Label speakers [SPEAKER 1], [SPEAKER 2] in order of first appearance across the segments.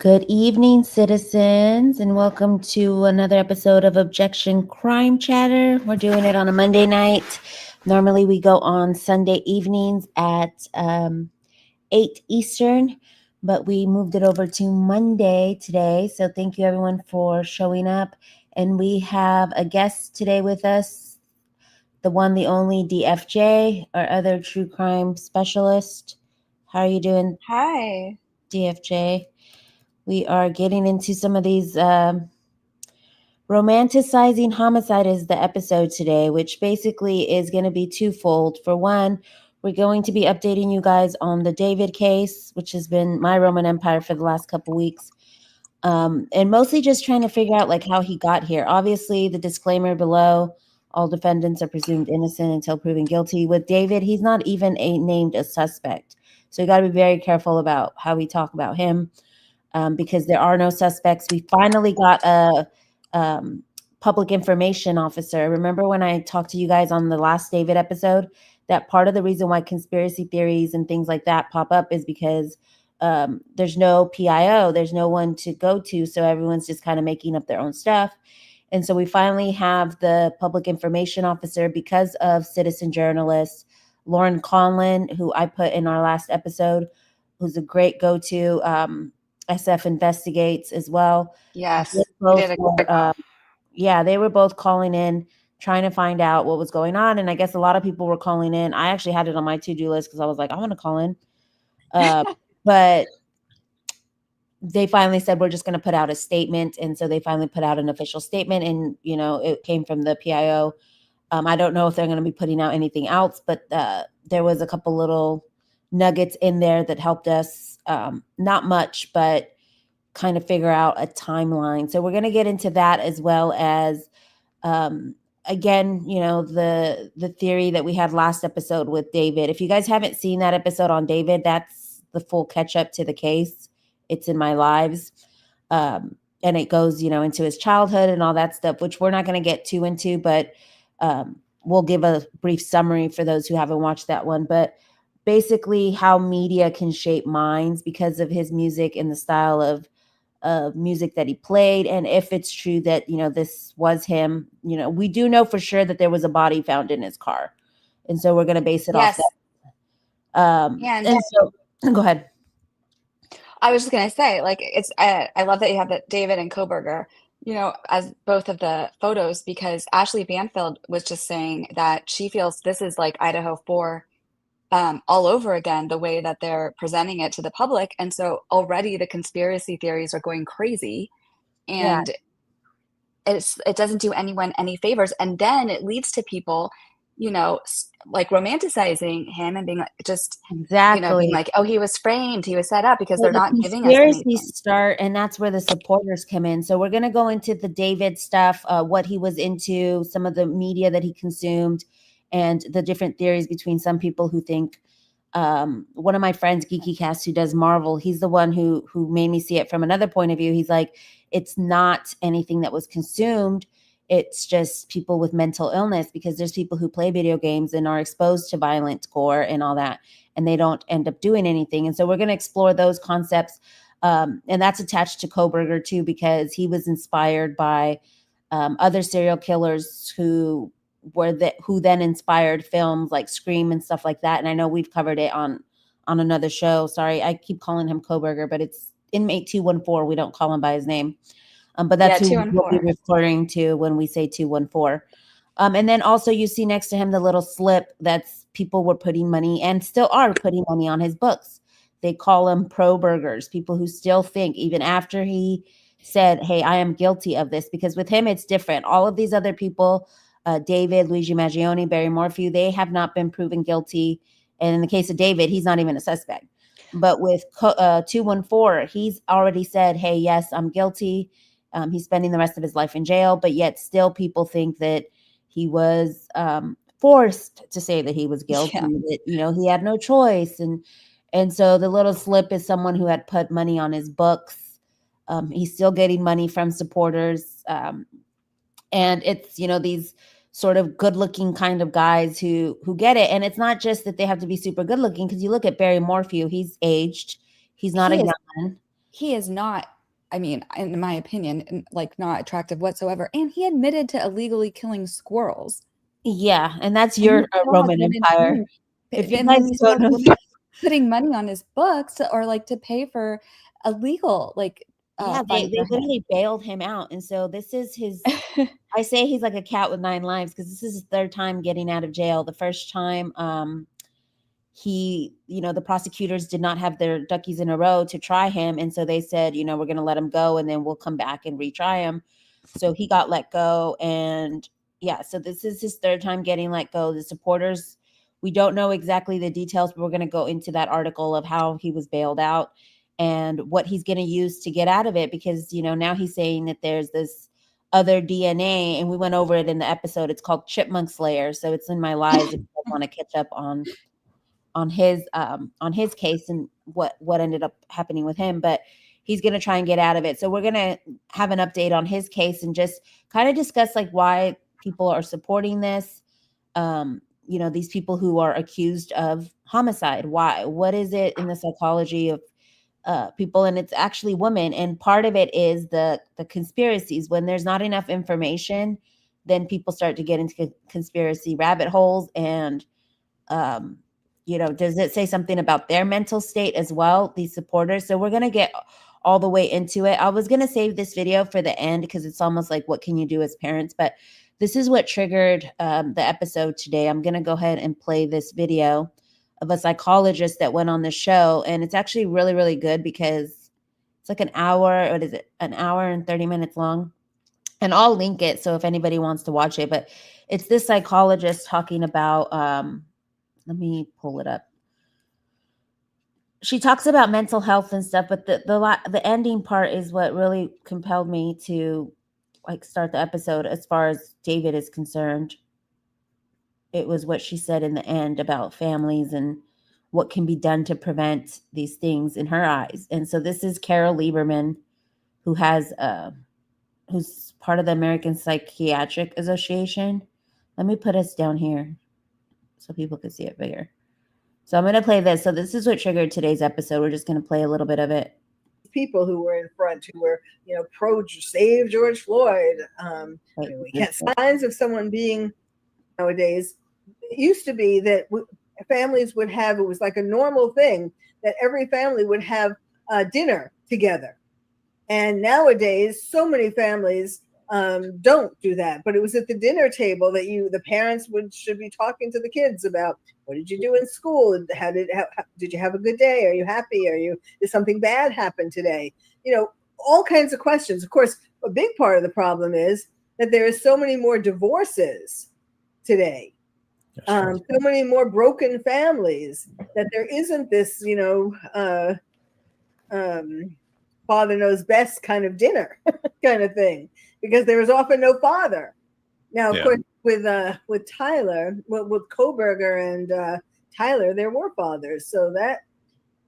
[SPEAKER 1] Good evening, citizens, and welcome to another episode of Objection Crime Chatter. We're doing it on a Monday night. Normally, we go on Sunday evenings at 8 Eastern, but we moved it over to Monday today. So, thank you everyone for showing up. And we have a guest today with us, the one, the only DFJ, our other true crime specialist. How are you doing,
[SPEAKER 2] Hi.
[SPEAKER 1] DFJ? We are getting into some of these romanticizing homicide is the episode today, which basically is going to be twofold. For one, we're going to be updating you guys on the David case, which has been my Roman Empire for the last couple weeks. And mostly just trying to figure out like how he got here. Obviously, the disclaimer below, all defendants are presumed innocent until proven guilty. With David, he's not even named a suspect. So you got to be very careful about how we talk about him. Because there are no suspects. We finally got a public information officer. Remember when I talked to you guys on the last David episode that part of the reason why conspiracy theories and things like that pop up is because there's no PIO, there's no one to go to, so everyone's just kind of making up their own stuff. And so we finally have the public information officer because of citizen journalist Lauren Conlin, who I put in our last episode, who's a great go-to. SF Investigates as well.
[SPEAKER 2] Yes,
[SPEAKER 1] They
[SPEAKER 2] you
[SPEAKER 1] both
[SPEAKER 2] did a
[SPEAKER 1] were,
[SPEAKER 2] great job.
[SPEAKER 1] they were both calling in, trying to find out what was going on. And I guess a lot of people were calling in. I actually had it on my to-do list because I was like, I want to call in. But they finally said, we're just going to put out a statement. And so they finally put out an official statement. And, it came from the PIO. I don't know if they're going to be putting out anything else, but there was a couple little nuggets in there that helped us. Not much, but kind of figure out a timeline. So we're going to get into that as well as, again, the theory that we had last episode with David. If you guys haven't seen that episode on David, that's the full catch up to the case. It's in my lives. And it goes, into his childhood and all that stuff, which we're not going to get too into, but we'll give a brief summary for those who haven't watched that one. But basically how media can shape minds because of his music and the style of music that he played. And if it's true that, this was him, we do know for sure that there was a body found in his car. And so we're going to base it off
[SPEAKER 2] Yes,
[SPEAKER 1] that.
[SPEAKER 2] and
[SPEAKER 1] And so go ahead.
[SPEAKER 2] I was just gonna say, like, I love that you have that David and Kohberger, as both of the photos, because Ashley Banfield was just saying that she feels this is like Idaho 4 all over again, the way that they're presenting it to the public. And so already the conspiracy theories are going crazy,
[SPEAKER 1] Yeah,
[SPEAKER 2] and it doesn't do anyone any favors. And then it leads to people, like romanticizing him and being like, just, being
[SPEAKER 1] exactly.
[SPEAKER 2] like, oh, he was framed, he was set up, because
[SPEAKER 1] Well,
[SPEAKER 2] they're
[SPEAKER 1] the
[SPEAKER 2] not giving us
[SPEAKER 1] conspiracies
[SPEAKER 2] anything.
[SPEAKER 1] start, and that's where the supporters come in. So we're going to go into the David stuff, what he was into, some of the media that he consumed, and the different theories between some people who think. One of my friends, Geeky Cast, who does Marvel, he's the one who made me see it from another point of view. He's like, it's not anything that was consumed. It's just people with mental illness because there's people who play video games and are exposed to violent gore and all that, and they don't end up doing anything. And so we're going to explore those concepts. And that's attached to Kohberger too, because he was inspired by other serial killers who then inspired films like Scream and stuff like that. And I know we've covered it on another show. Sorry, I keep calling him Kohberger, but it's inmate 214. We don't call him by his name. But that's
[SPEAKER 2] Yeah,
[SPEAKER 1] who
[SPEAKER 2] two and
[SPEAKER 1] we'll be
[SPEAKER 2] four.
[SPEAKER 1] referring to when we say 214. And then also you see next to him the little slip that's people were putting money and still are putting money on his books. They call him pro burgers, people who still think even after he said, hey, I am guilty of this, because with him it's different. All of these other people, David, Luigi Mangione, Barry Morphew, they have not been proven guilty. And in the case of David, he's not even a suspect. But with 214, he's already said, hey, yes, I'm guilty. He's spending the rest of his life in jail, but yet still people think that he was forced to say that he was guilty,
[SPEAKER 2] Yeah.
[SPEAKER 1] that, he had no choice. And so the little slip is someone who had put money on his books. He's still getting money from supporters. And it's, these sort of good looking kind of guys who get it. And it's not just that they have to be super good looking, because you look at Barry Morphew, he's aged. He's not a
[SPEAKER 2] He is
[SPEAKER 1] young man.
[SPEAKER 2] he is not, I mean, in my opinion, like not attractive whatsoever. And he admitted to illegally killing squirrels.
[SPEAKER 1] Yeah, and that's
[SPEAKER 2] And
[SPEAKER 1] your
[SPEAKER 2] he still has
[SPEAKER 1] Roman
[SPEAKER 2] women
[SPEAKER 1] Empire.
[SPEAKER 2] paying,
[SPEAKER 1] If you
[SPEAKER 2] and
[SPEAKER 1] guys
[SPEAKER 2] then he still
[SPEAKER 1] don't
[SPEAKER 2] has
[SPEAKER 1] know,
[SPEAKER 2] women putting money on his books or like to pay for illegal like
[SPEAKER 1] yeah,
[SPEAKER 2] fighting
[SPEAKER 1] they
[SPEAKER 2] for
[SPEAKER 1] literally bailed him out, and so this is his.
[SPEAKER 2] him.
[SPEAKER 1] I say he's like a cat with 9 lives because this is his third time getting out of jail. The first time, he, the prosecutors did not have their duckies in a row to try him, and so they said, we're going to let him go, and then we'll come back and retry him. So he got let go, and yeah, so this is his third time getting let go. The supporters, we don't know exactly the details, but we're going to go into that article of how he was bailed out and what he's going to use to get out of it, because now he's saying that there's this other DNA, and we went over it in the episode. It's called Chipmunk Slayer, so it's in my lives if you want to catch up on his case and what ended up happening with him. But he's going to try and get out of it. So we're going to have an update on his case and just kind of discuss like why people are supporting this. These people who are accused of homicide. What is it in the psychology of people? And it's actually women. And part of it is the conspiracies. When there's not enough information, then people start to get into conspiracy rabbit holes. And does it say something about their mental state as well, these supporters? So we're going to get all the way into it. I was going to save this video for the end because it's almost like, what can you do as parents? But this is what triggered the episode today. I'm going to go ahead and play this video of a psychologist that went on the show. And it's actually really, really good because it's like an hour. What is it? An hour and 30 minutes long. And I'll link it so if anybody wants to watch it. But it's this psychologist talking about let me pull it up. She talks about mental health and stuff, but the ending part is what really compelled me to like start the episode. As far as David is concerned, it was what she said in the end about families and what can be done to prevent these things in her eyes. And so this is Carol Lieberman, who has who's part of the American Psychiatric Association. Let me put us down here so people can see it bigger. So I'm going to play this. So this is what triggered today's episode. We're just going to play a little bit of it.
[SPEAKER 3] People who were in front, who were, pro save George Floyd. We get signs of someone being nowadays. It used to be that families would have, it was like a normal thing that every family would have dinner together. And nowadays, so many families don't do that. But it was at the dinner table that the parents should be talking to the kids about, what did you do in school? Did you have a good day? Are you happy? Did something bad happen today? All kinds of questions. Of course, a big part of the problem is that there is so many more divorces today. So many more broken families that there isn't this, father knows best kind of dinner kind of thing, because there is often no father. Now, of course, with Tyler, with Kohberger and Tyler, there were fathers, so that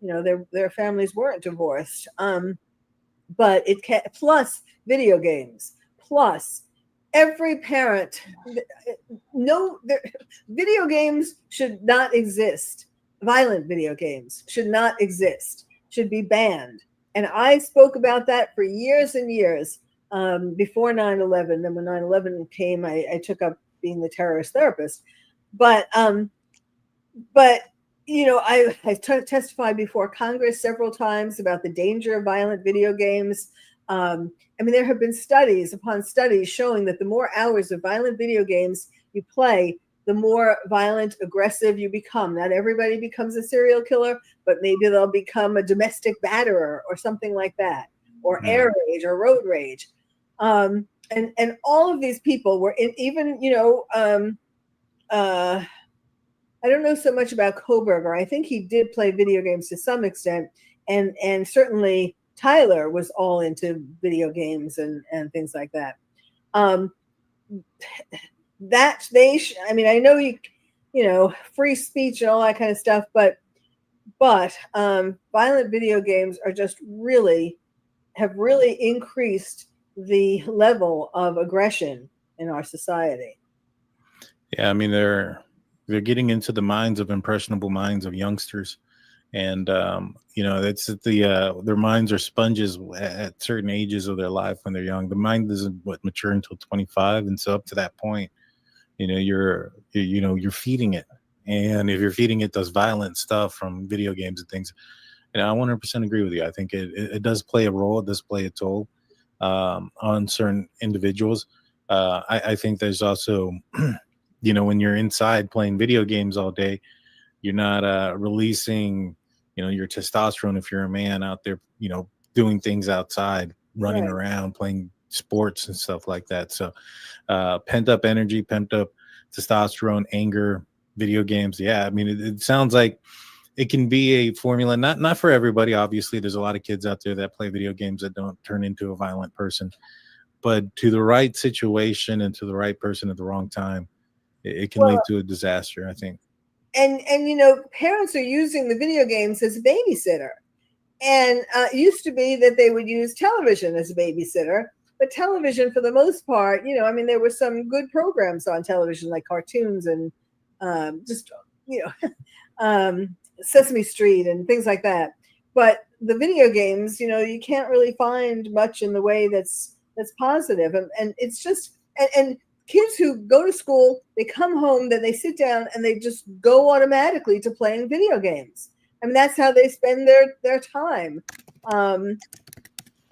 [SPEAKER 3] their families weren't divorced. But plus video games, plus every parent. Video games should not exist. Violent video games should not exist. Should be banned. And I spoke about that for years and years. Before 9/11, then when 9/11 came, I took up being the terrorist therapist. But I testified before Congress several times about the danger of violent video games. There have been studies upon studies showing that the more hours of violent video games you play, the more violent, aggressive you become. Not everybody becomes a serial killer, but maybe they'll become a domestic batterer or something like that, or air rage or road rage. And all of these people were I don't know so much about Kohberger. I think he did play video games to some extent, and certainly Tyler was all into video games and things like that. I know free speech and all that kind of stuff, but violent video games are just have really increased the level of aggression in our society.
[SPEAKER 4] Yeah, they're getting into the impressionable minds of youngsters, And you know, that's their minds are sponges at certain ages of their life when they're young. The mind doesn't mature until 25, and so up to that point, you know, you're feeding it. And if you're feeding it those violent stuff from video games and things, you know, I 100% agree with you. I think it does play a role. It does play a toll on certain individuals. I think there's also, you know, when you're inside playing video games all day, you're not releasing, you know, your testosterone if you're a man out there, you know, doing things outside, running around, playing sports and stuff like that. So pent up energy, pent up testosterone, anger, video games. Yeah, I mean, it sounds like it can be a formula, not for everybody. Obviously, there's a lot of kids out there that play video games that don't turn into a violent person, but to the right situation and to the right person at the wrong time, it can lead to a disaster, I think.
[SPEAKER 3] And you know, parents are using the video games as a babysitter. And it used to be that they would use television as a babysitter, but television, for the most part, you know, I mean, there were some good programs on television, like cartoons and just, you know, Sesame Street and things like that. But the video games, you know, you can't really find much in the way that's positive. And it's just, and kids who go to school, they come home, then they sit down and they just go automatically to playing video games. I mean, that's how they spend their time.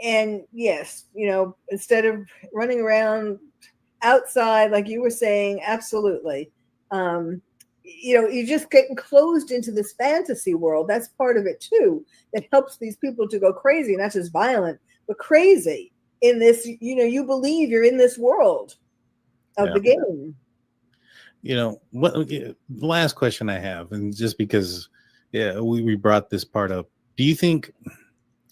[SPEAKER 3] And yes, you know, instead of running around outside, like you were saying, absolutely. You know, you just get enclosed into this fantasy world. That's part of it too. That helps these people to go crazy, not just violent, but crazy in this, you know, you believe you're in this world of the game.
[SPEAKER 4] You know, what the last question I have, and just because we brought this part up, do you think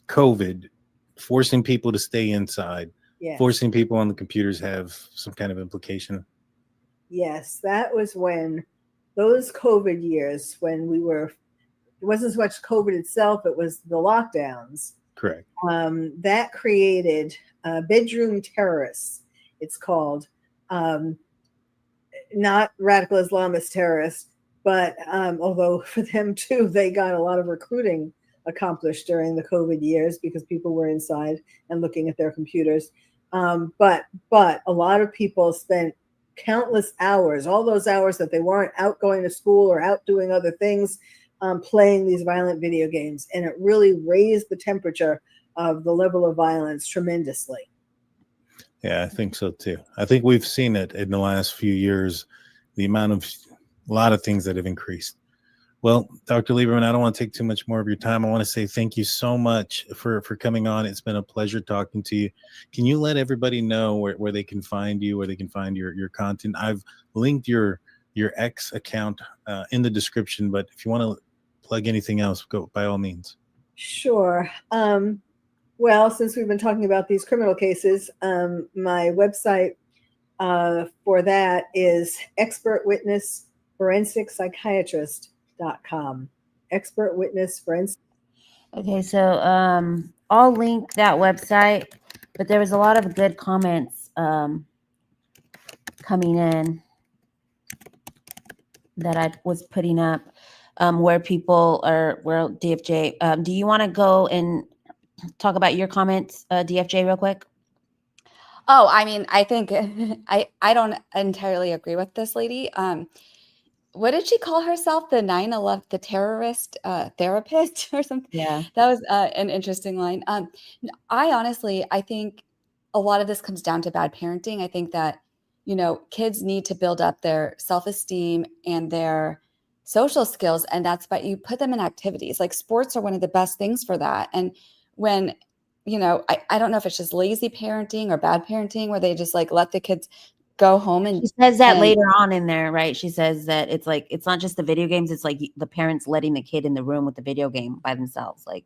[SPEAKER 4] COVID forcing people to stay inside, forcing people on the computers, have some kind of implication?
[SPEAKER 3] Yes, that was when those COVID years, when it wasn't so much COVID itself, it was the lockdowns.
[SPEAKER 4] Correct.
[SPEAKER 3] That created bedroom terrorists, it's called. Not radical Islamist terrorists, but although for them too, they got a lot of recruiting accomplished during the COVID years because people were inside and looking at their computers. But a lot of people spent countless hours, all those hours that they weren't out going to school or out doing other things, playing these violent video games. And it really raised the temperature of the level of violence tremendously.
[SPEAKER 4] Yeah, I think so too. I think we've seen it in the last few years, the amount of a lot of things that have increased. Well, Dr. Lieberman, I don't want to take too much more of your time. I want to say thank you so much for coming on. It's been a pleasure talking to you. Can you let everybody know where they can find you, where they can find your content? I've linked your X account in the description, but if you want to plug anything else, go by all means.
[SPEAKER 3] Sure. Well, since we've been talking about these criminal cases, my website for that is expertwitnesspsychiatrist.com. Expert witness forensic.
[SPEAKER 1] Okay, so I'll link that website, but there was a lot of good comments coming in that I was putting up where people are, where DFJ, do you want to go and talk about your comments, DFJ, real quick?
[SPEAKER 2] Oh, I mean, I think I don't entirely agree with this lady. What did she call herself? The 9/11, the terrorist therapist or something?
[SPEAKER 1] Yeah,
[SPEAKER 2] that was an interesting line. I think a lot of this comes down to bad parenting. I think that, you know, kids need to build up their self-esteem and their social skills, and that's why you put them in activities. Like sports are one of the best things for that. And when, you know, I don't know if it's just lazy parenting or bad parenting where they just like let the kids go home. And
[SPEAKER 1] she says that later on in there, right? She says that it's like, it's not just the video games, it's like the parents letting the kid in the room with the video game by themselves, like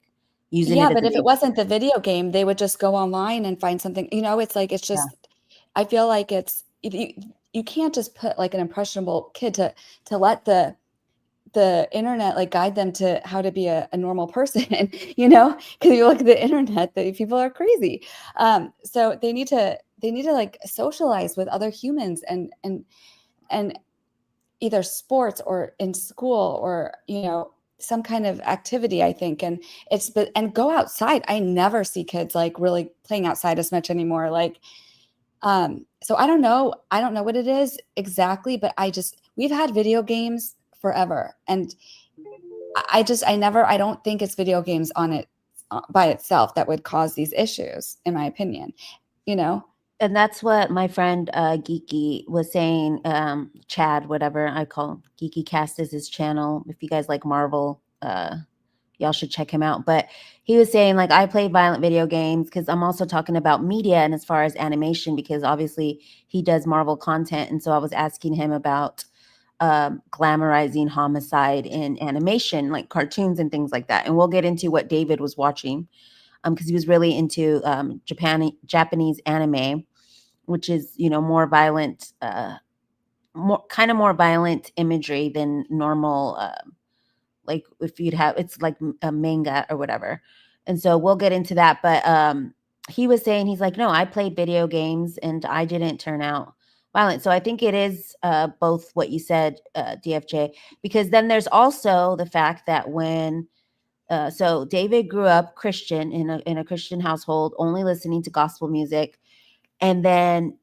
[SPEAKER 1] using it.
[SPEAKER 2] But if it wasn't the video game, they would just go online and find something, you know. It's like, it's just, I feel like it's, you can't just put like an impressionable kid to let the internet like guide them to how to be a normal person, you know, because you look at the internet, that people are crazy. So they need to like socialize with other humans and either sports or in school or, you know, some kind of activity, I think. And and go outside. I never see kids like really playing outside as much anymore. Like, so I don't know what it is exactly, but we've had video games forever. And I don't think it's video games on it by itself that would cause these issues, in my opinion, you know?
[SPEAKER 1] And that's what my friend Geeky was saying. Chad, whatever I call him, Geeky Cast is his channel. If you guys like Marvel, y'all should check him out. But he was saying, like, I played violent video games because I'm also talking about media and as far as animation, because obviously he does Marvel content. And so I was asking him about glamorizing homicide in animation, like cartoons and things like that. And we'll get into what David was watching because he was really into Japanese anime, which is, more violent, more violent imagery than normal. Like if it's like a manga or whatever. And so we'll get into that. But he was saying, he's like, no, I played video games and I didn't turn out violent. So I think it is both what you said, DFJ, because then there's also the fact that when so David grew up Christian in a Christian household, only listening to gospel music. And then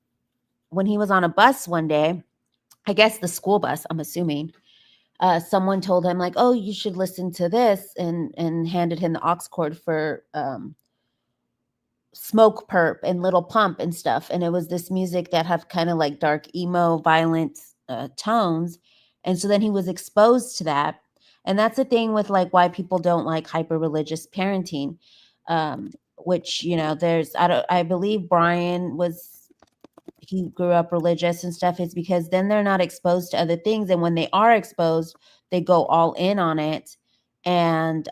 [SPEAKER 1] when he was on a bus one day, I guess the school bus, I'm assuming, someone told him like, oh, you should listen to this, and handed him the aux cord for Smoke Perp and Little Pump and stuff. And it was this music that had kind of like dark emo, violent tones. And so then he was exposed to that. And that's the thing with like why people don't like hyper religious parenting, which, I believe Bryan he grew up religious and stuff, is because then they're not exposed to other things. And when they are exposed, they go all in on it. And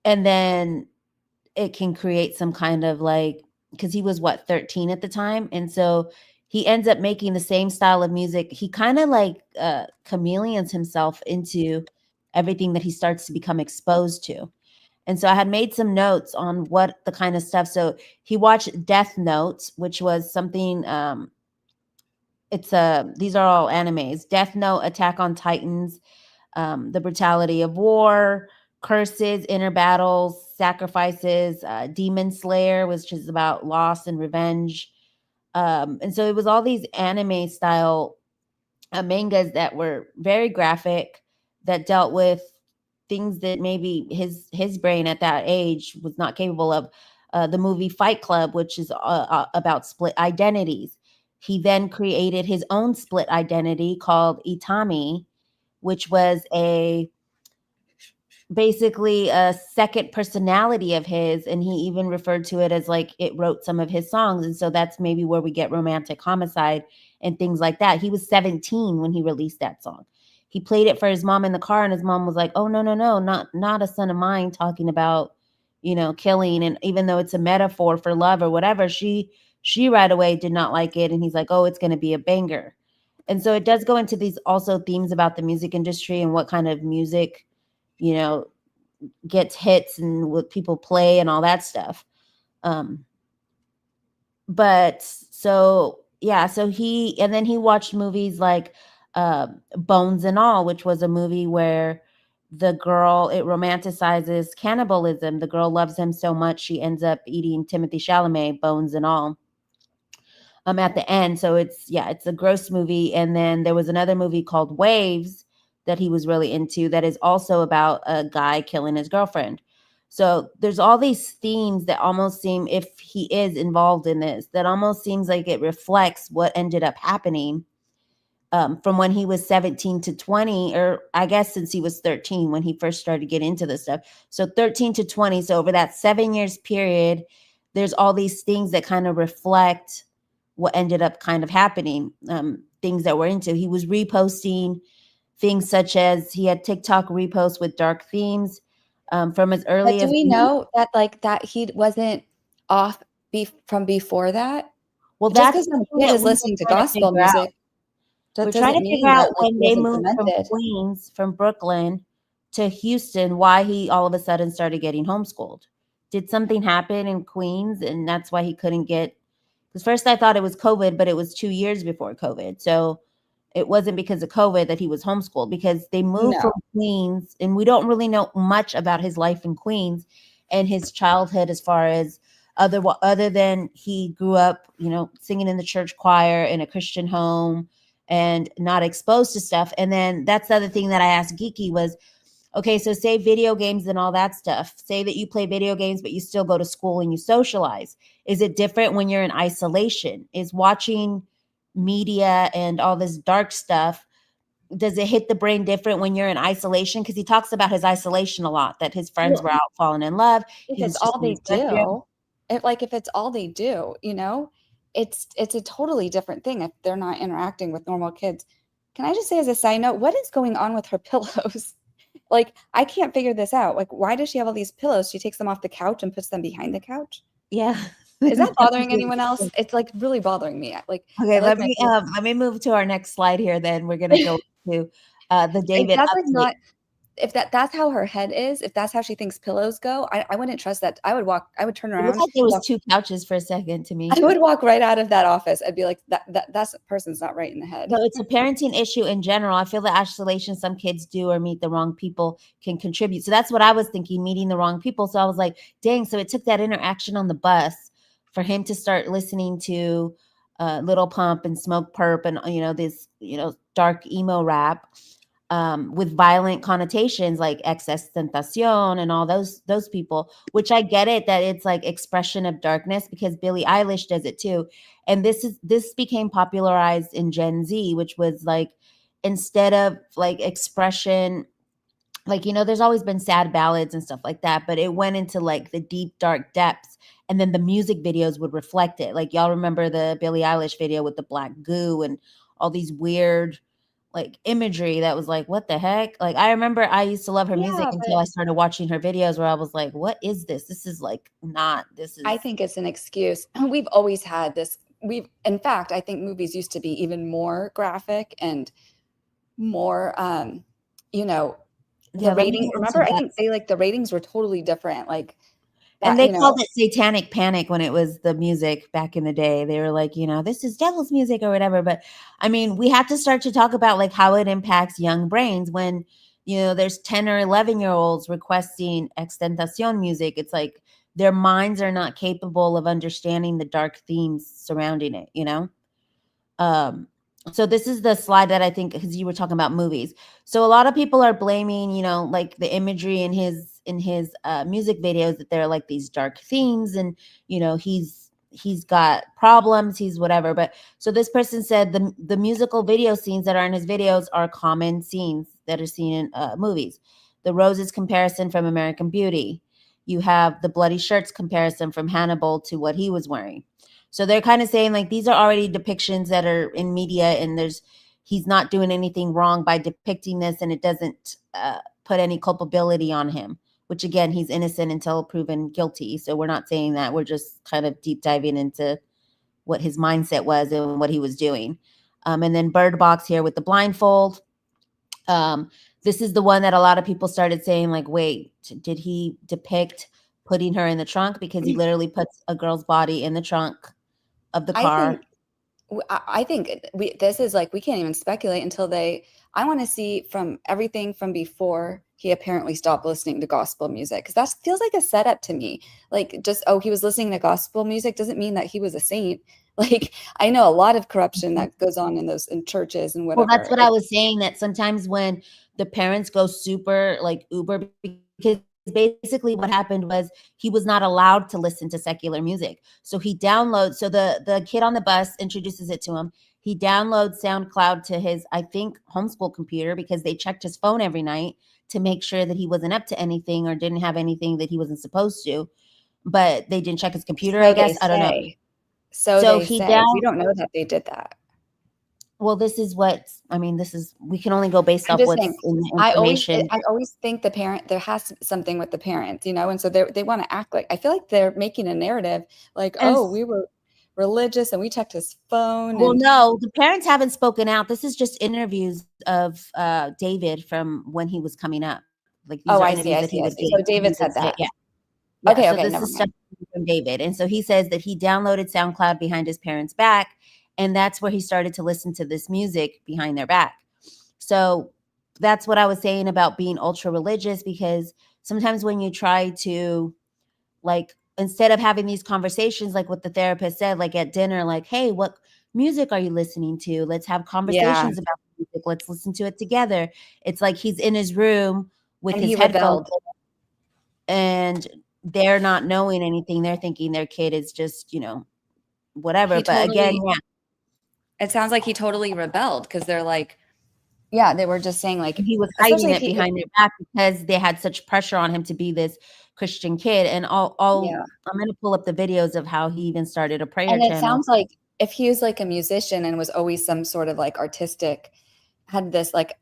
[SPEAKER 1] then it can create some kind of like, because he was 13 at the time. And so he ends up making the same style of music. He kind of like chameleons himself into everything that he starts to become exposed to. And so I had made some notes on what the kind of stuff. So he watched Death Note, which was something, these are all animes: Death Note, Attack on Titans, The Brutality of War, Curses, Inner Battles, Sacrifices, Demon Slayer, which is about loss and revenge. And so it was all these anime style mangas that were very graphic, that dealt with things that maybe his brain at that age was not capable of. The movie Fight Club, which is about split identities. He then created his own split identity called Itami, which was basically a second personality of his. And he even referred to it as like it wrote some of his songs. And so that's maybe where we get Romantic Homicide and things like that. He was 17 when he released that song. He played it for his mom in the car, and his mom was like, oh, no, not a son of mine talking about, killing. And even though it's a metaphor for love or whatever, she right away did not like it. And he's like, oh, it's going to be a banger. And so it does go into these also themes about the music industry and what kind of music, gets hits and what people play and all that stuff. But so, yeah, so then he watched movies like Bones and All, which was a movie where the girl, it romanticizes cannibalism. The girl loves him so much, she ends up eating Timothy Chalamet, bones and all, at the end. So it's a gross movie. And then there was another movie called Waves that he was really into that is also about a guy killing his girlfriend. So there's all these themes that almost seem, if he is involved in this, that almost seems like it reflects what ended up happening from when he was 17 to 20, or I guess since he was 13 when he first started getting into this stuff. So 13 to 20. So over that 7 years period, there's all these things that kind of reflect what ended up kind of happening, things that we're into. He was reposting things such as he had TikTok reposts with dark themes from as early as.
[SPEAKER 2] Do we know that that he wasn't off from before that?
[SPEAKER 1] Well,
[SPEAKER 2] just because the kid is listening to gospel music.
[SPEAKER 1] We're trying to figure out when they moved from Queens, from Brooklyn to Houston, why he all of a sudden started getting homeschooled. Did something happen in Queens and that's why he couldn't get? Because first I thought it was COVID, but it was 2 years before COVID. So it wasn't because of COVID that he was homeschooled, because they moved from Queens, and we don't really know much about his life in Queens and his childhood, as far as other than he grew up, you know, singing in the church choir in a Christian home and not exposed to stuff. And then that's the other thing that I asked Geeky was, okay, so say video games and all that stuff. Say that you play video games, but you still go to school and you socialize. Is it different when you're in isolation? Is watching media and all this dark stuff, does it hit the brain different when you're in isolation? Because he talks about his isolation a lot, that his friends were out falling in love.
[SPEAKER 2] If it's all they do, if it's all they do, you know, it's a totally different thing if they're not interacting with normal kids. Can I just say as a side note, what is going on with her pillows? Like, I can't figure this out. Like, why does she have all these pillows? She takes them off the couch and puts them behind the couch.
[SPEAKER 1] Yeah.
[SPEAKER 2] Is that bothering anyone else? It's like really bothering me. Like,
[SPEAKER 1] okay, let me move to our next slide here. Then we're gonna go to the David.
[SPEAKER 2] If that's how her head is, if that's how she thinks pillows go, I wouldn't trust that. I would turn around.
[SPEAKER 1] It looks like there was two couches for a second to me.
[SPEAKER 2] I would walk right out of that office. I'd be like, that person's not right in the head.
[SPEAKER 1] So it's a parenting issue in general. I feel that isolation some kids do or meet the wrong people can contribute. So that's what I was thinking, meeting the wrong people. So I was like, dang, so it took that interaction on the bus for him to start listening to Little Pump and Smoke Perp and, you know, this, you know, dark emo rap. With violent connotations like XXXTentacion and all those people, which I get it that it's like expression of darkness, because Billie Eilish does it too. And this became popularized in Gen Z, which was like, instead of like expression, like, you know, there's always been sad ballads and stuff like that, but it went into like the deep, dark depths. And then the music videos would reflect it. Like, y'all remember the Billie Eilish video with the black goo and all these weird like imagery that was like, what the heck? Like, I remember I used to love her music until I started watching her videos where I was like, what is this? This is like not, this is.
[SPEAKER 2] I think it's an excuse. We've always had this. In fact, I think movies used to be even more graphic and more, you know, the rating. Remember, I think the ratings were totally different. Like,
[SPEAKER 1] and they called it satanic panic when it was the music back in the day. They were like, you know, this is devil's music or whatever. But I mean, we have to start to talk about like how it impacts young brains when, you know, there's 10 or 11-year-olds requesting XXXTentacion music. It's like their minds are not capable of understanding the dark themes surrounding it, you know? So this is the slide that I think, because you were talking about movies. So a lot of people are blaming, you know, like the imagery in his music videos, that they're like these dark themes and, you know, he's got problems, he's whatever. But so this person said the musical video scenes that are in his videos are common scenes that are seen in movies. The roses comparison from American Beauty. You have the bloody shirts comparison from Hannibal to what he was wearing. So they're kind of saying like these are already depictions that are in media, and he's not doing anything wrong by depicting this, and it doesn't put any culpability on him, which again, he's innocent until proven guilty. So we're not saying that. We're just kind of deep diving into what his mindset was and what he was doing. And then Bird Box here with the blindfold. This is the one that a lot of people started saying like, wait, did he depict putting her in the trunk? Because he literally puts a girl's body in the trunk of the car.
[SPEAKER 2] I think this is like, we can't even speculate until I want to see from everything from before he apparently stopped listening to gospel music, because that feels like a setup to me. Like, just, he was listening to gospel music doesn't mean that he was a saint. Like, I know a lot of corruption that goes on in churches and whatever.
[SPEAKER 1] Well, that's what I was saying, that sometimes when the parents go super like uber, because basically what happened was he was not allowed to listen to secular music. So he downloads, so the kid on the bus introduces it to him. He downloads SoundCloud to his, I think, homeschool computer, because they checked his phone every night to make sure that he wasn't up to anything or didn't have anything that he wasn't supposed to. But they didn't check his computer, I guess. I don't know.
[SPEAKER 2] So we don't know that they did that.
[SPEAKER 1] Well, this is we can only go based off what's in the information.
[SPEAKER 2] I always think there has to be something with the parents, you know, and so they want to act like, I feel like they're making a narrative like, we were religious and we checked his phone.
[SPEAKER 1] Well, no, the parents haven't spoken out. This is just interviews of David from when he was coming up. Like, these are interviews that he would give.
[SPEAKER 2] So David said that.
[SPEAKER 1] Yeah.
[SPEAKER 2] Okay.
[SPEAKER 1] So this is stuff from David. And so he says that he downloaded SoundCloud behind his parents' back, And that's where he started to listen to this music behind their back. So that's what I was saying about being ultra religious, because sometimes when you try to, like, instead of having these conversations, like what the therapist said, like at dinner, like, hey, what music are you listening to? Let's have conversations about music. Let's listen to it together. It's like he's in his room with
[SPEAKER 2] And
[SPEAKER 1] his
[SPEAKER 2] he
[SPEAKER 1] headphones
[SPEAKER 2] rebelled.
[SPEAKER 1] and they're not knowing anything. They're thinking their kid is just, whatever.
[SPEAKER 2] He
[SPEAKER 1] But again,
[SPEAKER 2] totally, it sounds like he totally rebelled, because they're like, yeah, they were just saying, like,
[SPEAKER 1] he was hiding
[SPEAKER 2] especially
[SPEAKER 1] it behind their back because they had such pressure on him to be this Christian kid. And I'm going to pull up the videos of how he even started a prayer
[SPEAKER 2] and it
[SPEAKER 1] channel.
[SPEAKER 2] sounds like if he was like a musician and was always some sort of like artistic, had this like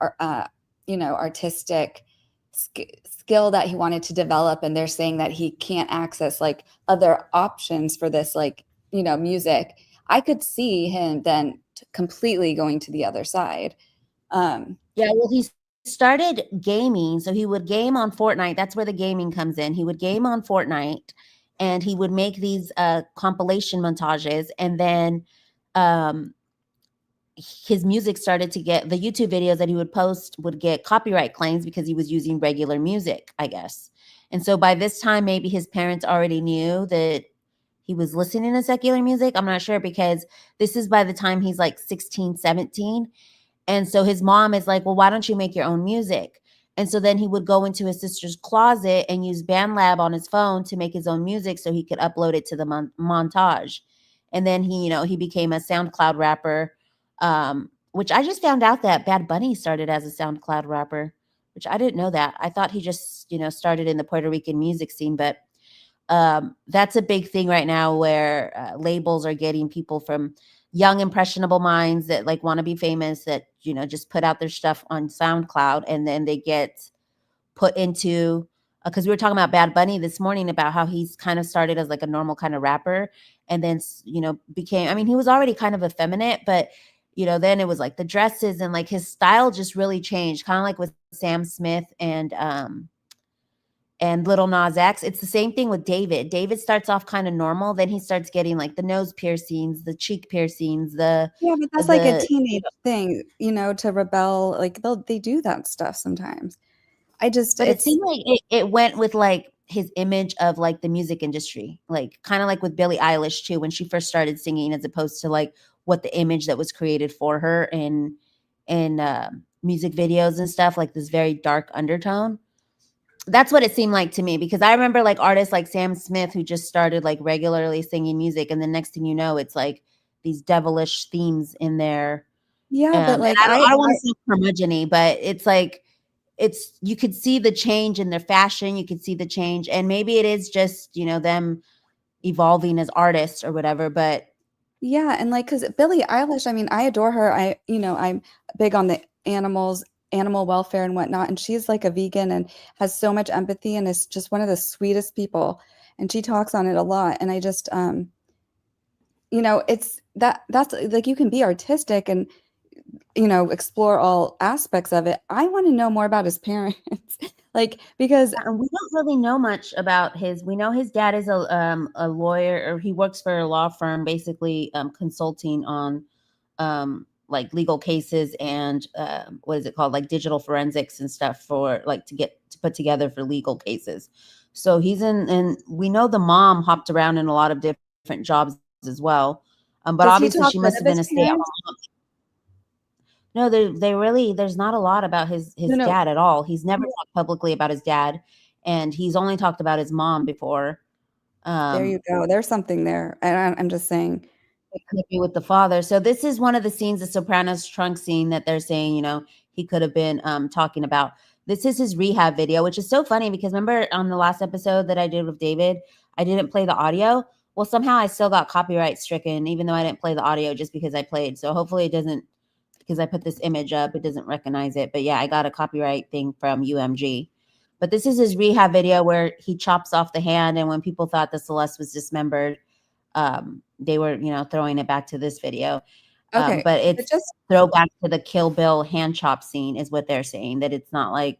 [SPEAKER 2] artistic skill that he wanted to develop, and they're saying that he can't access like other options for this, like, music, I could see him then completely going to the other side.
[SPEAKER 1] Well, he started gaming. So he would game on Fortnite. That's where the gaming comes in. He would game on Fortnite and he would make these compilation montages. And then his music started to get, the YouTube videos that he would post would get copyright claims because he was using regular music, I guess. And so by this time, maybe his parents already knew that he was listening to secular music. I'm not sure, because this is by the time he's like 16, 17. And so his mom is like, well, why don't you make your own music? And so then he would go into his sister's closet and use BandLab on his phone to make his own music so he could upload it to the montage. And then he became a SoundCloud rapper, which I just found out that Bad Bunny started as a SoundCloud rapper, which I didn't know that. I thought he just, started in the Puerto Rican music scene. But that's a big thing right now, where labels are getting people from young impressionable minds that like want to be famous, that just put out their stuff on SoundCloud, and then they get put into, because we were talking about Bad Bunny this morning, about how he's kind of started as like a normal kind of rapper, and then became, I mean, he was already kind of effeminate, but then it was like the dresses, and like his style just really changed, kind of like with Sam Smith and Little Nas X. It's the same thing with David. David starts off kind of normal, then he starts getting like the nose piercings, the cheek piercings,
[SPEAKER 2] but that's like a teenage thing, to rebel. Like they do that stuff sometimes.
[SPEAKER 1] But it seemed like it went with like his image of like the music industry, like kind of like with Billie Eilish too, when she first started singing, as opposed to like what the image that was created for her in music videos and stuff, like this very dark undertone. That's what it seemed like to me, because I remember like artists like Sam Smith who just started like regularly singing music, and the next thing you know, it's like these devilish themes in there.
[SPEAKER 2] But like
[SPEAKER 1] I don't want to say curmudgeon-y, but it's like you could see the change in their fashion, you could see the change, and maybe it is just them evolving as artists or whatever. But
[SPEAKER 2] and like, because Billie Eilish, I mean, I adore her. I'm big on the animal welfare and whatnot, and she's like a vegan and has so much empathy and is just one of the sweetest people, and she talks on it a lot. And I just it's that's like, you can be artistic and explore all aspects of it. I want to know more about his parents. Like, because
[SPEAKER 1] we don't really know much about we know his dad is a lawyer, or he works for a law firm, basically consulting on like legal cases and what is it called, like digital forensics and stuff, for like to put together for legal cases. So he's and we know the mom hopped around in a lot of different jobs as well. But obviously she must have been a stay-at-home mom. No, there's not a lot about his dad at all. He's never talked publicly about his dad, and he's only talked about his mom before.
[SPEAKER 2] There you go. There's something there. And I'm just saying,
[SPEAKER 1] it could be with the father. So this is one of the scenes, the Sopranos trunk scene, that they're saying, he could have been talking about. This is his rehab video, which is so funny, because remember on the last episode that I did with David, I didn't play the audio. Well, somehow I still got copyright stricken, even though I didn't play the audio, just because I played. So hopefully it doesn't, because I put this image up, it doesn't recognize it. But yeah, I got a copyright thing from UMG. But this is his rehab video where he chops off the hand. And when people thought the Celeste was dismembered, they were, throwing it back to this video.
[SPEAKER 2] Okay,
[SPEAKER 1] but it's just throwback to the Kill Bill hand chop scene is what they're saying, that it's not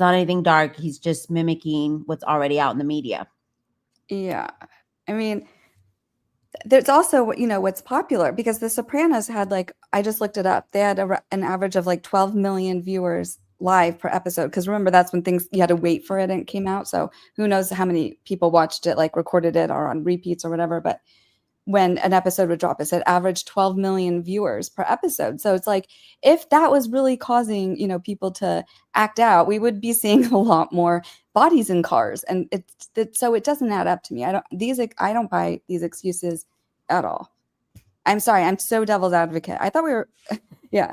[SPEAKER 1] anything dark. He's just mimicking what's already out in the media.
[SPEAKER 2] Yeah. I mean, There's also, what's popular, because The Sopranos had, like, I just looked it up. They had an average of like 12 million viewers live per episode. Because remember, that's when you had to wait for it and it came out. So who knows how many people watched it, like recorded it or on repeats or whatever. But when an episode would drop, it said average 12 million viewers per episode. So it's like, if that was really causing, people to act out, we would be seeing a lot more bodies in cars. And so it doesn't add up to me. I don't buy these excuses at all. I'm sorry. I'm so devil's advocate. I thought we were, yeah.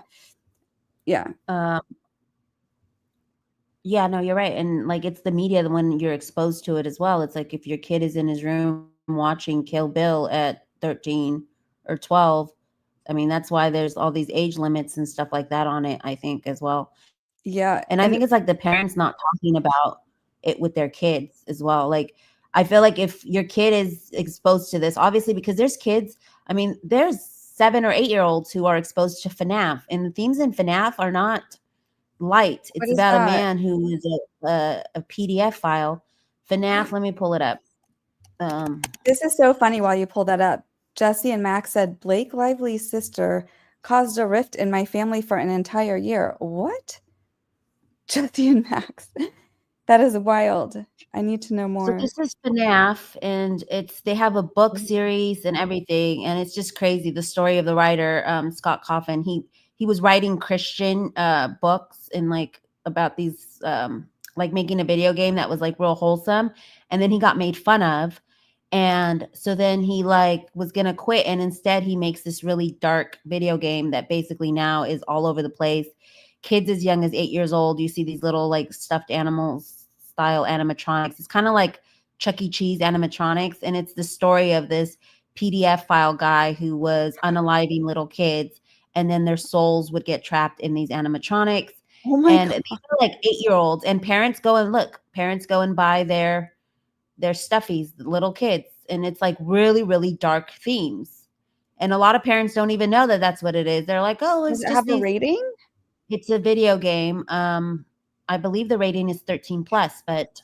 [SPEAKER 1] Yeah, no, you're right. And like, it's the media when you're exposed to it as well. It's like if your kid is in his room watching Kill Bill at 13 or 12, I mean, that's why there's all these age limits and stuff like that on it, I think, as well.
[SPEAKER 2] Yeah.
[SPEAKER 1] And I think it's like the parents not talking about it with their kids as well. Like, I feel like if your kid is exposed to this, obviously, because there's kids, I mean, there's 7 or 8-year-olds who are exposed to FNAF, and the themes in FNAF are not light. It's about a man who is a PDF file. FNAF, let me pull it up.
[SPEAKER 2] This is so funny while you pull that up. Jesse and Max said, Blake Lively's sister caused a rift in my family for an entire year. What? Jesse and Max. That is wild. I need to know more.
[SPEAKER 1] So this is FNAF, and they have a book series and everything, and it's just crazy. The story of the writer, Scott Coffin, he was writing Christian books and like about these like making a video game that was like real wholesome, and then he got made fun of, and so then he like was gonna quit, and instead he makes this really dark video game that basically now is all over the place. Kids as young as 8 years old, you see these little like stuffed animals style animatronics. It's kind of like Chuck E. Cheese animatronics, and it's the story of this PDF file guy who was unaliving little kids, and then their souls would get trapped in these animatronics.
[SPEAKER 2] Oh my
[SPEAKER 1] and
[SPEAKER 2] God.
[SPEAKER 1] these are like 8-year-olds, and parents go and buy their stuffies, the little kids, and it's like really, really dark themes. And a lot of parents don't even know that that's what it is. They're like, oh, it's
[SPEAKER 2] Does it
[SPEAKER 1] just
[SPEAKER 2] have a rating?
[SPEAKER 1] It's a video game. I believe the rating is 13 plus, but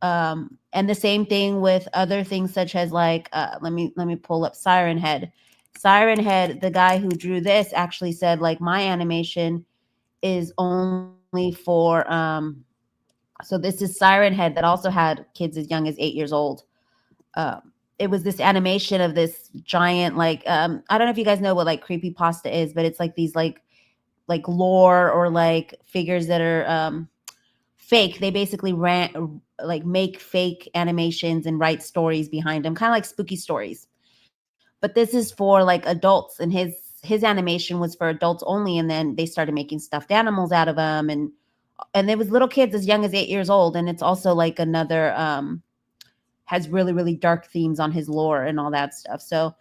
[SPEAKER 1] and the same thing with other things such as like let me pull up Siren Head. Siren Head, the guy who drew this actually said like my animation is only for so this is Siren Head that also had kids as young as 8 years old. It was this animation of this giant like I don't know if you guys know what like creepypasta is, but it's like these like lore or like figures that are fake. They basically make fake animations and write stories behind them, kind of like spooky stories. But this is for like adults, and his animation was for adults only, and then they started making stuffed animals out of them, and there was little kids as young as 8 years old. And it's also like another has really, really dark themes on his lore and all that stuff. So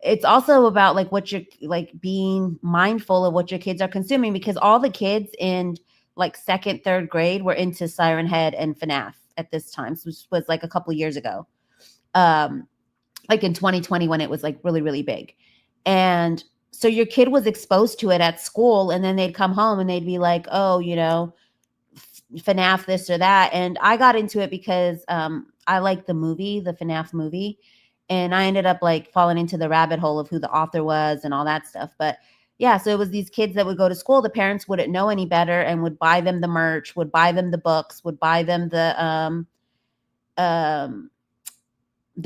[SPEAKER 1] it's also about like what you're like being mindful of what your kids are consuming, because all the kids in like 2nd, 3rd grade were into Siren Head and FNAF at this time. So this was like a couple of years ago. Like in 2020 when it was like really, really big. And so your kid was exposed to it at school, and then they'd come home and they'd be like, oh, FNAF this or that. And I got into it because I like the FNAF movie. And I ended up like falling into the rabbit hole of who the author was and all that stuff. But yeah, so it was these kids that would go to school. The parents wouldn't know any better and would buy them the merch, would buy them the books, would buy them the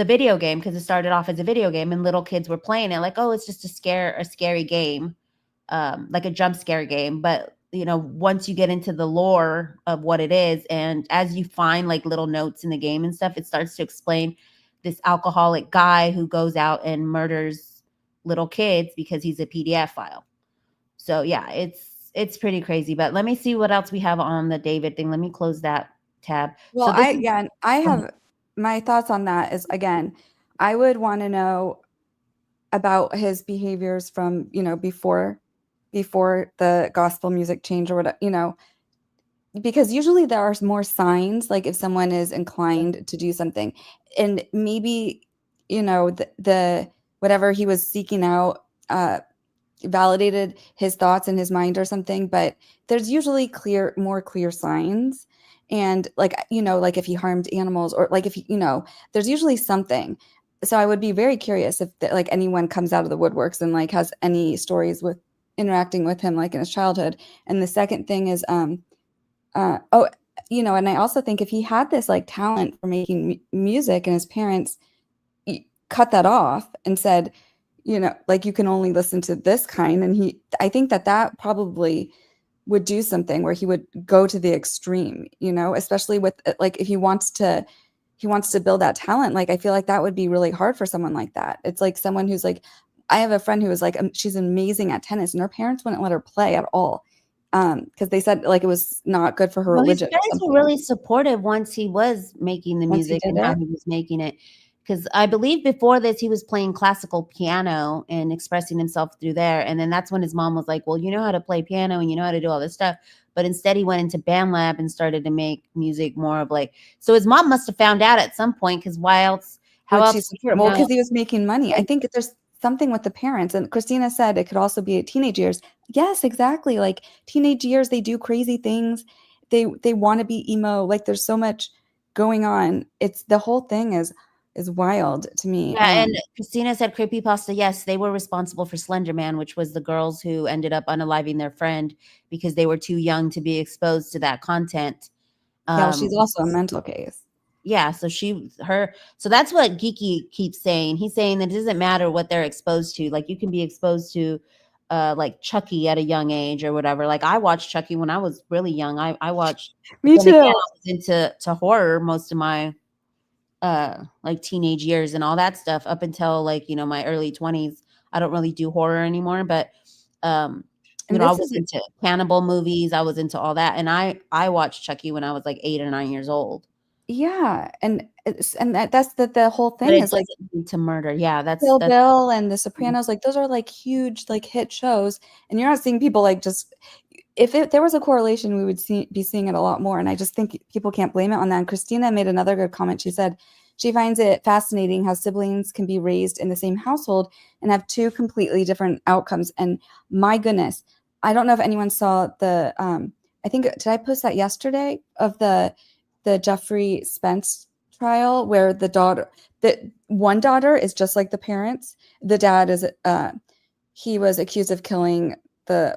[SPEAKER 1] video game, because it started off as a video game, and little kids were playing it like, oh, it's just a scary game, like a jump scare game. But once you get into the lore of what it is, and as you find like little notes in the game and stuff, it starts to explain this alcoholic guy who goes out and murders little kids because he's a PDF file. So yeah, it's pretty crazy. But let me see what else we have on the David thing. Let me close that tab.
[SPEAKER 2] Well,
[SPEAKER 1] so
[SPEAKER 2] I have my thoughts on that is, again, I would want to know about his behaviors from, before the gospel music change or whatever, because usually there are more signs, like if someone is inclined to do something, and maybe, the whatever he was seeking out validated his thoughts in his mind or something. But there's usually more clear signs. And like, like if he harmed animals, or like if he, there's usually something. so I would be very curious if like anyone comes out of the woodworks and like has any stories with interacting with him like in his childhood. And the second thing is oh, you know, and I also think if he had this like talent for making music and his parents cut that off and said, you know, like you can only listen to this kind, and I think that probably would do something where he would go to the extreme, you know, especially with like if he wants to build that talent. Like I feel like that would be really hard for someone like that. It's like someone who's like, I have a friend who was like, she's amazing at tennis and her parents wouldn't let her play at all. Because they said like it was not good for her religion.
[SPEAKER 1] His parents were really supportive once he was making the music and how he was making it. Because I believe before this, he was playing classical piano and expressing himself through there. And then that's when his mom was like, well, you know how to play piano and you know how to do all this stuff. But instead he went into band lab and started to make music more of like, so his mom must have found out at some point, because why else? How else?
[SPEAKER 2] Well, because he was making money. I think there's something with the parents. And Christina said it could also be teenage years. Yes, exactly. Like teenage years, they do crazy things. They want to be emo. Like there's so much going on. It's the whole thing is wild to me.
[SPEAKER 1] Yeah, and Christina said creepypasta. Yes, they were responsible for Slender Man, which was the girls who ended up unaliving their friend because they were too young to be exposed to that content.
[SPEAKER 2] Yeah, well, she's also a mental case.
[SPEAKER 1] Yeah, so so that's what Geeky keeps saying. He's saying that it doesn't matter what they're exposed to. Like you can be exposed to like Chucky at a young age or whatever. Like I watched Chucky when I was really young. I watched
[SPEAKER 2] Me too.
[SPEAKER 1] Again, I was into horror most of my like teenage years and all that stuff up until like, you know, my early 20s. I don't really do horror anymore, but you know, I was into cannibal movies. I was into all that. And I watched Chucky when I was like 8 or 9 years old.
[SPEAKER 2] Yeah, and that's the whole thing is like
[SPEAKER 1] to murder. Yeah, that's
[SPEAKER 2] Kill Bill and The Sopranos. Like those are like huge like hit shows, and you're not seeing people like just. If there was a correlation, we would be seeing it a lot more. And I just think people can't blame it on that. And Christina made another good comment. She said she finds it fascinating how siblings can be raised in the same household and have two completely different outcomes. And my goodness, I don't know if anyone saw the. I think did I post that yesterday of the Jeffrey Spence trial where the one daughter is just like the parents. The dad is he was accused of killing the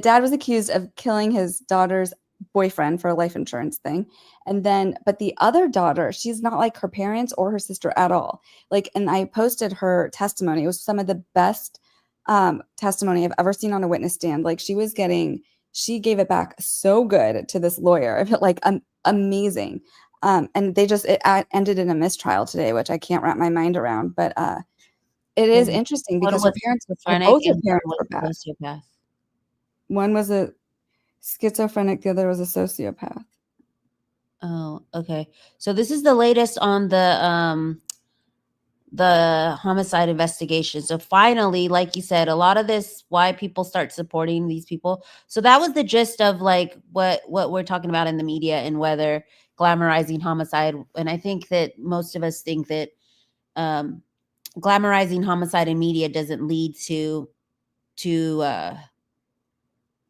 [SPEAKER 2] dad was accused of killing his daughter's boyfriend for a life insurance thing. And then but the other daughter, she's not like her parents or her sister at all. Like, and I posted her testimony. It was some of the best testimony I've ever seen on a witness stand. Like she gave it back so good to this lawyer. I felt like amazing. And it ended in a mistrial today, which I can't wrap my mind around. But it is interesting because her parents both her parents were bad. One was a schizophrenic, the other was a sociopath.
[SPEAKER 1] Oh, okay. So this is the latest on the homicide investigation. So finally, like you said, a lot of this, why people start supporting these people. So that was the gist of like what we're talking about in the media and whether glamorizing homicide. And I think that most of us think that glamorizing homicide in media doesn't lead to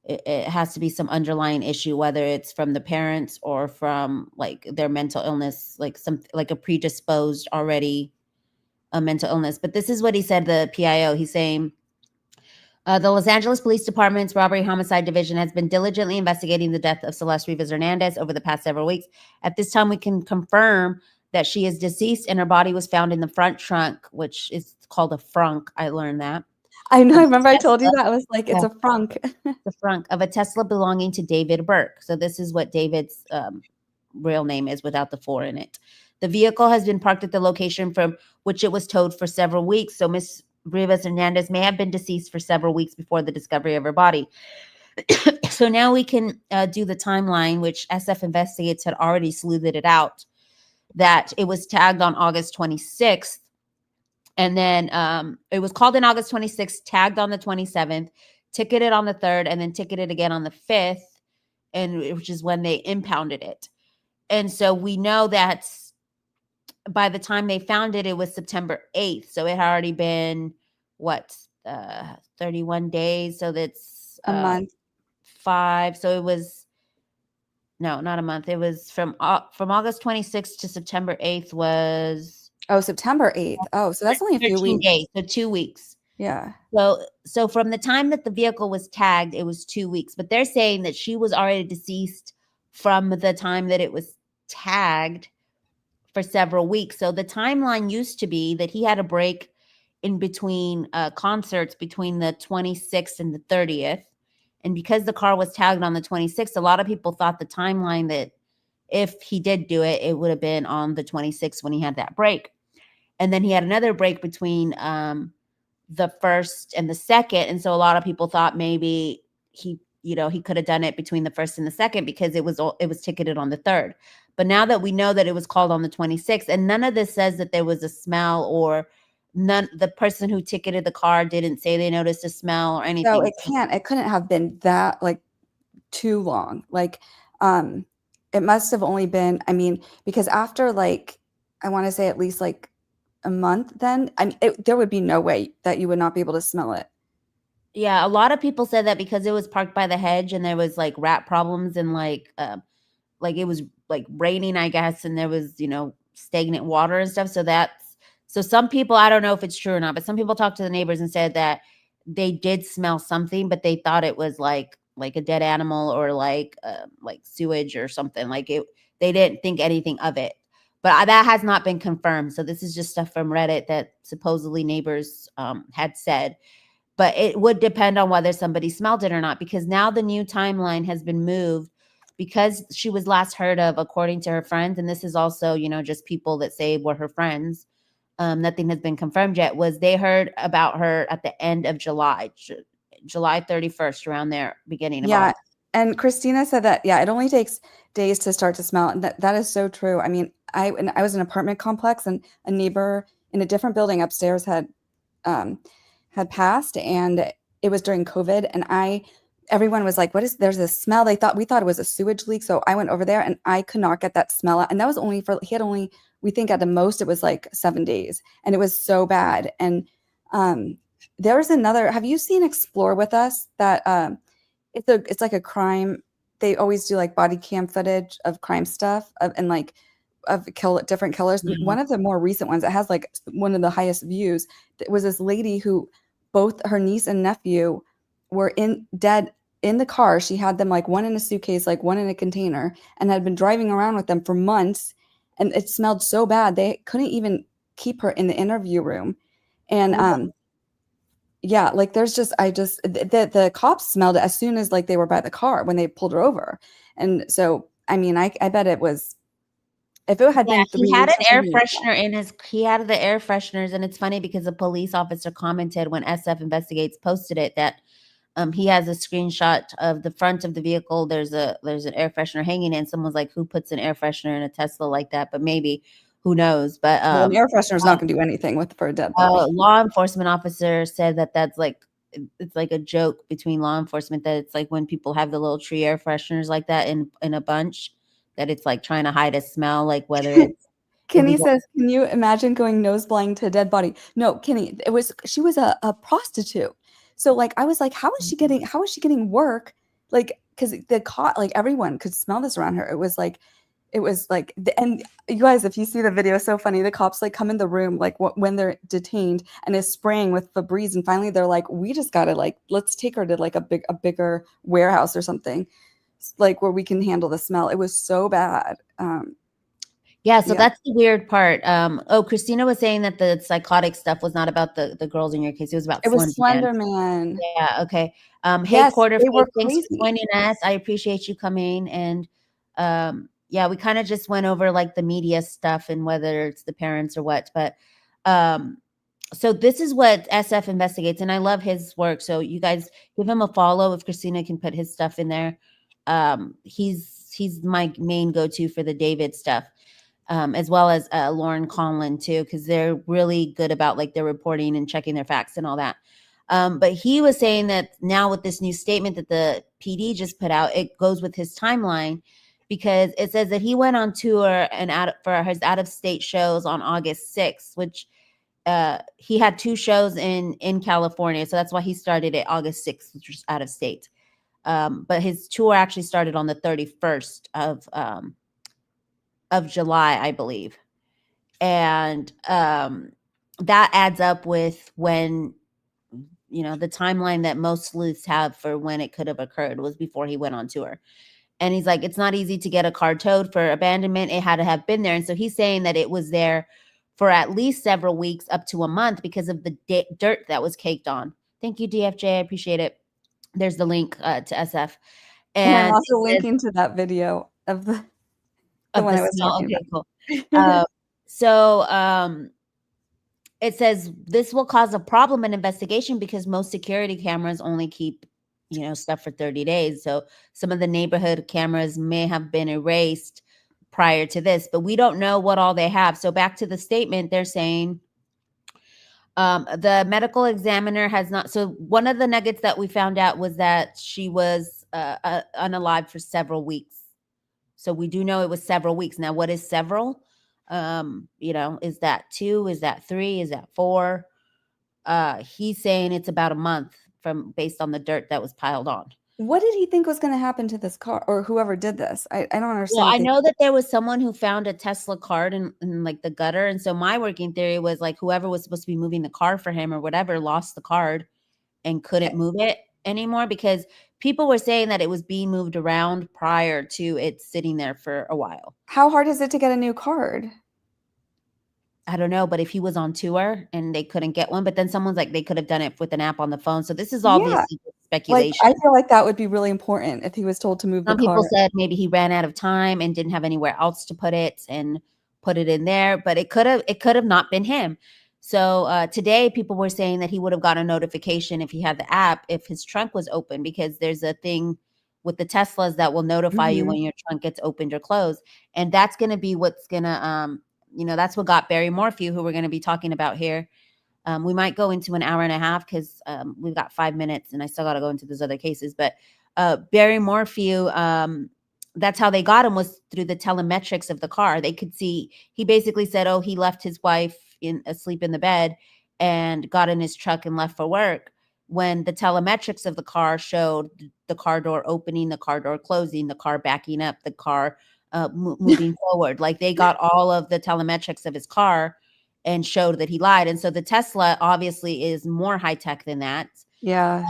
[SPEAKER 1] it has to be some underlying issue, whether it's from the parents or from like their mental illness, like a predisposed already a mental illness. But this is what he said, the PIO. He's saying the Los Angeles Police Department's Robbery Homicide Division has been diligently investigating the death of Celeste Rivas Hernandez over the past several weeks. At this time, we can confirm that she is deceased and her body was found in the front trunk, which is called a frunk. I learned that.
[SPEAKER 2] I know. I remember I told you that. I was like, it's a frunk.
[SPEAKER 1] The frunk of a Tesla belonging to David Burke. So this is what David's real name is without the 4 in it. The vehicle has been parked at the location from which it was towed for several weeks. So Miss Rivas Hernandez may have been deceased for several weeks before the discovery of her body. So now we can do the timeline, which SF Investigates had already sleuthed it out, that it was tagged on August 26th. And then it was called in August 26th, tagged on the 27th, ticketed on the 3rd, and then ticketed again on the 5th, which is when they impounded it. And so we know that by the time they found it, it was September 8th. So it had already been, 31 days. So that's
[SPEAKER 2] a month.
[SPEAKER 1] 5. So it was, no, not a month. It was from August 26th to September 8th was
[SPEAKER 2] Oh, September 8th. Oh, so that's only a few
[SPEAKER 1] 13
[SPEAKER 2] weeks.
[SPEAKER 1] days, so 2 weeks.
[SPEAKER 2] Yeah.
[SPEAKER 1] So from the time that the vehicle was tagged, it was 2 weeks. But they're saying that she was already deceased from the time that it was tagged for several weeks. So the timeline used to be that he had a break in between concerts between the 26th and the 30th. And because the car was tagged on the 26th, a lot of people thought the timeline that if he did do it, it would have been on the 26th when he had that break. And then he had another break between the 1st and the 2nd. And so a lot of people thought maybe he could have done it between the 1st and the 2nd because it was ticketed on the 3rd. But now that we know that it was called on the 26th, and none of this says that there was a smell, or the person who ticketed the car didn't say they noticed a smell or anything.
[SPEAKER 2] So it couldn't have been that like too long. Like, it must have only been, I mean, because after like, I want to say at least like a month, then there would be no way that you would not be able to smell it.
[SPEAKER 1] Yeah, a lot of people said that because it was parked by the hedge and there was like rat problems and like it was like raining, I guess, and there was, stagnant water and stuff. So some people, I don't know if it's true or not, but some people talked to the neighbors and said that they did smell something, but they thought it was like a dead animal or like sewage or something. They didn't think anything of it. But that has not been confirmed. So this is just stuff from Reddit that supposedly neighbors had said. But it would depend on whether somebody smelled it or not, because now the new timeline has been moved because she was last heard of, according to her friends. And this is also, just people that say were her friends. Nothing has been confirmed yet. Was they heard about her at the end of July 31st, around there, beginning of August.
[SPEAKER 2] And Christina said that, it only takes days to start to smell. And that is so true. I mean, I was in an apartment complex, and a neighbor in a different building upstairs had passed, and it was during COVID. And everyone was like, there's a smell. We thought it was a sewage leak. So I went over there and I could not get that smell out. And that was we think at the most it was like 7 days, and it was so bad. And there's another, have you seen Explore With Us? That it's like a crime. They always do like body cam footage of crime stuff of different killers.
[SPEAKER 1] Mm-hmm.
[SPEAKER 2] One of the more recent ones, it has like one of the highest views. It was this lady who both her niece and nephew were dead in the car. She had them like one in a suitcase, like one in a container, and had been driving around with them for months. And it smelled so bad they couldn't even keep her in the interview room. And like there's just the cops smelled it as soon as like they were by the car when they pulled her over. And so I mean, I bet it was, if it had been 3
[SPEAKER 1] he had
[SPEAKER 2] weeks,
[SPEAKER 1] an air freshener he had the air fresheners. And it's funny because a police officer commented when SF Investigates posted it that he has a screenshot of the front of the vehicle. There's an air freshener hanging in. Someone's like, who puts an air freshener in a Tesla like that? But maybe, who knows? But
[SPEAKER 2] an air freshener is not going to do anything for a dead body.
[SPEAKER 1] Law enforcement officer said that's like, it's like a joke between law enforcement, that it's like when people have the little tree air fresheners like that in a bunch, that it's like trying to hide a smell, like whether it's
[SPEAKER 2] Kenny says, can you imagine going nose blind to a dead body? No, Kenny, she was a prostitute. So like, I was like, how is she getting work? Like, because like everyone could smell this around her. It was like, and you guys, if you see the video, it's so funny. The cops like come in the room, like when they're detained, and is spraying with Febreze. And finally they're like, we just got to let's take her to like a bigger warehouse or something, like where we can handle the smell. It was so bad.
[SPEAKER 1] That's the weird part. Christina was saying that the psychotic stuff was not about the girls in your case. It was about
[SPEAKER 2] Slender Man.
[SPEAKER 1] Yeah. Okay. Hey,
[SPEAKER 2] yes,
[SPEAKER 1] Quarterface, thanks
[SPEAKER 2] crazy.
[SPEAKER 1] for joining us. I appreciate you coming. And we kind of just went over like the media stuff and whether it's the parents or what. But so this is what SF Investigates, and I love his work. So you guys give him a follow if Christina can put his stuff in there. He's my main go-to for the David stuff. As well as Lauren Conlon too, because they're really good about like their reporting and checking their facts and all that. But he was saying that now with this new statement that the PD just put out, it goes with his timeline, because it says that he went on tour and for his out-of-state shows on August 6th, which he had 2 shows in California. So that's why he started at August 6th, which was out of state. But his tour actually started on the 31st of July, I believe. And that adds up with when, the timeline that most sleuths have for when it could have occurred was before he went on tour. And he's like, it's not easy to get a car towed for abandonment. It had to have been there. And so he's saying that it was there for at least several weeks, up to a month, because of the dirt that was caked on. Thank you, DFJ. I appreciate it. There's the link to SF.
[SPEAKER 2] And I'm also linking to that video of the one I was talking about.
[SPEAKER 1] Cool. So it says this will cause a problem in investigation because most security cameras only keep, stuff for 30 days. So some of the neighborhood cameras may have been erased prior to this, but we don't know what all they have. So back to the statement, they're saying the medical examiner has not. So one of the nuggets that we found out was that she was unalive for several weeks. So we do know it was several weeks. Now, what is several? Is that 2? Is that 3? Is that 4? He's saying it's about a month based on the dirt that was piled on.
[SPEAKER 2] What did he think was going to happen to this car, or whoever did this? I don't understand.
[SPEAKER 1] Well, I know that there was someone who found a Tesla card in like the gutter. And so my working theory was like whoever was supposed to be moving the car for him or whatever lost the card and couldn't move it anymore, because people were saying that it was being moved around prior to it sitting there for a while.
[SPEAKER 2] How hard is it to get a new card?
[SPEAKER 1] I don't know, but if he was on tour and they couldn't get one, but then someone's like, they could have done it with an app on the phone. So this is obviously speculation.
[SPEAKER 2] Like, I feel like that would be really important if he was told to move the car.
[SPEAKER 1] Some people said maybe he ran out of time and didn't have anywhere else to put it and put it in there, but it could have not been him. So today people were saying that he would have got a notification if he had the app, if his trunk was open, because there's a thing with the Teslas that will notify you when your trunk gets opened or closed. And that's going to be what's going to, that's what got Barry Morphew, who we're going to be talking about here. We might go into an hour and a half because we've got 5 minutes and I still got to go into those other cases. But Barry Morphew, that's how they got him, was through the telemetrics of the car. They could see, he basically said, oh, he left his wife asleep in the bed and got in his truck and left for work, when the telemetrics of the car showed the car door opening, the car door closing, the car backing up, the car moving forward. Like they got all of the telemetrics of his car and showed that he lied. And so the Tesla obviously is more high tech than that.
[SPEAKER 2] Yeah.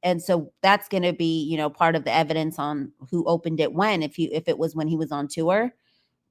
[SPEAKER 1] And so that's going to be, part of the evidence on who opened it when. If it was when he was on tour,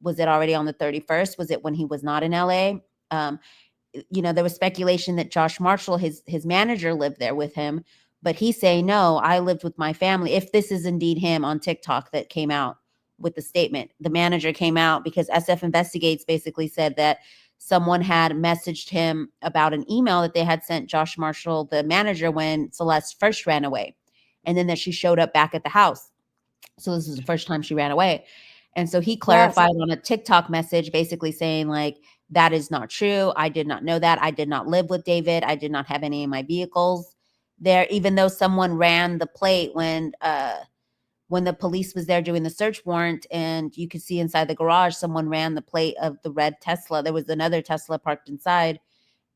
[SPEAKER 1] was it already on the 31st? Was it when he was not in LA? There was speculation that Josh Marshall, his manager, lived there with him, but he's saying, no, I lived with my family. If this is indeed him on TikTok that came out with the statement, the manager came out because SF Investigates basically said that someone had messaged him about an email that they had sent Josh Marshall, the manager, when Celeste first ran away, and then that she showed up back at the house. So this was the first time she ran away. And so he clarified on a TikTok message, basically saying like, that is not true. I did not know that. I did not live with David. I did not have any of my vehicles there, even though someone ran the plate when the police was there doing the search warrant, and you could see inside the garage, someone ran the plate of the red Tesla. There was another Tesla parked inside,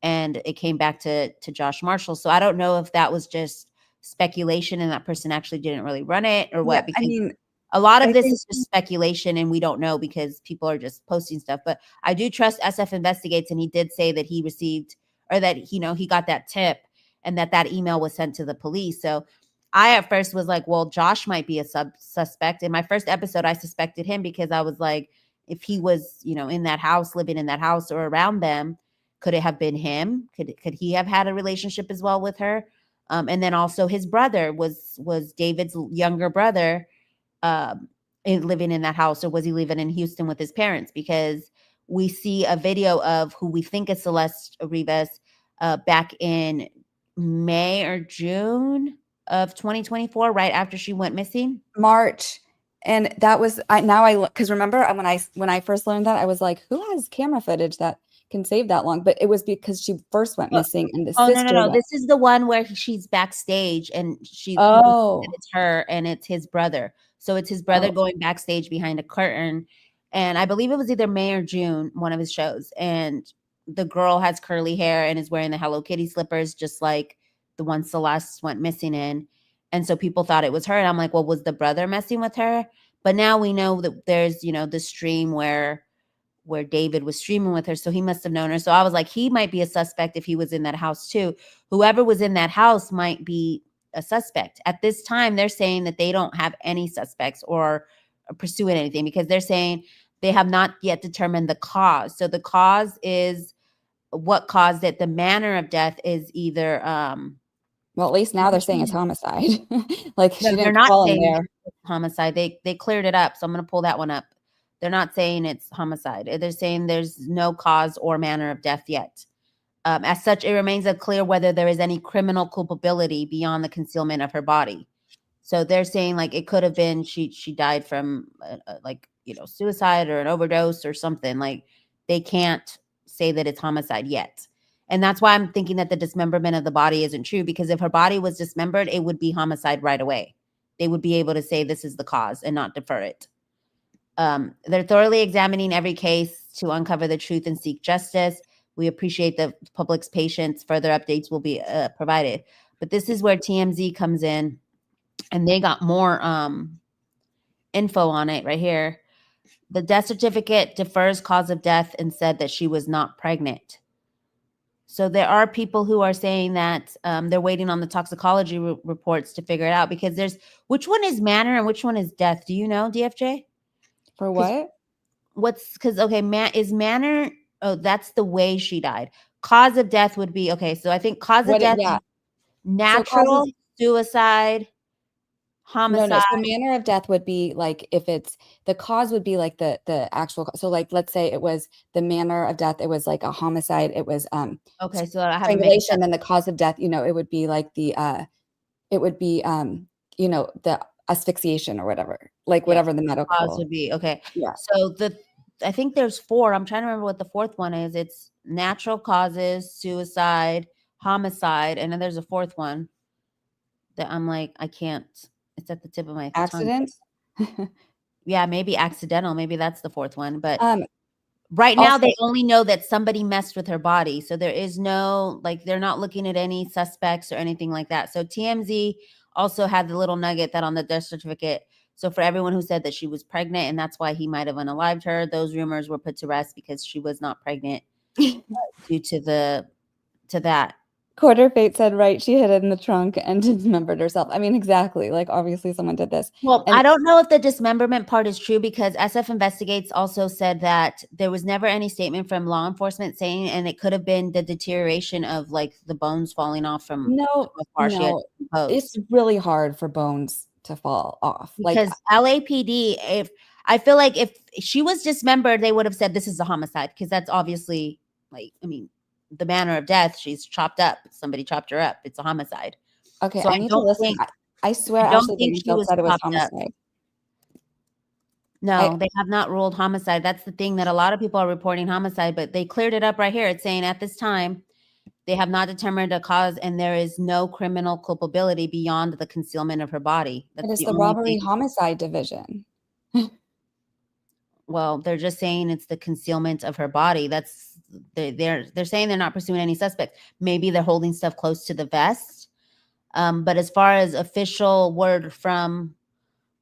[SPEAKER 1] and it came back to Josh Marshall. So I don't know if that was just speculation and that person actually didn't really run it or what.
[SPEAKER 2] Yeah, because
[SPEAKER 1] a lot of this is just speculation and we don't know because people are just posting stuff. But I do trust SF Investigates, and he did say that he received, or that, he got that tip and that email was sent to the police. So I at first was like, well, Josh might be a suspect. In my first episode, I suspected him because I was like, if he was, in that house, living in that house or around them, could it have been him? Could he have had a relationship as well with her? And then also his brother was David's younger brother, living in that house, or was he living in Houston with his parents? Because we see a video of who we think is Celeste Rivas back in May or June of 2024, right after she went missing.
[SPEAKER 2] March. And that was because remember when I first learned that, I was like, who has camera footage that can save that long? But it was because she first went missing, and the sister.
[SPEAKER 1] No. This is the one where she's backstage and it's her and it's his brother. So it's his brother going backstage behind a curtain. And I believe it was either May or June, one of his shows. And the girl has curly hair and is wearing the Hello Kitty slippers, just like the one Celeste went missing in. And so people thought it was her. And I'm like, well, was the brother messing with her? But now we know that there's, the stream where where David was streaming with her. So he must have known her. So I was like, he might be a suspect if he was in that house too. Whoever was in that house might be a suspect. At this time, they're saying that they don't have any suspects or pursuing anything because they're saying they have not yet determined the cause. So the cause is what caused it. The manner of death is either
[SPEAKER 2] well, at least now they're saying it's homicide. Like she didn't fall in there.
[SPEAKER 1] Homicide. They cleared it up. So I'm going to pull that one up. They're not saying it's homicide. They're saying there's no cause or manner of death yet. As such, it remains unclear whether there is any criminal culpability beyond the concealment of her body. So they're saying like it could have been she died from like, you know, suicide or an overdose or something. Like they can't say that it's homicide yet. And that's why I'm thinking that the dismemberment of the body isn't true, because if her body was dismembered, it would be homicide right away. They would be able to say this is the cause and not defer it. They're thoroughly examining every case to uncover the truth and seek justice. We appreciate the public's patience. Further updates will be provided. But this is where TMZ comes in, and they got more info on it right here. The death certificate defers cause of death and said that she was not pregnant. So there are people who are saying that they're waiting on the toxicology reports to figure it out, because there's which one is manner and which one is death. Do you know, DFJ?
[SPEAKER 2] For what?
[SPEAKER 1] Because is manner? Oh, that's the way she died. Cause of death would be okay. So I think cause of death, natural, suicide, homicide.
[SPEAKER 2] No. So manner of death would be like if it's the cause would be like the actual. So like let's say it was the manner of death. It was like a homicide. It was
[SPEAKER 1] okay. So I have
[SPEAKER 2] strangulation, and the cause of death. You know, it would be like the it would be you know, the asphyxiation or whatever, like whatever the medical
[SPEAKER 1] cause would be. Okay.
[SPEAKER 2] Yeah.
[SPEAKER 1] So I think there's 4. I'm trying to remember what the 4th one is. It's natural causes, suicide, homicide, and then there's a 4th one that I'm like, I can't. It's at the tip of my
[SPEAKER 2] accident.
[SPEAKER 1] Yeah, maybe accidental. Maybe that's the 4th one. But right now, they only know that somebody messed with her body. So there is no, like, they're not looking at any suspects or anything like that. So TMZ also had the little nugget that on the death certificate. So for everyone who said that she was pregnant and that's why he might have unalived her, those rumors were put to rest because she was not pregnant due to that.
[SPEAKER 2] Quarter Fate said, right, she hid it in the trunk and dismembered herself. I mean, exactly. Like, obviously someone did this.
[SPEAKER 1] Well, I don't know if the dismemberment part is true, because SF Investigates also said that there was never any statement from law enforcement saying, and it could have been the deterioration of like the bones falling off from
[SPEAKER 2] it's really hard for bones to fall off.
[SPEAKER 1] Because LAPD, I feel like if she was dismembered, they would have said this is a homicide, because that's obviously like, I mean, the manner of death, she's chopped up. Somebody chopped her up. It's a homicide.
[SPEAKER 2] Okay, so I need to listen. I swear, I don't think she said it was homicide.
[SPEAKER 1] No, they have not ruled homicide. That's the thing, that a lot of people are reporting homicide, but they cleared it up right here. It's saying at this time, they have not determined a cause, and there is no criminal culpability beyond the concealment of her body.
[SPEAKER 2] It is the robbery homicide division.
[SPEAKER 1] Well, they're just saying it's the concealment of her body. That's they're saying they're not pursuing any suspects. Maybe they're holding stuff close to the vest. But as far as official word from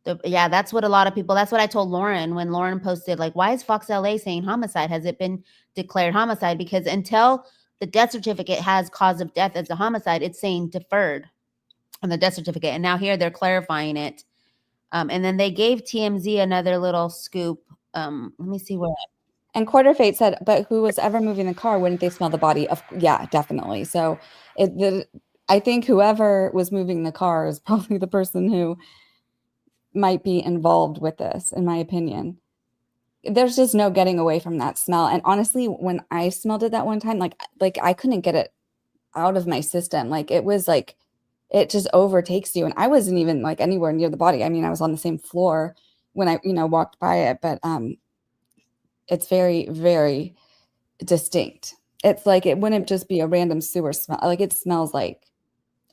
[SPEAKER 1] that's what a lot of people, that's what I told Lauren when Lauren posted, like, why is Fox LA saying homicide? Has it been declared homicide? Because until the death certificate has cause of death as a homicide, it's saying deferred on the death certificate. And now here they're clarifying it. And then they gave TMZ another little scoop. Let me see where.
[SPEAKER 2] And Quarter Fate said, but who was ever moving the car? Wouldn't they smell the body? Yeah, definitely. So I think whoever was moving the car is probably the person who might be involved with this, in my opinion. There's just no getting away from that smell. And honestly, when I smelled it that one time, like I couldn't get it out of my system. Like it was like, it just overtakes you. And I wasn't even like anywhere near the body. I mean, I was on the same floor when I, walked by it, but it's very, very distinct. It's like, it wouldn't just be a random sewer smell. Like it smells like,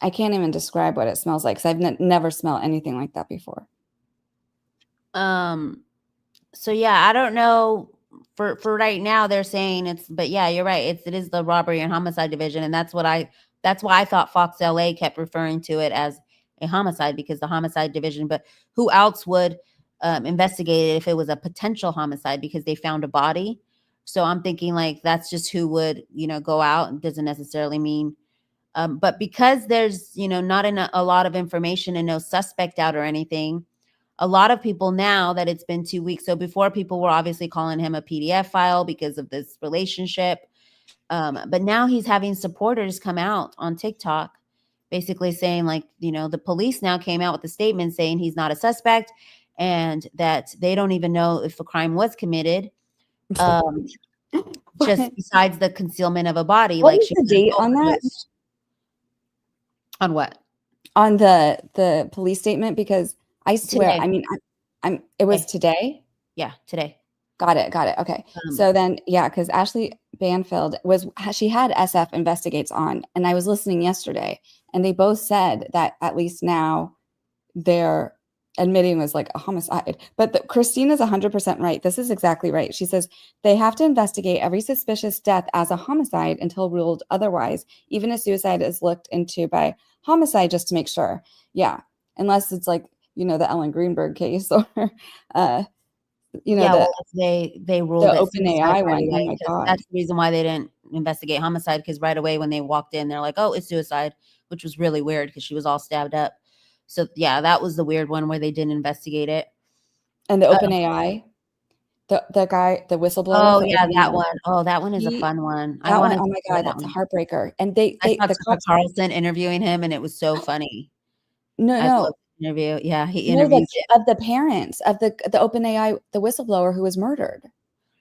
[SPEAKER 2] I can't even describe what it smells like, because I've never smelled anything like that before.
[SPEAKER 1] So yeah, I don't know for right now they're saying but yeah, you're right. It is the robbery and homicide division. And that's why I thought Fox LA kept referring to it as a homicide, because the homicide division, but who else would investigate it if it was a potential homicide, because they found a body. So I'm thinking like that's just who would, go out. It doesn't necessarily mean. But because there's, not a lot of information and no suspect out or anything, a lot of people now that it's been 2 weeks. So before, people were obviously calling him a PDF file because of this relationship. But now he's having supporters come out on TikTok basically saying like, the police now came out with a statement saying he's not a suspect and that they don't even know if a crime was committed. Just besides the concealment of a body.
[SPEAKER 2] What
[SPEAKER 1] like
[SPEAKER 2] is the date on that?
[SPEAKER 1] On what?
[SPEAKER 2] On the police statement? Because I swear,
[SPEAKER 1] Today.
[SPEAKER 2] I mean, it was today.
[SPEAKER 1] Yeah, today.
[SPEAKER 2] Got it. Okay. So then, yeah, because Ashley Banfield she had SF Investigates on, and I was listening yesterday, and they both said that at least now they're admitting was like a homicide. But Christina's 100% right. This is exactly right. She says they have to investigate every suspicious death as a homicide until ruled otherwise. Even a suicide is looked into by homicide just to make sure. Yeah, unless it's like the Ellen Greenberg case or
[SPEAKER 1] they ruled
[SPEAKER 2] the
[SPEAKER 1] it
[SPEAKER 2] OpenAI
[SPEAKER 1] right
[SPEAKER 2] one.
[SPEAKER 1] away.
[SPEAKER 2] Oh my God.
[SPEAKER 1] That's the reason why they didn't investigate homicide, because right away when they walked in, they're like, oh, it's suicide, which was really weird because she was all stabbed up. So yeah, that was the weird one where they didn't investigate it.
[SPEAKER 2] And the OpenAI, the guy, the whistleblower.
[SPEAKER 1] Oh yeah, that one. Oh, that one is a fun one.
[SPEAKER 2] Oh my God, that's a heartbreaker. And I
[SPEAKER 1] saw Tucker Carlson interviewing him, and it was so funny.
[SPEAKER 2] No.
[SPEAKER 1] Interview. Yeah, he interviewed
[SPEAKER 2] of the parents of the OpenAI, the whistleblower who was murdered.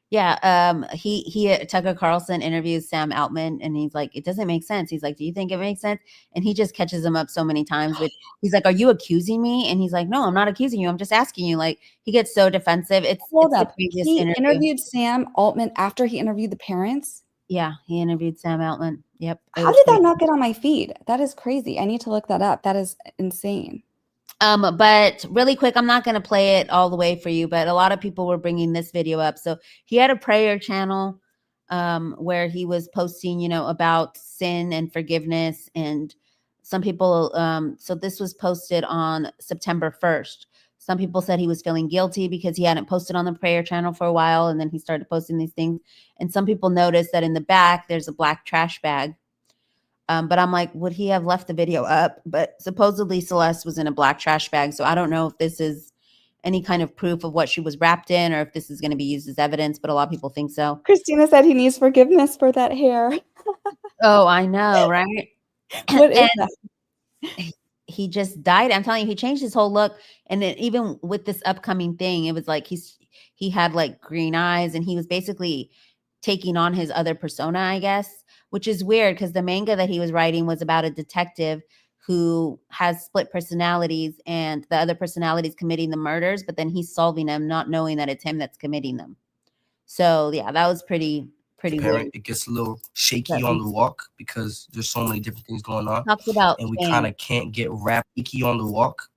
[SPEAKER 1] Yeah, he Tucker Carlson interviews Sam Altman, and he's like, it doesn't make sense. He's like, do you think it makes sense? And he just catches him up so many times. But he's like, are you accusing me? And he's like, no, I'm not accusing you. I'm just asking you. Like, he gets so defensive. It's the craziest interview.
[SPEAKER 2] Interviewed Sam Altman after he interviewed the parents.
[SPEAKER 1] Yeah, he interviewed Sam Altman. Yep.
[SPEAKER 2] How did that not get on my feed? That is crazy. I need to look that up. That is insane.
[SPEAKER 1] But really quick, I'm not going to play it all the way for you, but a lot of people were bringing this video up. So he had a prayer channel, where he was posting, about sin and forgiveness. And some people, so this was posted on September 1st. Some people said he was feeling guilty because he hadn't posted on the prayer channel for a while. And then he started posting these things. And some people noticed that in the back, there's a black trash bag. But I'm like, would he have left the video up? But supposedly Celeste was in a black trash bag. So I don't know if this is any kind of proof of what she was wrapped in, or if this is going to be used as evidence. But a lot of people think so.
[SPEAKER 2] Christina said he needs forgiveness for that hair.
[SPEAKER 1] Oh, I know, right?
[SPEAKER 2] What is that?
[SPEAKER 1] He just died. I'm telling you, he changed his whole look. And then even with this upcoming thing, it was like he had like green eyes, and he was basically taking on his other persona, I guess. Which is weird because the manga that he was writing was about a detective who has split personalities, and the other personality is committing the murders, but then he's solving them, not knowing that it's him that's committing them. So yeah, that was pretty weird.
[SPEAKER 5] It gets a little shaky on the walk because there's so many different things going on.
[SPEAKER 1] Talks about
[SPEAKER 5] and we kind of can't get shaky on the walk.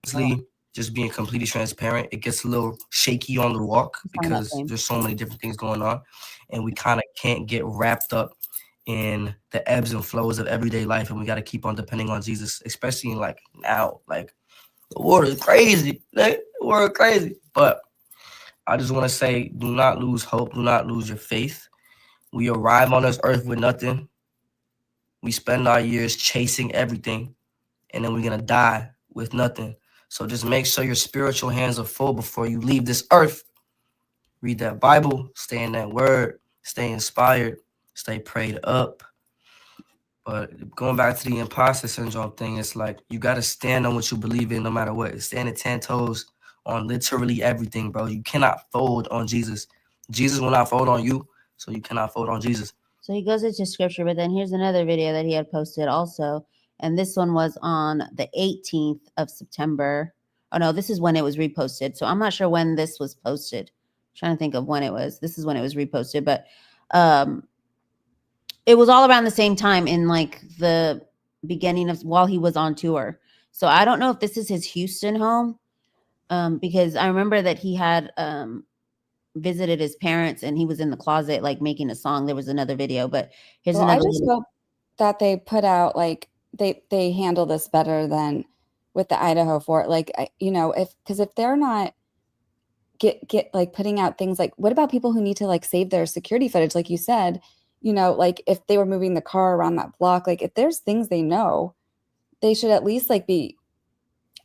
[SPEAKER 5] Just being completely transparent, it gets a little shaky on the walk because there's so many different things going on, and we kind of can't get wrapped up in the ebbs and flows of everyday life, and we got to keep on depending on Jesus, especially like now. Like, the world is crazy. Like, the world is crazy. But I just want to say, do not lose hope. Do not lose your faith. We arrive on this earth with nothing. We spend our years chasing everything, and then we're going to die with nothing. So just make sure your spiritual hands are full before you leave this earth. Read that Bible. Stay in that word. Stay inspired. Stay prayed up. But going back to the imposter syndrome thing, it's like you got to stand on what you believe in no matter what. Stand at 10 toes on literally everything, bro. You cannot fold on Jesus. Jesus will not fold on you, so you cannot fold on Jesus.
[SPEAKER 1] So he goes into scripture, but then here's another video that he had posted also. And this one was on the 18th of September. Oh, no, this is when it was reposted. So I'm not sure when this was posted. I'm trying to think of when it was. This is when it was reposted. But it was all around the same time in like the beginning of while he was on tour. So I don't know if this is his Houston home, because I remember that he had visited his parents and he was in the closet like making a song. There was another video, but here's another.
[SPEAKER 2] I just hope that they put out like they handle this better than with the Idaho fort. Like, because if they're not get like putting out things like, what about people who need to like save their security footage? Like you said, you know, like if they were moving the car around that block, like if there's things they know, they should at least like be,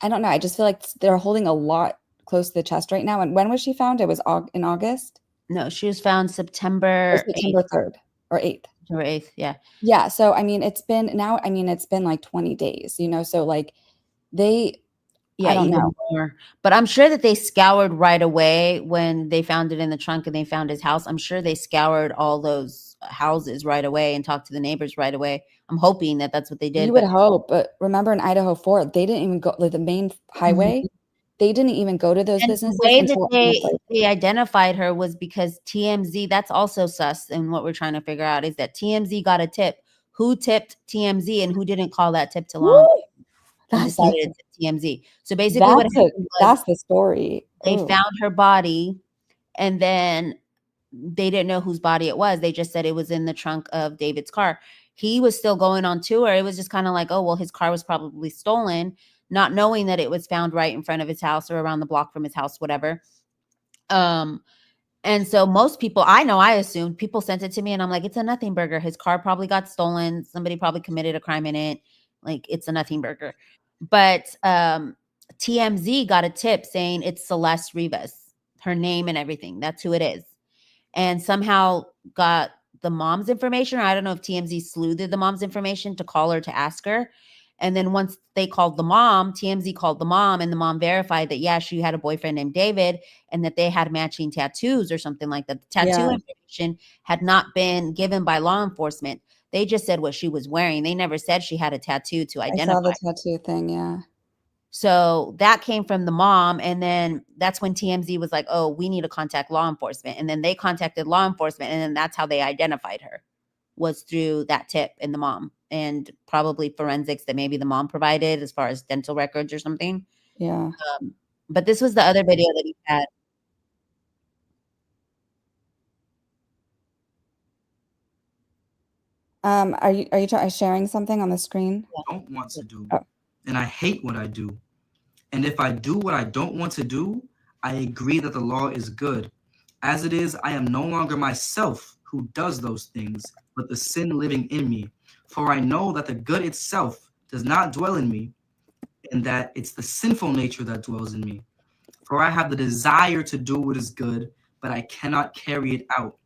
[SPEAKER 2] I don't know. I just feel like they're holding a lot close to the chest right now. And when was she found? It was in August?
[SPEAKER 1] No, she was found September
[SPEAKER 2] 3rd or 8th.
[SPEAKER 1] September 8th, yeah.
[SPEAKER 2] Yeah, so I mean, it's been like 20 days, you know, so like I don't know.
[SPEAKER 1] More. But I'm sure that they scoured right away when they found it in the trunk and they found his house. I'm sure they scoured all those houses right away and talked to the neighbors right away. I'm hoping that that's what they did.
[SPEAKER 2] You would hope, but remember in Idaho 4, they didn't even go like the main highway. They didn't even go to those businesses.
[SPEAKER 1] The way that they identified her was because TMZ, that's also sus. And what we're trying to figure out is that TMZ got a tip. Who tipped TMZ and who didn't call that tip to law enforcement? That's TMZ. So basically
[SPEAKER 2] that's the story.
[SPEAKER 1] They found her body and then they didn't know whose body it was. They just said it was in the trunk of David's car. He was still going on tour. It was just kind of like, oh, well, his car was probably stolen, not knowing that it was found right in front of his house or around the block from his house, whatever. And so most people, I assumed, people sent it to me and I'm like, it's a nothing burger. His car probably got stolen. Somebody probably committed a crime in it. Like, it's a nothing burger. But TMZ got a tip saying it's Celeste Rivas, her name and everything. That's who it is. And somehow got the mom's information. Or I don't know if TMZ sleuthed the mom's information to call her to ask her. And then once they called the mom, TMZ called the mom and the mom verified that, yeah, she had a boyfriend named David and that they had matching tattoos or something like that. The tattoo information had not been given by law enforcement. They just said what she was wearing. They never said she had a tattoo to identify.
[SPEAKER 2] I saw the tattoo thing, yeah.
[SPEAKER 1] So that came from the mom. And then that's when TMZ was like, oh, we need to contact law enforcement. And then they contacted law enforcement. And then that's how they identified her, was through that tip and the mom. And probably forensics that maybe the mom provided as far as dental records or something.
[SPEAKER 2] Yeah.
[SPEAKER 1] But this was the other video that he had.
[SPEAKER 2] Are you sharing something on the screen?
[SPEAKER 6] I don't want to do, and I hate what I do. And if I do what I don't want to do, I agree that the law is good. As it is, I am no longer myself who does those things, but the sin living in me. For I know that the good itself does not dwell in me, and that it's the sinful nature that dwells in me. For I have the desire to do what is good, but I cannot carry it out.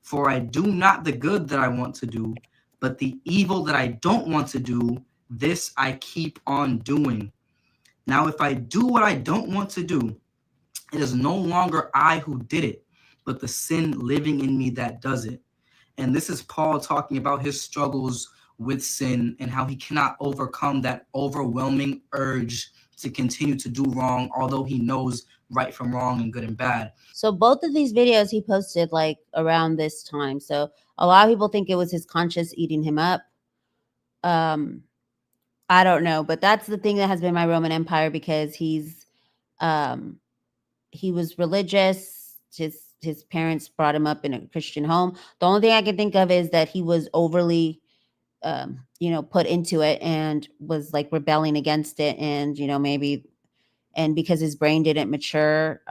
[SPEAKER 6] For I do not the good that I want to do, but the evil that I don't want to do, this I keep on doing. Now, if I do what I don't want to do, it is no longer I who did it, but the sin living in me that does it. And this is Paul talking about his struggles with sin and how he cannot overcome that overwhelming urge to continue to do wrong, although he knows right from wrong and good and bad.
[SPEAKER 1] So both of these videos he posted like around this time. So a lot of people think it was his conscience eating him up. I don't know, but that's the thing that has been my Roman Empire, because he was religious. His parents brought him up in a Christian home. The only thing I can think of is that he was overly put into it and was like rebelling against it, and maybe because his brain didn't mature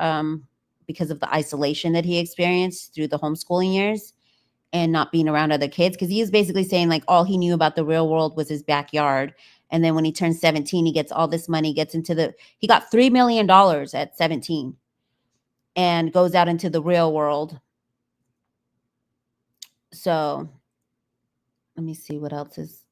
[SPEAKER 1] because of the isolation that he experienced through the homeschooling years and not being around other kids, because he was basically saying like all he knew about the real world was his backyard. And then when he turns 17, he gets all this money, he got $3 million at 17 and goes out into the real world. So let me see what else is.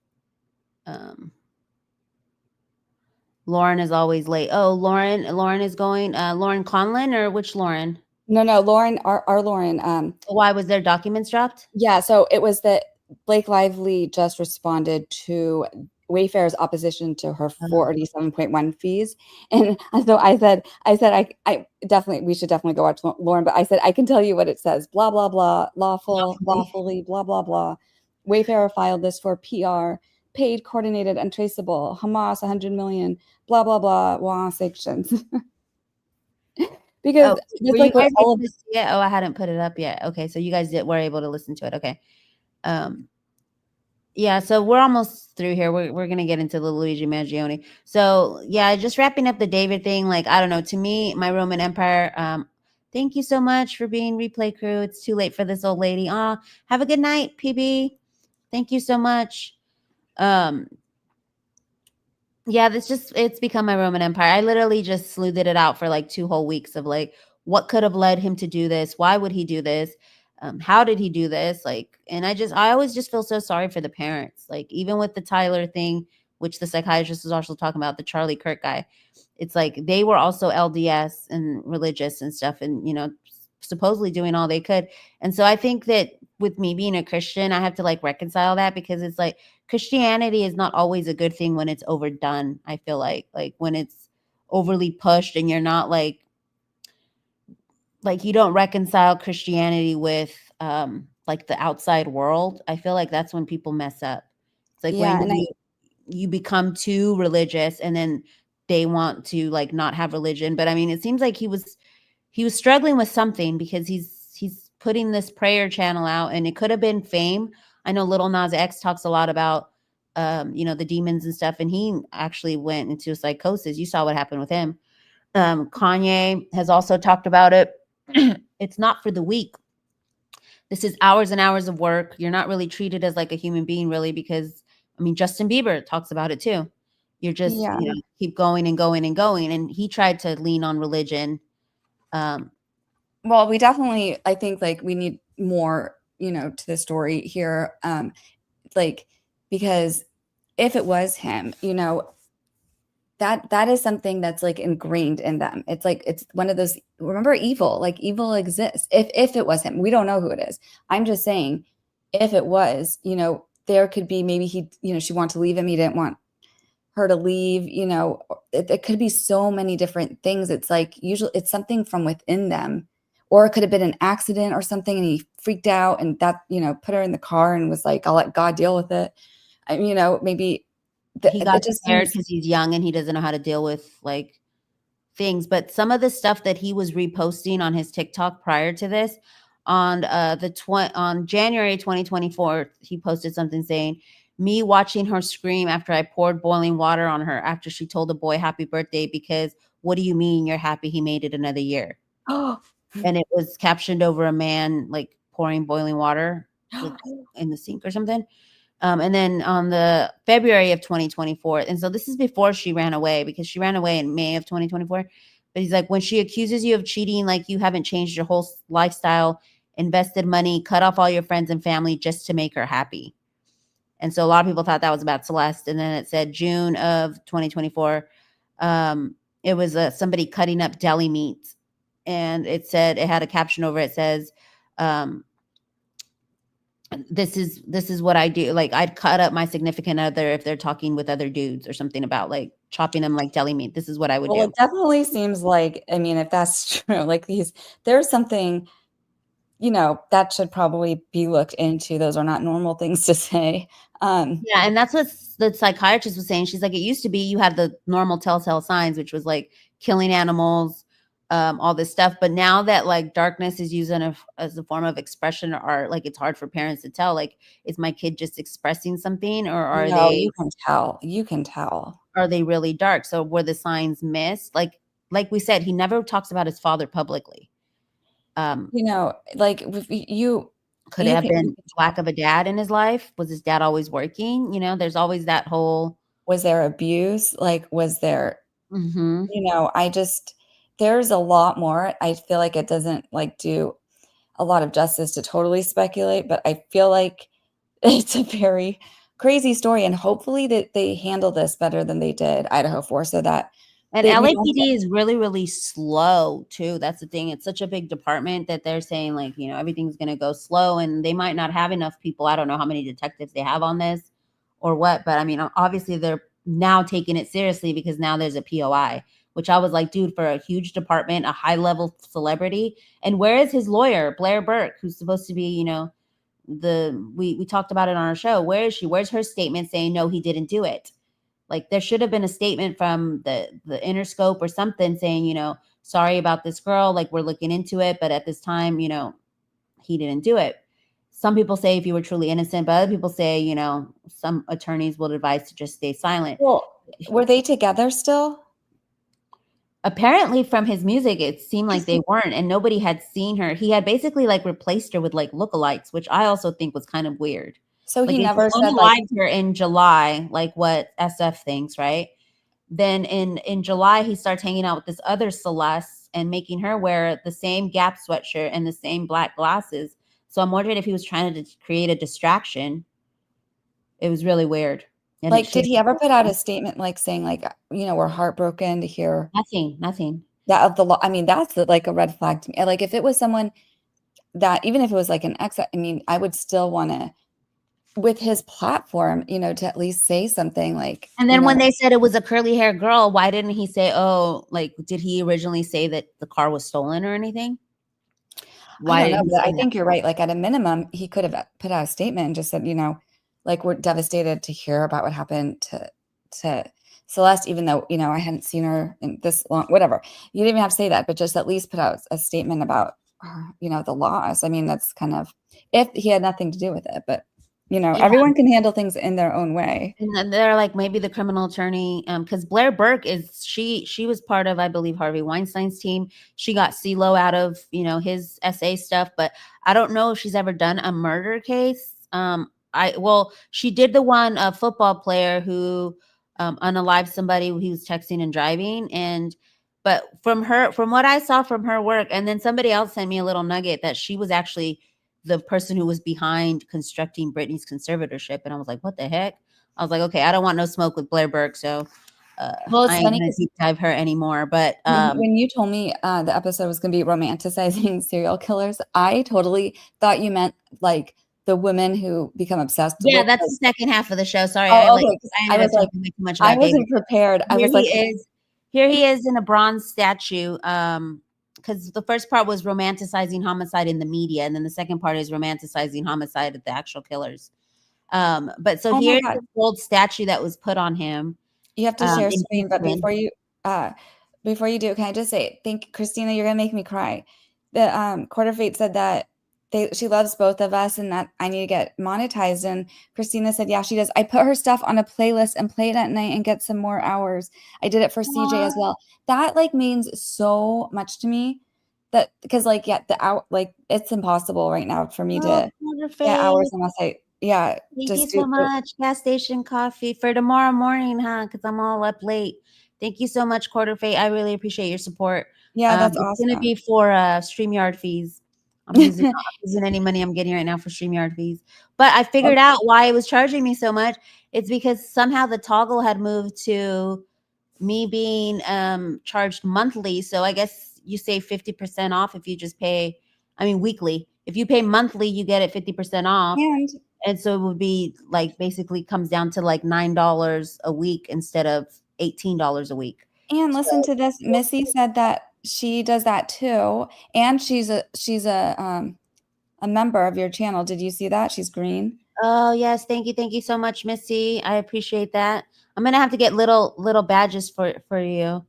[SPEAKER 1] Lauren is always late. Oh, Lauren is going. Lauren Conlon, or which Lauren?
[SPEAKER 2] No, Lauren, our Lauren.
[SPEAKER 1] Why was their documents dropped?
[SPEAKER 2] Yeah, so it was that Blake Lively just responded to Wayfair's opposition to her 47.1 fees, and so I said I definitely, we should definitely go watch Lauren. But I said I can tell you what it says. Blah blah blah. Lawfully. Blah blah blah. Wayfair filed this for PR. Paid, coordinated, and traceable. Hamas, 100 million. Blah blah blah. Wow, sanctions. Because
[SPEAKER 1] like all of this. Yeah. Oh, I hadn't put it up yet. Okay, so you guys were able to listen to it. Okay. Yeah, so we're almost through here. We're gonna get into the Luigi Mangione. So yeah, just wrapping up the David thing. Like, I don't know. To me, my Roman Empire, Thank you so much for being replay crew. It's too late for this old lady. Have a good night, PB. Thank you so much. Yeah, it's become my Roman Empire. I literally just sleuthed it out for like 2 whole weeks of like, what could have led him to do this? Why would he do this? How did he do this? Like, and I always just feel so sorry for the parents. Like, even with the Tyler thing, which the psychiatrist was also talking about, the Charlie Kirk guy, it's like they were also LDS and religious and stuff, and supposedly doing all they could. And so I think that with me being a Christian, I have to like reconcile that, because it's like Christianity is not always a good thing when it's overdone. I feel like when it's overly pushed and you're not like you don't reconcile Christianity with like the outside world. I feel like that's when people mess up. It's like when you become too religious and then they want to like not have religion. But I mean, it seems like he was struggling with something, because he's putting this prayer channel out, and it could have been fame. I know Lil Nas X talks a lot about the demons and stuff, and he actually went into psychosis. You saw what happened with him. Kanye has also talked about it. It's not for the weak. This is hours and hours of work. You're not really treated as like a human being, really, because I mean, Justin Bieber talks about it too. You're just keep going and going and going, and he tried to lean on religion.
[SPEAKER 2] Well, we definitely, I think like we need more, to the story here. Like, because if it was him, that is something that's like ingrained in them. It's like, it's one of those, remember evil, like evil exists. If it was him, we don't know who it is. I'm just saying, if it was, there could be, maybe he, she wanted to leave him. He didn't want her to leave, it could be so many different things. It's like, usually it's something from within them, or it could have been an accident or something, and he freaked out, and that, put her in the car and was like, I'll let God deal with it. Maybe
[SPEAKER 1] he got scared because he's young and he doesn't know how to deal with like things. But some of the stuff that he was reposting on his TikTok prior to this, on on January 2024, he posted something saying, "Me watching her scream after I poured boiling water on her after she told the boy happy birthday, because what do you mean you're happy he made it another year?"
[SPEAKER 2] Oh.
[SPEAKER 1] And it was captioned over a man like pouring boiling water in the sink or something. And then on the February of 2024, and so this is before she ran away, because she ran away in May of 2024. But he's like, when she accuses you of cheating, like you haven't changed your whole lifestyle, invested money, cut off all your friends and family just to make her happy. And so a lot of people thought that was about Celeste. And then it said June of 2024. It was somebody cutting up deli meat. And it had a caption over it, says, this is what I do. Like, I'd cut up my significant other if they're talking with other dudes, or something about like chopping them like deli meat. This is what I would do.
[SPEAKER 2] It definitely seems like, I mean, if that's true, like there's something, that should probably be looked into. Those are not normal things to say.
[SPEAKER 1] Yeah, and that's what the psychiatrist was saying. She's like, it used to be you had the normal telltale signs, which was like killing animals, all this stuff. But now that like darkness is used as a form of expression or art, like it's hard for parents to tell, like, is my kid just expressing something, or are they?
[SPEAKER 2] You can tell.
[SPEAKER 1] Are they really dark? So were the signs missed? Like we said, he never talks about his father publicly.
[SPEAKER 2] Like you
[SPEAKER 1] could it have been lack of a dad in his life? Was his dad always working? There's always that whole.
[SPEAKER 2] Was there abuse? Like, was there? There's a lot more. I feel like it doesn't like do a lot of justice to totally speculate, but I feel like it's a very crazy story, and hopefully that they handle this better than they did Idaho 4, so that.
[SPEAKER 1] And LAPD is really, really slow too. That's the thing. It's such a big department that they're saying like, everything's going to go slow, and they might not have enough people. I don't know how many detectives they have on this or what, but I mean, obviously they're now taking it seriously, because now there's a POI, which I was like, dude, for a huge department, a high level celebrity. And where is his lawyer, Blair Burke, who's supposed to be, we talked about it on our show. Where is she? Where's her statement saying, no, he didn't do it? Like, there should have been a statement from the Interscope or something saying, sorry about this girl. Like, we're looking into it. But at this time, he didn't do it. Some people say if you were truly innocent, but other people say, some attorneys will advise to just stay silent.
[SPEAKER 2] Well, were they together still?
[SPEAKER 1] apparently from his music, it seemed like they weren't, and nobody had seen her. He had basically like replaced her with like lookalikes, which I also think was kind of weird.
[SPEAKER 2] So
[SPEAKER 1] like,
[SPEAKER 2] he never said like
[SPEAKER 1] her in July, like what SF thinks, right? Then in July, he starts hanging out with this other Celeste and making her wear the same Gap sweatshirt and the same black glasses. So I'm wondering if he was trying to create a distraction. It was really weird. And
[SPEAKER 2] like, did he ever put out a statement like saying like, you know, we're heartbroken to hear
[SPEAKER 1] nothing
[SPEAKER 2] that of the law? I mean, that's like a red flag to me. Like if it was someone that, even if it was like an ex, I mean, I would still want to, with his platform, you know, to at least say something like.
[SPEAKER 1] And then when they said it was a curly hair girl, why didn't he say, oh, like, did he originally say that the car was stolen or anything?
[SPEAKER 2] Why? I don't know, but I think you're right. Like at a minimum, he could have put out a statement and just said, you know, like we're devastated to hear about what happened to Celeste, even though, you know, I hadn't seen her in this long, whatever. You didn't even have to say that, but just at least put out a statement about, you know, the loss. I mean, that's kind of, if he had nothing to do with it, but you know, everyone can handle things in their own way.
[SPEAKER 1] And then they're like, maybe the criminal attorney, because Blair Burke is, she was part of, I believe, Harvey Weinstein's team. She got CeeLo out of, you know, his SA stuff, but I don't know if she's ever done a murder case. Well, she did the one, a football player who unalived somebody he was texting and driving. But from what I saw from her work, and then somebody else sent me a little nugget that she was actually the person who was behind constructing Britney's conservatorship. And I was like, what the heck? I was like, okay, I don't want no smoke with Blair Burke. So
[SPEAKER 2] well, it's
[SPEAKER 1] I ain't
[SPEAKER 2] funny
[SPEAKER 1] gonna deep dive her anymore. But
[SPEAKER 2] when you told me the episode was going to be romanticizing serial killers, I totally thought you meant like the women who become obsessed.
[SPEAKER 1] Yeah, that's the second half of the show. Sorry,
[SPEAKER 2] I
[SPEAKER 1] was like, too much about
[SPEAKER 2] I wasn't prepared. I was like,
[SPEAKER 1] here he is in a bronze statue. Because the first part was romanticizing homicide in the media, and then the second part is romanticizing homicide at the actual killers. But so here's the gold statue that was put on him.
[SPEAKER 2] You have to share screen, but before you do, can I just say, Christina, you're gonna make me cry. The Quarter Fate said that she loves both of us and that I need to get monetized. And Christina said, yeah, she does. I put her stuff on a playlist and play it at night and get some more hours. I did it for CJ as well. That like means so much to me, that because like, yeah, like it's impossible right now for me to get hours unless thank
[SPEAKER 1] you so much. Gas station coffee for tomorrow morning, huh? Because I'm all up late. Thank you so much, Quarter Fate. I really appreciate your support.
[SPEAKER 2] Yeah, that's awesome.
[SPEAKER 1] It's gonna be for StreamYard fees. I'm using any money I'm getting right now for StreamYard fees. But I figured out why it was charging me so much. It's because somehow the toggle had moved to me being charged monthly. So I guess you save 50% off if you just pay, weekly. If you pay monthly, you get it 50% off. And so it would be like basically comes down to like $9 a week instead of $18 a week.
[SPEAKER 2] And listen to this. Missy said that she does that too, and she's a member of your channel. Did you see that? She's green.
[SPEAKER 1] Oh yes, thank you so much, Missy. I appreciate that. I'm gonna have to get little badges for you.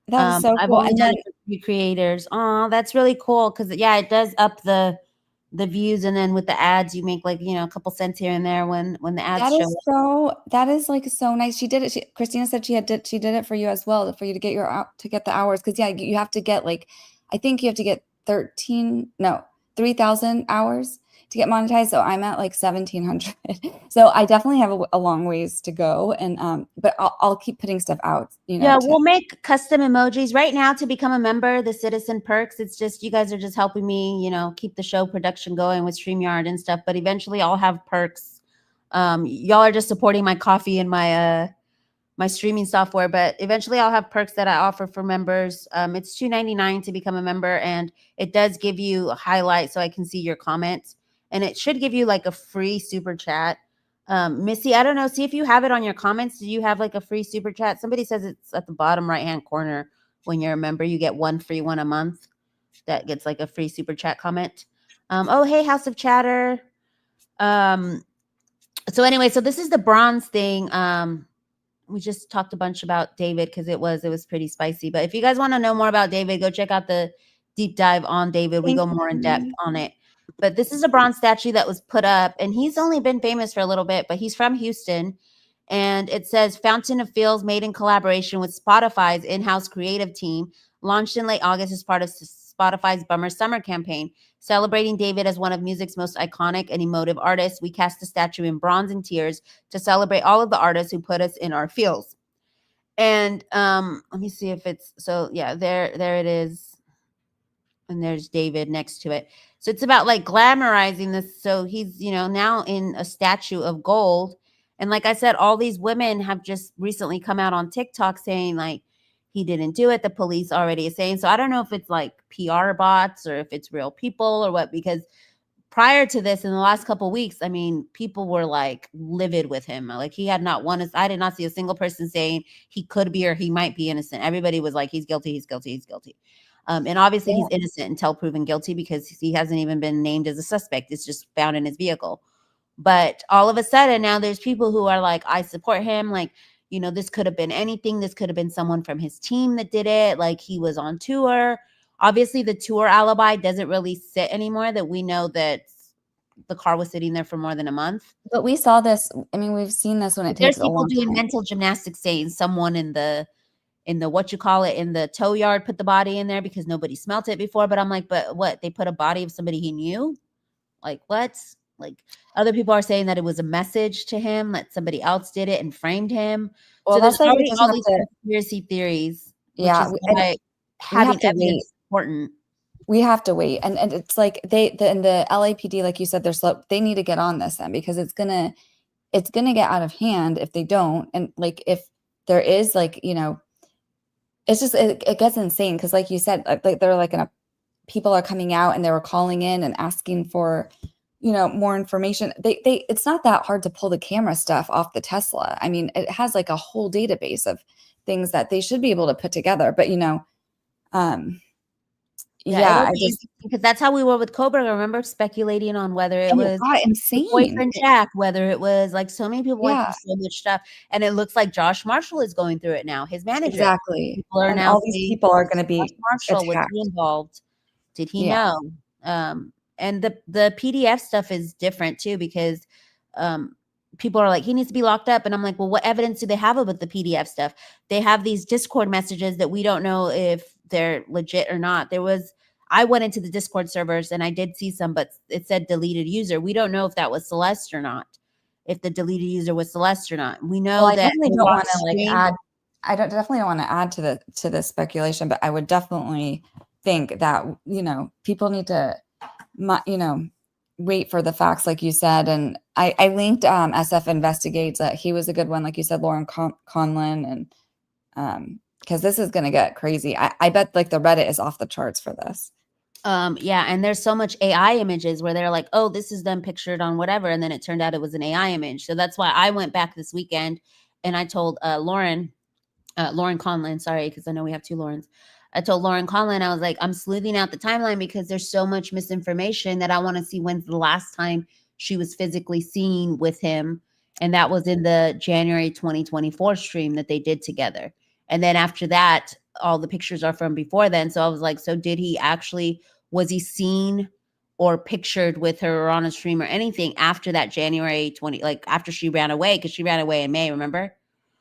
[SPEAKER 2] That's so cool.
[SPEAKER 1] I've only done it for 3 creators. Oh, that's really cool because it does up the views, and then with the ads, you make like a couple cents here and there when the ads show.
[SPEAKER 2] That is like so nice. She did it. Christina said she did it for you as well, for you to get the hours, because you have to get like, I think you have to get 3,000 hours to get monetized. So I'm at like 1,700. So I definitely have a long ways to go, and but I'll keep putting stuff out.
[SPEAKER 1] We'll make custom emojis right now to become a member. The citizen perks. It's just you guys are just helping me, keep the show production going with StreamYard and stuff. But eventually, I'll have perks. Y'all are just supporting my coffee and my streaming software. But eventually, I'll have perks that I offer for members. It's $2.99 to become a member, and it does give you a highlight so I can see your comments. And it should give you like a free super chat. Missy, I don't know. See if you have it on your comments. Do you have like a free super chat? Somebody says it's at the bottom right-hand corner. When you're a member, you get one free one a month. That gets like a free super chat comment. Oh, hey, House of Chatter. So anyway, so this is the bronze thing. We just talked a bunch about David because it was pretty spicy. But if you guys want to know more about David, go check out the deep dive on David. We go more in depth on it. But this is a bronze statue that was put up, and he's only been famous for a little bit, but he's from Houston. And it says Fountain of Feels, made in collaboration with Spotify's in-house creative team, launched in late August as part of Spotify's Bummer Summer campaign. Celebrating David as one of music's most iconic and emotive artists, we cast a statue in bronze and tears to celebrate all of the artists who put us in our feels. And let me see if it's, so yeah, there it is. And there's David next to it. So it's about like glamorizing this. So he's, now in a statue of gold. And like I said, all these women have just recently come out on TikTok saying like, he didn't do it. The police already is saying. So I don't know if it's like PR bots or if it's real people or what, because prior to this, in the last couple of weeks, I mean, people were like livid with him. Like he had not one, I did not see a single person saying he could be or he might be innocent. Everybody was like, he's guilty, he's guilty, he's guilty. And obviously he's innocent until proven guilty because he hasn't even been named as a suspect. It's just found in his vehicle. But all of a sudden now there's people who are like, I support him. Like, this could have been anything. This could have been someone from his team that did it. Like he was on tour. Obviously the tour alibi doesn't really sit anymore, that we know that the car was sitting there for more than a month.
[SPEAKER 2] But we saw this. I mean, we've seen this when it takes a long time. There's people doing
[SPEAKER 1] mental gymnastics saying someone in the in the tow yard put the body in there because nobody smelt it before. But I'm like, but what? They put a body of somebody he knew? Like what? Like other people are saying that it was a message to him, that somebody else did it and framed him.
[SPEAKER 2] Well,
[SPEAKER 1] so
[SPEAKER 2] that's
[SPEAKER 1] there's
[SPEAKER 2] why
[SPEAKER 1] already all these conspiracy theories.
[SPEAKER 2] Yeah,
[SPEAKER 1] having evidence is important.
[SPEAKER 2] We have to wait, and it's like in the LAPD, like you said, they're slow. They need to get on this then, because it's gonna get out of hand if they don't. And like if there is like it's just it gets insane, because like you said, like they're like people are coming out and they were calling in and asking for more information. It's not that hard to pull the camera stuff off the Tesla. I mean, it has like a whole database of things that they should be able to put together. But
[SPEAKER 1] because that's how we were with Kohberger. Remember speculating on whether it was
[SPEAKER 2] insane
[SPEAKER 1] boyfriend Jack, whether it was like so many people went through so much stuff, and it looks like Josh Marshall is going through it now. His manager,
[SPEAKER 2] exactly.
[SPEAKER 1] People are
[SPEAKER 2] and
[SPEAKER 1] now
[SPEAKER 2] all these people are going to be
[SPEAKER 1] Marshall was he involved? Did he know? And the PDF stuff is different too, because people are like, he needs to be locked up, and I'm like, well, what evidence do they have about the PDF stuff? They have these Discord messages that we don't know if they're legit or not. I went into the Discord servers and I did see some, but it said deleted user. We don't know if that was Celeste or not, if the deleted user was Celeste or not. We know that I definitely don't want to
[SPEAKER 2] add. I definitely don't want to add to the speculation, but I would definitely think that people need to wait for the facts, like you said. And I linked SF Investigates. He was a good one, like you said, Lauren Conlon, and because this is going to get crazy. I bet like the Reddit is off the charts for this.
[SPEAKER 1] And there's so much AI images where they're like, oh, this is them pictured on whatever, and then it turned out it was an AI image. So that's why I went back this weekend and I told Lauren Conlon, sorry, because I know we have two Laurens. I told Lauren Conlon, I was like, I'm sleuthing out the timeline because there's so much misinformation that I want to see when's the last time she was physically seen with him. And that was in the January 2024 stream that they did together. And then after that, all the pictures are from before then. So I was like, so was he seen or pictured with her or on a stream or anything after that January 20, like after she ran away? Because she ran away in May, remember?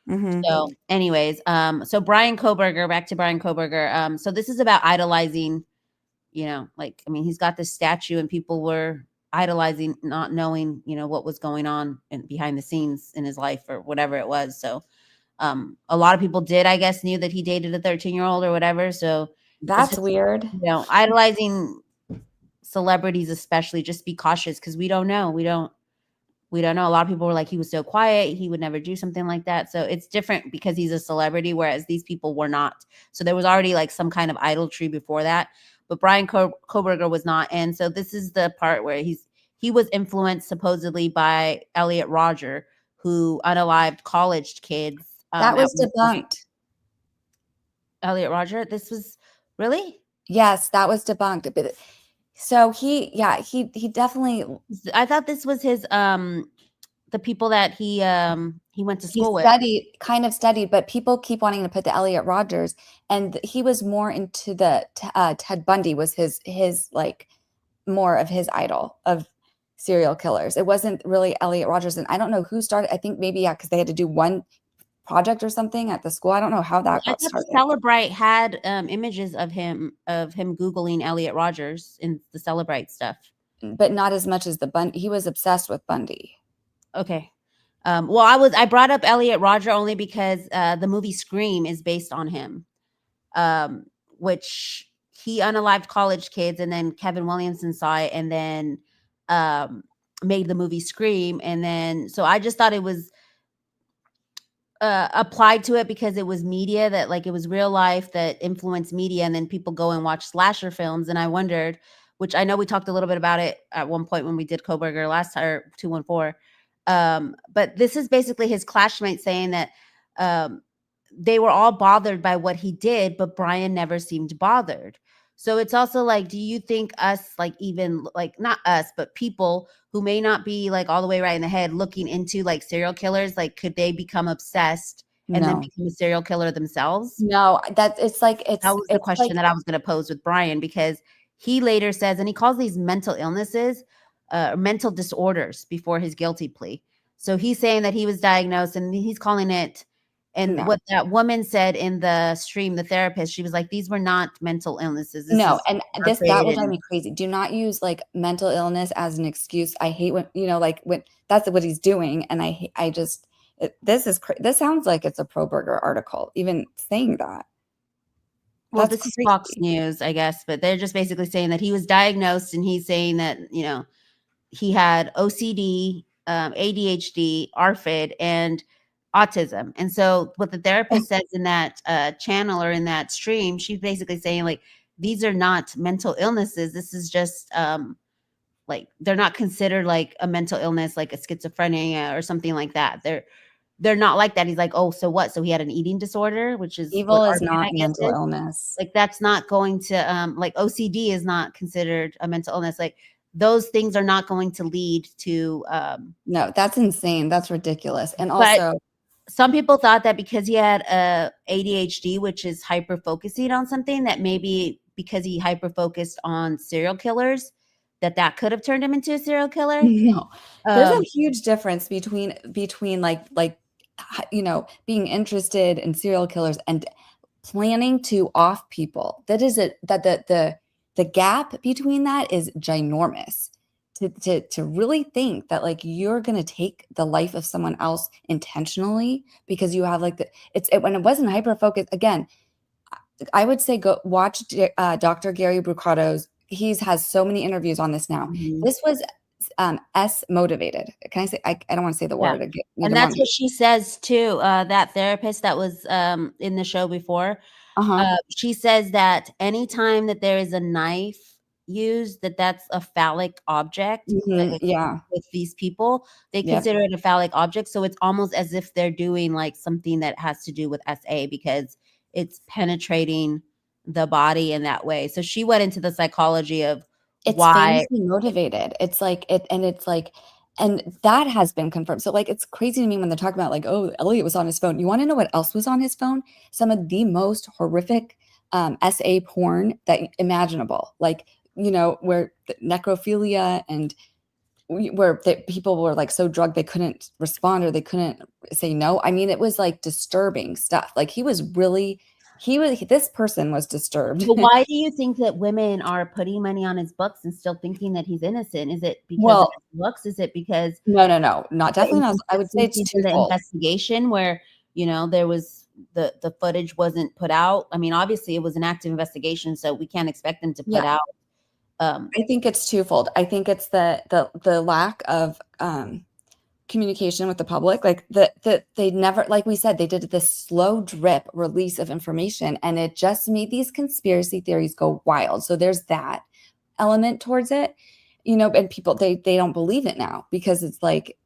[SPEAKER 2] Mm-hmm.
[SPEAKER 1] So anyways, so Bryan Kohberger, back to Bryan Kohberger. So this is about idolizing, he's got this statue and people were idolizing, not knowing, what was going on behind the scenes in his life or whatever it was. So a lot of people I guess, knew that he dated a 13-year-old or whatever. So
[SPEAKER 2] that's weird.
[SPEAKER 1] Idolizing celebrities, especially, just be cautious, because we don't know. We don't know. A lot of people were like, he was so quiet, he would never do something like that. So it's different because he's a celebrity, whereas these people were not. So there was already like some kind of idolatry before that. But Bryan Kohberger was not. And so this is the part where he was influenced supposedly by Elliot Rodger, who unalived college kids.
[SPEAKER 2] That was debunked.
[SPEAKER 1] Elliot Rodger, this was really?
[SPEAKER 2] Yes, that was debunked. But so he definitely.
[SPEAKER 1] I thought this was his the people that he went to school with.
[SPEAKER 2] Kind of studied, but people keep wanting to put the Elliot Rodgers, and he was more into the Ted Bundy was his like more of his idol of serial killers. It wasn't really Elliot Rodgers. And I don't know who started. I think maybe, because they had to do one project or something at the school. I don't know how that got started.
[SPEAKER 1] Celebrate had images of him Googling Elliot Rodgers in the Celebrate stuff.
[SPEAKER 2] But not as much as the Bundy. He was obsessed with Bundy.
[SPEAKER 1] Okay. Well, I brought up Elliot Rodger only because the movie Scream is based on him, which he unalived college kids, and then Kevin Williamson saw it and then made the movie Scream. And then, so I just thought it was applied to it because it was media, that like it was real life that influenced media, and then people go and watch slasher films. And I wondered, which I know we talked a little bit about it at one point when we did Kohberger last time, or 214. But this is basically his classmates saying that they were all bothered by what he did, but Bryan never seemed bothered. So it's also like, do you think us, like, even like not us, but people who may not be like all the way right in the head looking into like serial killers, like could they become obsessed and then become a serial killer themselves?
[SPEAKER 2] No, that was
[SPEAKER 1] the question that I was going to pose with Bryan, because he later says, and he calls these mental illnesses, mental disorders before his guilty plea. So he's saying that he was diagnosed, and he's calling it, and what that woman said in the stream, the therapist, she was like, these were not mental illnesses.
[SPEAKER 2] And that will drive me crazy. Do not use like mental illness as an excuse. I hate when, like when that's what he's doing. And this sounds like it's a Kohberger article, even saying that.
[SPEAKER 1] Well, this is Fox News, I guess, but they're just basically saying that he was diagnosed, and he's saying that, he had OCD, ADHD, ARFID, and autism. And so what the therapist says in that channel or in that stream, she's basically saying like, these are not mental illnesses. This is just like, they're not considered like a mental illness, like a schizophrenia or something like that. They're not like that. He's like, oh, so what? So he had an eating disorder, which is
[SPEAKER 2] evil is not mental illness.
[SPEAKER 1] Like that's not going to like OCD is not considered a mental illness. Like those things are not going to lead to
[SPEAKER 2] no, that's insane. That's ridiculous. And also
[SPEAKER 1] some people thought that because he had ADHD, which is hyper focusing on something, that maybe because he hyper focused on serial killers, that could have turned him into a serial killer.
[SPEAKER 2] No, there's a huge difference between like being interested in serial killers and planning to off people. That is the gap between that is ginormous. To really think that like you're gonna take the life of someone else intentionally because you have like when it wasn't hyper focused. Again, I would say go watch Dr. Gary Brucato's. He has so many interviews on this now. Mm-hmm. This was S motivated. Can I say? I don't want to say the word. Again,
[SPEAKER 1] and that's what she says too. That therapist that was in the show before. She says that anytime that there is a knife used, that's a phallic object.
[SPEAKER 2] Mm-hmm.
[SPEAKER 1] With these people, they consider it a phallic object. So it's almost as if they're doing like something that has to do with SA because it's penetrating the body in that way. So she went into the psychology of why
[SPEAKER 2] famously motivated. It's like it, and it's like, and that has been confirmed. So like, it's crazy to me when they're talking about like, oh, Elliot was on his phone. You want to know what else was on his phone? Some of the most horrific SA porn that imaginable, like, where the necrophilia and where people were like so drugged they couldn't respond or they couldn't say no. I mean, it was like disturbing stuff. Like this person was disturbed.
[SPEAKER 1] But why do you think that women are putting money on his books and still thinking that he's innocent? Is it because of his looks? Is it because
[SPEAKER 2] no, not definitely not. I would say it's
[SPEAKER 1] the investigation where there was the footage wasn't put out. I mean, obviously it was an active investigation, so we can't expect them to put out.
[SPEAKER 2] I think it's twofold. I think it's the lack of communication with the public, like they never, like we said, they did this slow drip release of information, and it just made these conspiracy theories go wild. So there's that element towards it, and people they don't believe it now because it's like,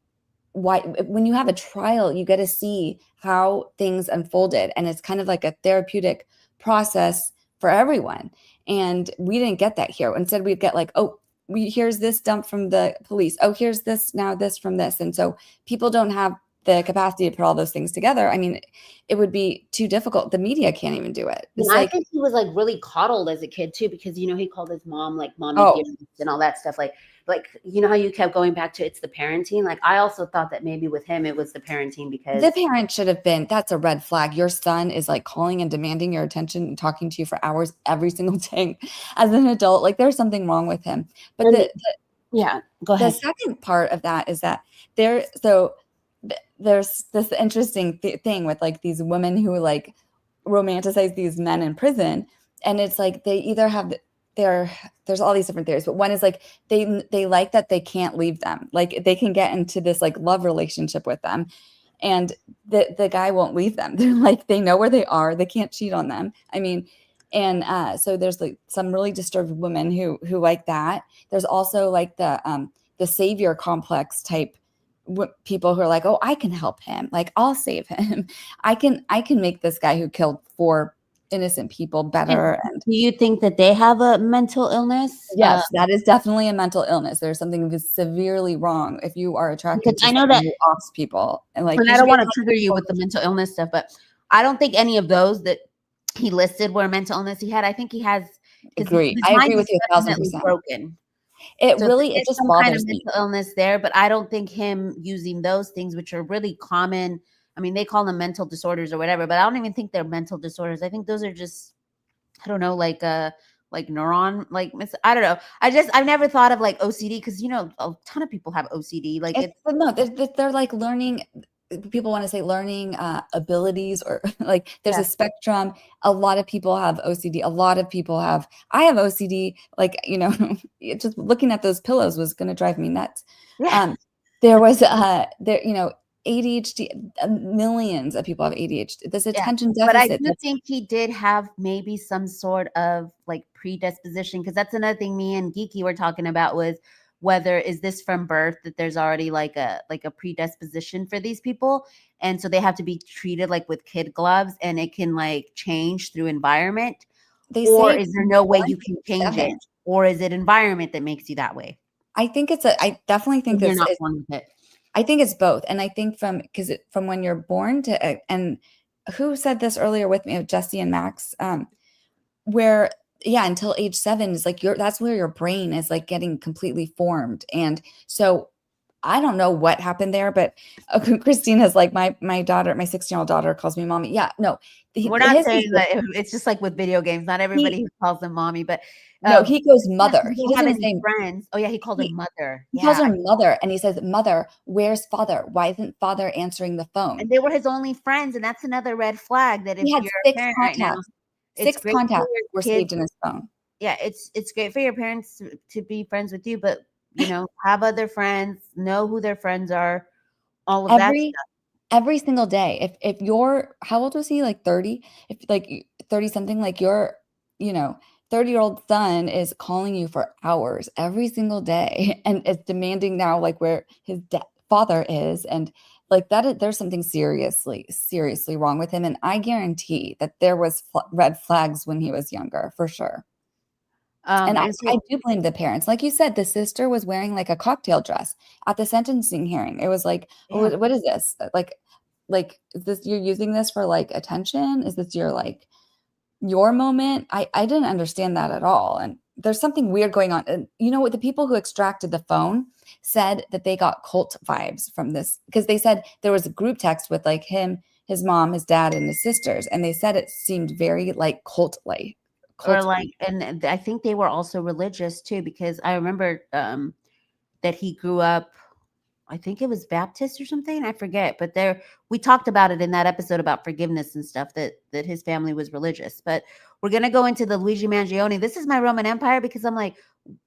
[SPEAKER 2] why? When you have a trial, you get to see how things unfolded, and it's kind of like a therapeutic process for everyone. And we didn't get that here. Instead, we'd get like, oh, here's this dump from the police. Oh, here's this from this. And so people don't have the capacity to put all those things together. I mean, it would be too difficult. The media can't even do it.
[SPEAKER 1] I think he was like really coddled as a kid too, because he called his mom like mommy and all that stuff. Like
[SPEAKER 7] like, you know how you kept going back to it's the parenting? Like, I also thought that maybe with him, it was the parenting because
[SPEAKER 2] the parent should have been, that's a red flag. Your son is like calling and demanding your attention and talking to you for hours every single day as an adult. Like there's something wrong with him. But
[SPEAKER 7] yeah, go ahead.
[SPEAKER 2] The second part of that is that there's this interesting thing with like these women who like romanticize these men in prison, and it's like they either have there's all these different theories, but one is like they like that they can't leave them, like they can get into this like love relationship with them, and the guy won't leave them. They're like, they know where they are, they can't cheat on them. I mean, and so there's like some really disturbed women who like that. There's also like the savior complex type people who are like, oh, I can help him, like I'll save him. I can make this guy who killed 4 innocent people better. And
[SPEAKER 7] do you think that they have a mental illness?
[SPEAKER 2] Yes, that is definitely a mental illness. There's something severely wrong if you are attracted to,
[SPEAKER 7] I know that
[SPEAKER 2] offs people, and like,
[SPEAKER 7] and I don't want to trigger you with the mental illness stuff, but I don't think any of those that he listed were mental illness he had. I think he has.
[SPEAKER 2] Agree. I agree with you 1,000%.
[SPEAKER 7] Broken.
[SPEAKER 2] It just
[SPEAKER 7] some
[SPEAKER 2] bothers
[SPEAKER 7] kind of
[SPEAKER 2] me.
[SPEAKER 7] mental illness there, but I don't think him using those things, which are really common. I mean, they call them mental disorders or whatever, but I don't even think they're mental disorders. I think those are just, I don't know, like neuron, like, I don't know. I've never thought of like OCD, because, you know, a ton of people have OCD. Like
[SPEAKER 2] they're like learning. People want to say learning abilities, or like there's a spectrum. A lot of people have OCD. A lot of people have, I have OCD. Like, you know, just looking at those pillows was going to drive me nuts.
[SPEAKER 7] Yeah.
[SPEAKER 2] There was you know, ADHD, millions of people have ADHD. This attention deficit.
[SPEAKER 7] But I do think he did have maybe some sort of like predisposition, because that's another thing me and Geeky were talking about, was whether is this from birth, that there's already like a predisposition for these people, and so they have to be treated like with kid gloves, and it can like change through environment. Or is there no way you can change it? Or is it environment that makes you that way?
[SPEAKER 2] I think I definitely think
[SPEAKER 7] you're not born with it.
[SPEAKER 2] I think it's both. And I think from when you're born to, and who said this earlier with me, Jesse and Max, where, until age 7 is like that's where your brain is like getting completely formed. And so I don't know what happened there, but Christina's like, my daughter, my 16-year-old daughter calls me mommy. Yeah, no.
[SPEAKER 7] We're not saying that. It's just like with video games. Not everybody who calls them mommy, but
[SPEAKER 2] no, he goes mother.
[SPEAKER 7] He doesn't say friends. Oh yeah, he called her mother.
[SPEAKER 2] He calls her mother, and he says, "Mother, where's father? Why isn't father answering the phone?"
[SPEAKER 7] And they were his only friends, and that's another red flag. That if
[SPEAKER 2] he had
[SPEAKER 7] you're
[SPEAKER 2] 6
[SPEAKER 7] a parent
[SPEAKER 2] contacts,
[SPEAKER 7] right now,
[SPEAKER 2] 6 contacts were saved in his phone.
[SPEAKER 7] Yeah, it's great for your parents to be friends with you, but you know, have other friends, know who their friends are, all of that stuff.
[SPEAKER 2] Every single day. If you're, how old was he? Like 30? If like 30 something, like your, you know, 30-year-old son is calling you for hours every single day, and is demanding now like where his father is, and like that, there's something seriously wrong with him. And I guarantee that there was red flags when he was younger, for sure. And I do blame the parents. Like you said, the sister was wearing like a cocktail dress at the sentencing hearing. It was like, what is this? Like, is this, you're using this for like attention? Is this your moment? I didn't understand that at all. And there's something weird going on. And you know what? The people who extracted the phone said that they got cult vibes from this, because they said there was a group text with like him, his mom, his dad, and his sisters. And they said it seemed very like cult-like.
[SPEAKER 7] Or like, and I think they were also religious too, because I remember that he grew up, I think it was Baptist or something, I forget, but we talked about it in that episode about forgiveness and stuff, that his family was religious. But we're gonna go into the Luigi Mangione. This is my Roman Empire, because I'm like,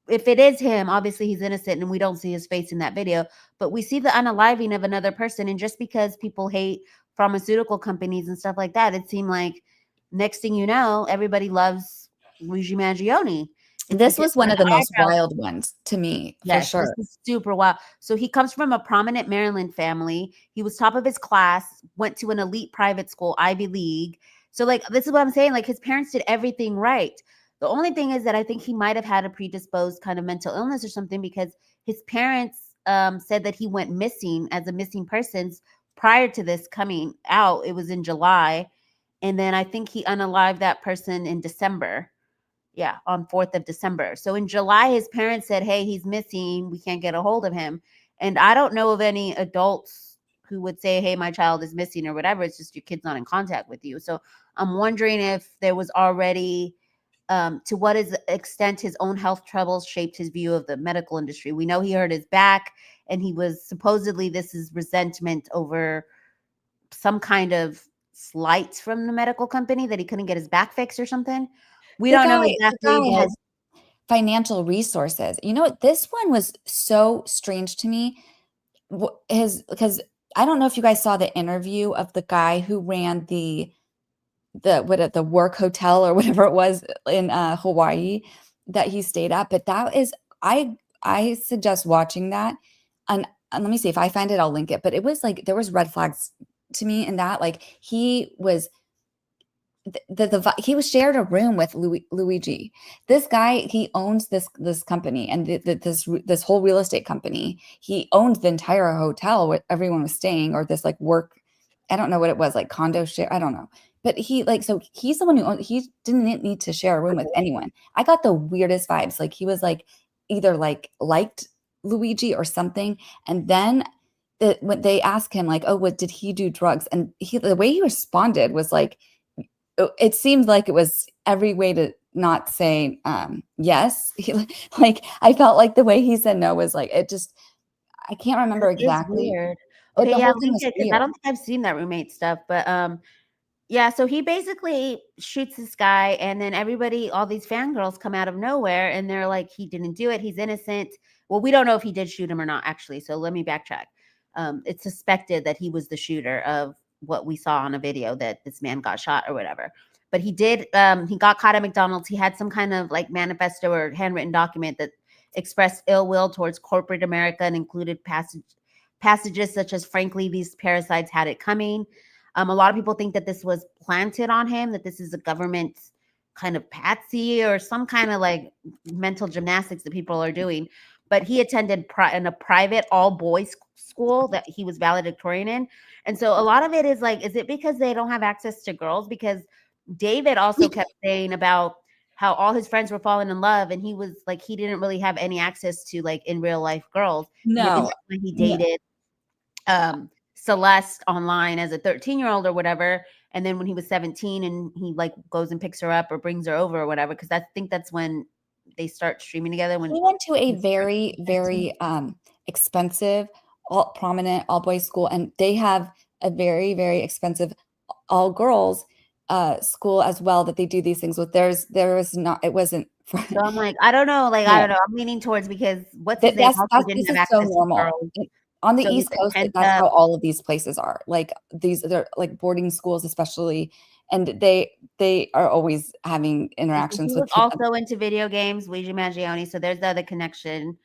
[SPEAKER 7] if it is him, obviously he's innocent and we don't see his face in that video, but we see the unaliving of another person. And just because people hate pharmaceutical companies and stuff like that, it seemed like next thing you know, everybody loves Luigi Mangione.
[SPEAKER 2] This was one of the most wild ones to me, for sure.
[SPEAKER 7] This is super wild. So he comes from a prominent Maryland family. He was top of his class, went to an elite private school, Ivy League. So like, this is what I'm saying. Like, his parents did everything right. The only thing is that I think he might have had a predisposed kind of mental illness or something, because his parents said that he went missing as a missing persons prior to this coming out. It was in July. And then I think he unalived that person in December. Yeah, on 4th of December. So in July, his parents said, hey, he's missing. We can't get a hold of him. And I don't know of any adults who would say, hey, my child is missing or whatever. It's just your kid's not in contact with you. So I'm wondering if there was already, to what extent his own health troubles shaped his view of the medical industry. We know he hurt his back, and he was supposedly, this is resentment over some kind of slight from the medical company that he couldn't get his back fixed or something. We don't know exactly.
[SPEAKER 8] The guy has financial resources. You know what? This one was so strange to me. Because I don't know if you guys saw the interview of the guy who ran the work hotel or whatever it was in Hawaii that he stayed at. But that is, I suggest watching that. And let me see if I find it, I'll link it. But it was like, there was red flags to me in that, like he was he was shared a room with Luigi. This guy, he owns this company and this whole real estate company. He owns the entire hotel where everyone was staying, or this like work, I don't know what it was, like condo share, I don't know. But so he's the one who he didn't need to share a room with anyone. I got the weirdest vibes. Like he was like either like liked Luigi or something. And then when they asked him like, oh, did he do drugs? And the way he responded was like, it seemed like it was every way to not say yes. Like I felt like the way he said no was like, it just, I can't remember exactly.
[SPEAKER 7] Weird. Okay, yeah, I don't think I've seen that roommate stuff, but yeah, so he basically shoots this guy, and then everybody, all these fangirls come out of nowhere, and they're like, he didn't do it, he's innocent. Well, we don't know if he did shoot him or not, actually, so let me backtrack. It's suspected that he was the shooter of what we saw on a video, that this man got shot or whatever. But he did, he got caught at McDonald's. He had some kind of like manifesto or handwritten document that expressed ill will towards corporate America and included passages such as, frankly, these parasites had it coming. A lot of people think that this was planted on him, that this is a government kind of patsy or some kind of like mental gymnastics that people are doing. But he attended in a private all boys school that he was valedictorian in. And so a lot of it is like, is it because they don't have access to girls? Because David also kept saying about how all his friends were falling in love, and he was like, he didn't really have any access to like in real life girls.
[SPEAKER 8] No,
[SPEAKER 7] he dated Celeste online as a 13-year-old or whatever. And then when he was 17 and he like goes and picks her up or brings her over or whatever, because I think that's when they start streaming together. When
[SPEAKER 8] he went to a very, very expensive, prominent all boys school, and they have a very, very expensive all girls school as well that they do these things with. There was not, it wasn't.
[SPEAKER 7] So I'm like, I don't know. Like, I don't know. I'm leaning towards, because what's his name also didn't have access to girls.
[SPEAKER 8] On the East Coast, that's how all of these places are. Like they're like boarding schools, especially, and they are always having interactions with
[SPEAKER 7] people. Also into video games, Luigi Mangione. So there's the other connection.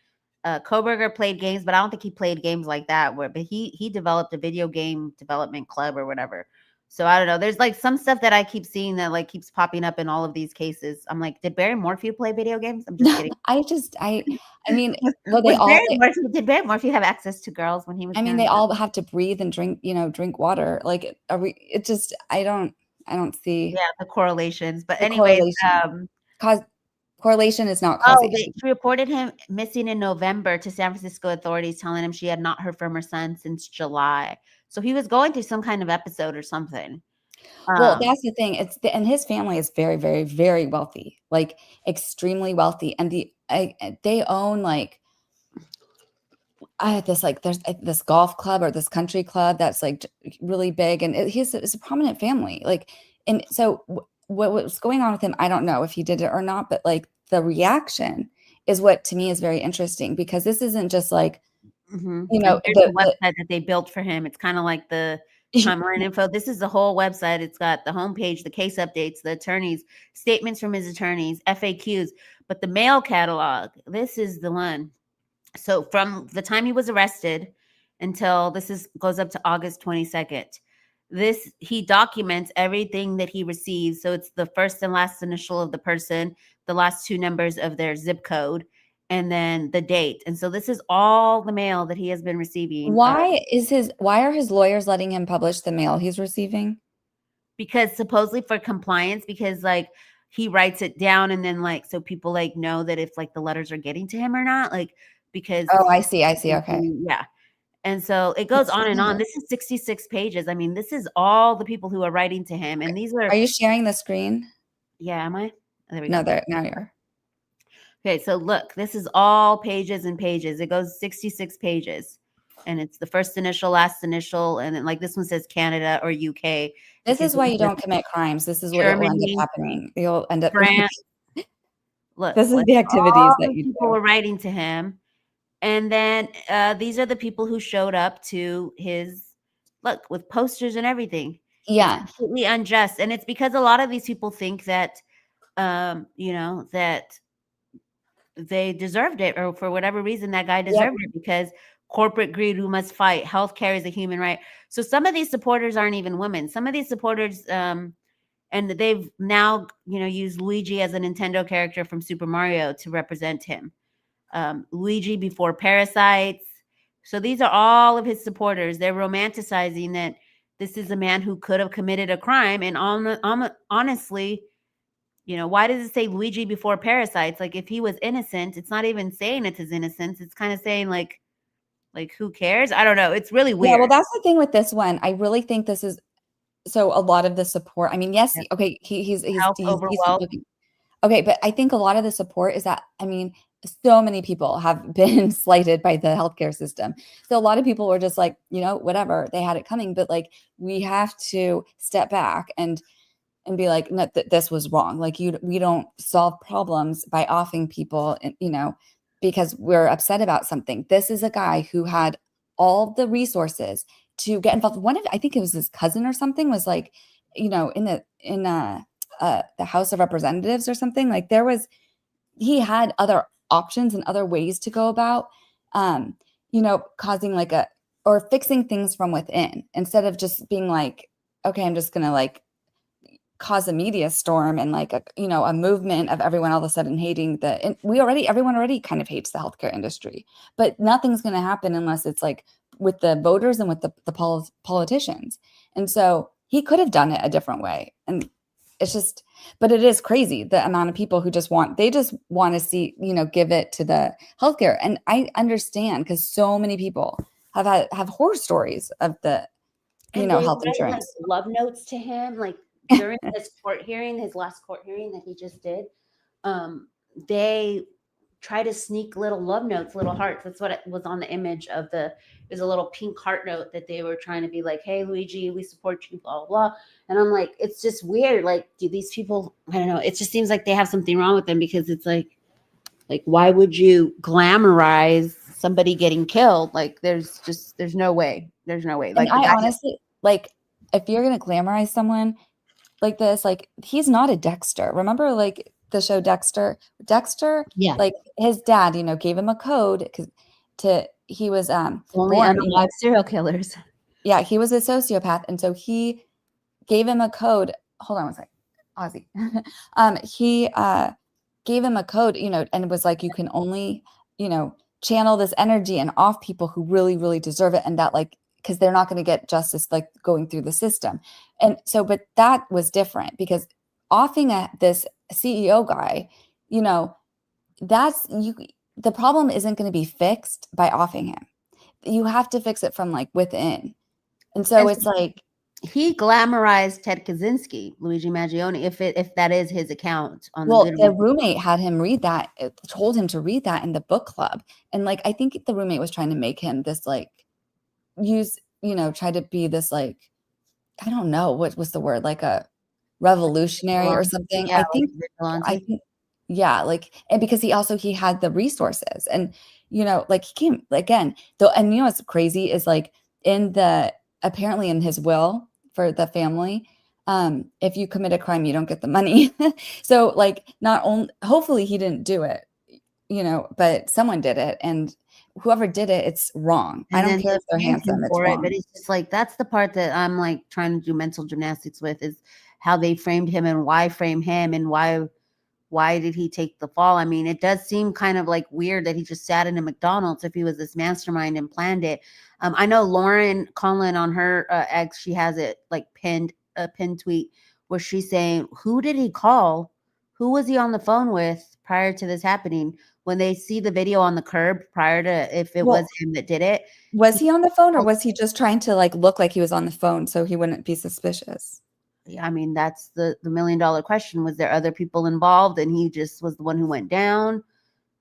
[SPEAKER 7] Kohberger played games, but I don't think he played games like that. But he developed a video game development club or whatever. So I don't know. There's like some stuff that I keep seeing that like keeps popping up in all of these cases. I'm like, did Barry Morphew play video games? I'm just kidding.
[SPEAKER 8] I mean, well,
[SPEAKER 7] did Barry Morphew have access to girls when he was?
[SPEAKER 8] I mean, they all have to breathe and drink water. Like, I don't see.
[SPEAKER 7] Yeah, the correlations. But anyway,
[SPEAKER 8] correlation is not causation.
[SPEAKER 7] She reported him missing in November to San Francisco authorities, telling him she had not heard from her son since July. So he was going through some kind of episode or something.
[SPEAKER 8] Well, that's the thing. And his family is very, very, very wealthy, like extremely wealthy. And they own like there's this golf club or this country club that's like really big, and it's a prominent family. Like, and so what was going on with him, I don't know if he did it or not, but like the reaction is what to me is very interesting, because this isn't just like, you know,
[SPEAKER 7] the website that they built for him. It's kind of like the timeline info. This is the whole website. It's got the homepage, the case updates, the attorneys, statements from his attorneys, FAQs, but the mail catalog, this is the one. So from the time he was arrested until goes up to August 22nd, he documents everything that he receives. So it's the first and last initial of the person, the last two numbers of their zip code, and then the date. And so this is all the mail that he has been receiving.
[SPEAKER 8] Why are his lawyers letting him publish the mail he's receiving?
[SPEAKER 7] Because supposedly for compliance, because like he writes it down, and then like so people like know that if like the letters are getting to him or not, like because
[SPEAKER 8] Oh, I see. Okay.
[SPEAKER 7] yeah. And so it goes on and on. This is 66 pages. I mean, this is all the people who are writing to him, and these
[SPEAKER 8] Are you sharing the screen?
[SPEAKER 7] Yeah, am I? There we
[SPEAKER 8] No,
[SPEAKER 7] go.
[SPEAKER 8] now you're.
[SPEAKER 7] Okay, so look, this is all pages and pages. It goes 66 pages. And it's the first initial, last initial, and then like this one says Canada or UK.
[SPEAKER 8] This is why you don't commit crimes. This is what will end up happening. You'll end up
[SPEAKER 7] France. Look,
[SPEAKER 8] this is the activities that you
[SPEAKER 7] people were writing to him. And then these are the people who showed up to his look with posters and everything.
[SPEAKER 8] Yeah.
[SPEAKER 7] It's completely unjust. And it's because a lot of these people think that you know, that they deserved it, or for whatever reason that guy deserved it, because corporate greed, who must fight, healthcare is a human right. So some of these supporters aren't even women. Some of these supporters and they've now, you know, used Luigi as a Nintendo character from Super Mario to represent him. Luigi before Parasites. So these are all of his supporters. They're romanticizing that this is a man who could have committed a crime. And honestly, you know, why does it say Luigi before Parasites? Like if he was innocent, it's not even saying it's his innocence. It's kind of saying like who cares? I don't know. It's really weird.
[SPEAKER 8] Yeah, well, that's the thing with this one. I really think this is so a lot of the support. I mean, yes, okay, he's
[SPEAKER 7] overwhelmed.
[SPEAKER 8] Okay, but I think a lot of the support is that, I mean, so many people have been slighted by the healthcare system. So a lot of people were just like, you know, whatever, they had it coming, but like we have to step back and be like, no, this was wrong. Like we don't solve problems by offing people, you know, because we're upset about something. This is a guy who had all the resources to get involved. I think it was his cousin or something was like, you know, in the House of Representatives or something. Like he had other options and other ways to go about, you know, causing like or fixing things from within instead of just being like, okay, I'm just going to like cause a media storm and like a movement of everyone all of a sudden hating everyone already kind of hates the healthcare industry, but nothing's going to happen unless it's like with the voters and with the politicians. And so he could have done it a different way. And it's just, but it is crazy the amount of people who just want to see, you know, give it to the healthcare. And I understand because so many people have horror stories of the, you know, health insurance.
[SPEAKER 7] Like, love notes to him, like during his last court hearing that he just did, they try to sneak little love notes, little hearts. That's what it was on the image of there's a little pink heart note that they were trying to be like, hey, Luigi, we support you, blah, blah, blah. And I'm like, it's just weird. Like, do these people, I don't know. It just seems like they have something wrong with them because it's like, why would you glamorize somebody getting killed? Like, there's no way. There's no way. Like,
[SPEAKER 8] and I honestly, like, if you're going to glamorize someone like this, like, he's not a Dexter. Remember, like, the show Dexter?
[SPEAKER 7] Yeah.
[SPEAKER 8] Like, his dad, you know, gave him a code he was
[SPEAKER 7] only unalive serial killers.
[SPEAKER 8] Yeah, he was a sociopath. And so he gave him a code. Hold on one second. Ozzy. He gave him a code, you know, and it was like, you can only, you know, channel this energy and off people who really, really deserve it. And that, like, because they're not going to get justice, like, going through the system. And so, but that was different because offing this CEO guy, you know, the problem isn't going to be fixed by offing him. You have to fix it from like within. And so it's like
[SPEAKER 7] he glamorized Ted Kaczynski, Luigi Mangione, if that is his account on
[SPEAKER 8] the roommate had him read that, told him to read that in the book club. And like, I think the roommate was trying to make him this like try to be this like, I don't know, what was the word, like a revolutionary or something.
[SPEAKER 7] Yeah,
[SPEAKER 8] I think yeah, like, and because he had the resources and, you know, like he came again though. And you know, what's crazy is like apparently in his will for the family, if you commit a crime, you don't get the money. So like, hopefully he didn't do it, you know, but someone did it, and whoever did it, it's wrong. And I don't care if they're handsome, it's wrong.
[SPEAKER 7] But it's just like, that's the part that I'm like trying to do mental gymnastics with, is how they framed him and why frame him and why did he take the fall? I mean, it does seem kind of like weird that he just sat in a McDonald's if he was this mastermind and planned it. I know Lauren Conlon on her ex, she has it like a pinned tweet where she's saying, who did he call who was he on the phone with prior to this happening? When they see the video on the curb prior to, if it was him that did it.
[SPEAKER 8] Was he on the phone, or was he just trying to like look like he was on the phone so he wouldn't be suspicious?
[SPEAKER 7] I mean, that's the $1 million question. Was there other people involved and he just was the one who went down?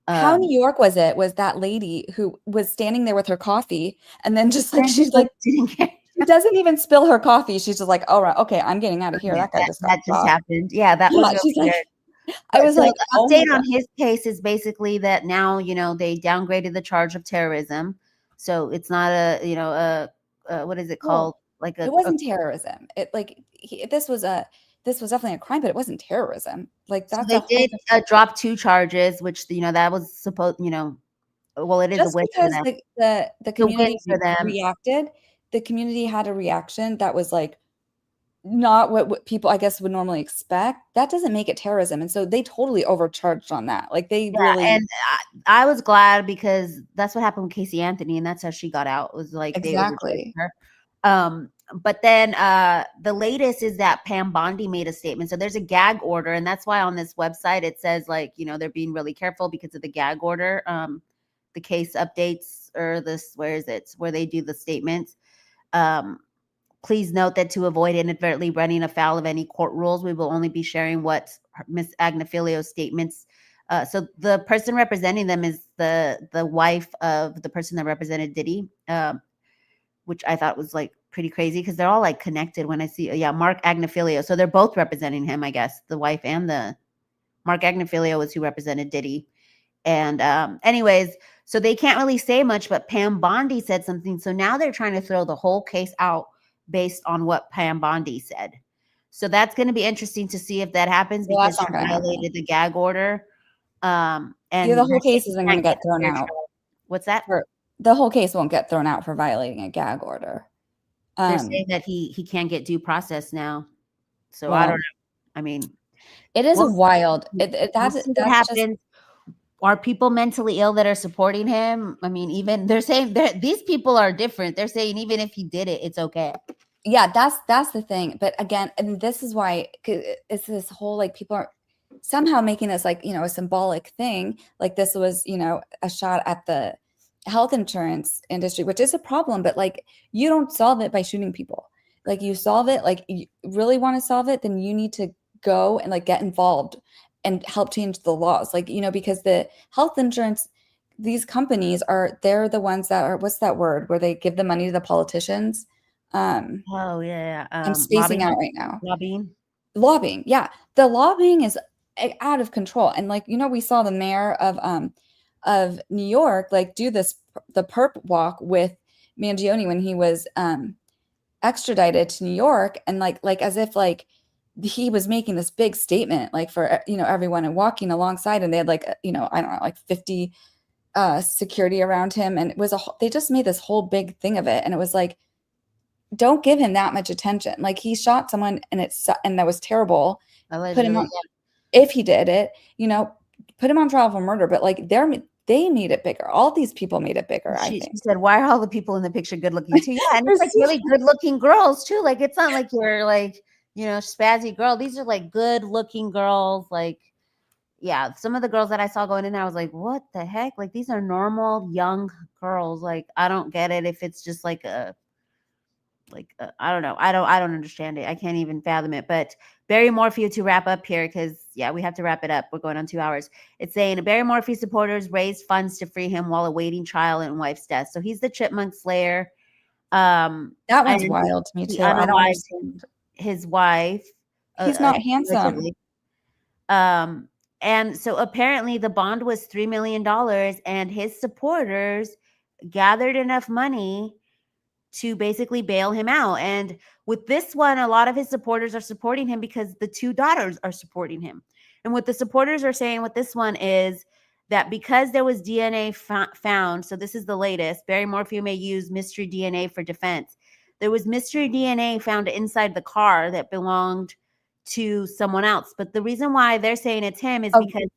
[SPEAKER 8] How New York was it? Was that lady who was standing there with her coffee and then just like, she's like,
[SPEAKER 7] didn't care.
[SPEAKER 8] She doesn't even spill her coffee. She's just like, all right, okay, I'm getting out of here. That guy just
[SPEAKER 7] happened. Yeah, that was really weird.
[SPEAKER 8] I was like,
[SPEAKER 7] the update on his case is basically that now, they downgraded the charge of terrorism. So it's not a, what is it called?
[SPEAKER 8] It wasn't terrorism. It this was definitely a crime, but it wasn't terrorism. Like that's
[SPEAKER 7] so they did drop 2 charges, which that was supposed, well, it is
[SPEAKER 8] just
[SPEAKER 7] a win
[SPEAKER 8] because
[SPEAKER 7] for them.
[SPEAKER 8] the community reacted. The community had a reaction that was like not what people, I guess, would normally expect. That doesn't make it terrorism. And so they totally overcharged on that. Like they really.
[SPEAKER 7] And I was glad because that's what happened with Casey Anthony, and that's how she got out. It was like
[SPEAKER 8] exactly.
[SPEAKER 7] But then the latest is that Pam Bondi made a statement. So there's a gag order, and that's why on this website it says like they're being really careful because of the gag order. The case updates or this where they do the statements. Please note that to avoid inadvertently running afoul of any court rules, we will only be sharing what Ms. Agnifilio's statements. So the person representing them is the wife of the person that represented Diddy, which I thought was like pretty crazy because they're all like connected when I see, Mark Agnifilio. So they're both representing him, I guess, the wife and the Mark Agnifilio was who represented Diddy. And anyways, so they can't really say much, but Pam Bondi said something. So now they're trying to throw the whole case out based on what Pam Bondi said. So that's going to be interesting to see if that happens because she violated the gag order. And
[SPEAKER 8] the whole case isn't going to get thrown out.
[SPEAKER 7] What's that?
[SPEAKER 8] The whole case won't get thrown out for violating a gag order.
[SPEAKER 7] They're saying that he can't get due process now. So I don't know. I mean,
[SPEAKER 8] it is wild. That's
[SPEAKER 7] happens. Are people mentally ill that are supporting him? I mean, even they're saying these people are different. They're saying even if he did it, it's okay.
[SPEAKER 8] Yeah, that's the thing. But again, and this is why it's this whole like people are somehow making this like a symbolic thing. Like this was a shot at the health insurance industry, which is a problem. But like you don't solve it by shooting people. Like you solve it. Like you really want to solve it, then you need to go and like get involved and help change the laws, like, because the health insurance, these companies they're the ones that are, what's that word, where they give the money to the politicians?
[SPEAKER 7] I'm
[SPEAKER 8] spacing out right now.
[SPEAKER 7] Lobbying.
[SPEAKER 8] Yeah. The lobbying is out of control. And like, we saw the mayor of New York, like do the perp walk with Mangione when he was extradited to New York. And like as if like, he was making this big statement like for everyone and walking alongside, and they had like I don't know, like 50 security around him, and it was they just made this whole big thing of it, and it was like, don't give him that much attention. Like he shot someone and that was terrible. Put him on, if he did it, put him on trial for murder, but like they made it bigger. All these people made it bigger. I think.
[SPEAKER 7] She said, "Why are all the people in the picture good looking too?" Yeah, and it's like really good looking girls too. Like it's not like you're like spazzy girl. These are like good looking girls. Like, yeah, some of the girls that I saw going in there, I was like, what the heck? Like, these are normal young girls. Like, I don't get it. If it's just like I don't know. I don't understand it. I can't even fathom it. But Barry Morphew, to wrap up here, because we have to wrap it up. We're going on 2 hours. It's saying Barry Morphew supporters raised funds to free him while awaiting trial and wife's death. So he's the Chipmunk Slayer.
[SPEAKER 8] That one's wild to me too. I don't understand.
[SPEAKER 7] His wife,
[SPEAKER 8] he's not handsome.
[SPEAKER 7] And so apparently the bond was $3 million, and his supporters gathered enough money to basically bail him out. And with this one, a lot of his supporters are supporting him because the 2 daughters are supporting him. And what the supporters are saying with this one is that because there was DNA found, so this is the latest, Barry Morphew may use mystery DNA for defense. There was mystery DNA found inside the car that belonged to someone else. But the reason why they're saying it's him is because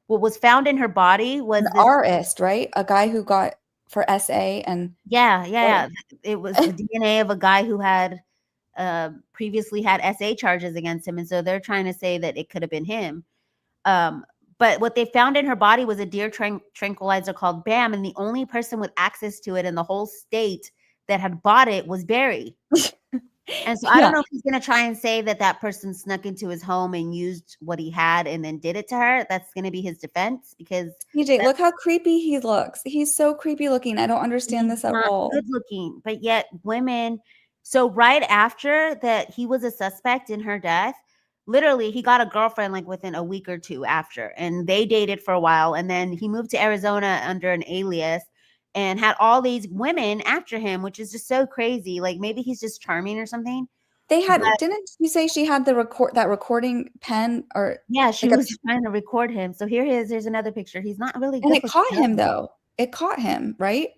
[SPEAKER 7] what was found in her body was
[SPEAKER 8] an artist, right? A guy who got for SA and
[SPEAKER 7] yeah. It was the DNA of a guy who had previously had SA charges against him. And so they're trying to say that it could have been him. But what they found in her body was a deer tranquilizer called BAM, and the only person with access to it in the whole state that had bought it was Barry. And so I don't know if he's going to try and say that that person snuck into his home and used what he had and then did it to her. That's going to be his defense, because
[SPEAKER 8] EJ, look how creepy he looks. He's so creepy looking. I don't understand this at all.
[SPEAKER 7] Good looking, but yet women. So right after that, he was a suspect in her death. Literally, he got a girlfriend like within a week or two after, and they dated for a while. And then he moved to Arizona under an alias and had all these women after him, which is just so crazy. Like maybe he's just charming or something.
[SPEAKER 8] They had, didn't you say she had the recording pen, or
[SPEAKER 7] yeah, she was trying to record him. So here he is. There's another picture. He's not really good.
[SPEAKER 8] And it caught him though. It caught him, right?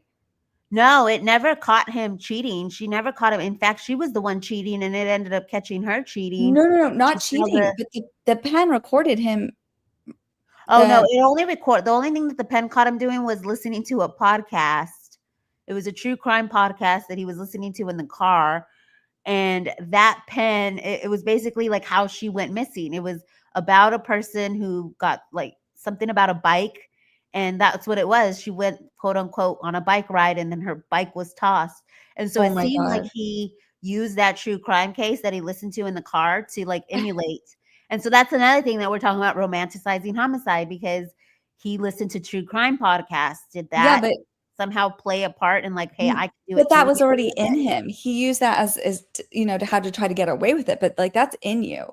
[SPEAKER 7] No, it never caught him cheating. She never caught him. In fact, she was the one cheating, and it ended up catching her cheating.
[SPEAKER 8] No, not cheating. But the pen recorded him.
[SPEAKER 7] Oh no, it only record. The only thing that the pen caught him doing was listening to a podcast. It was a true crime podcast that he was listening to in the car. And that pen, it was basically like how she went missing. It was about a person who got like something about a bike. And that's what it was. She went, quote unquote, on a bike ride, and then her bike was tossed. And so it seemed like he used that true crime case that he listened to in the car to like emulate. And so that's another thing that we're talking about, romanticizing homicide, because he listened to true crime podcasts. Did that somehow play a part in like, hey, I can do it?
[SPEAKER 8] But that was already in him. He used that as you know, to have to try to get away with it. But like, that's in you.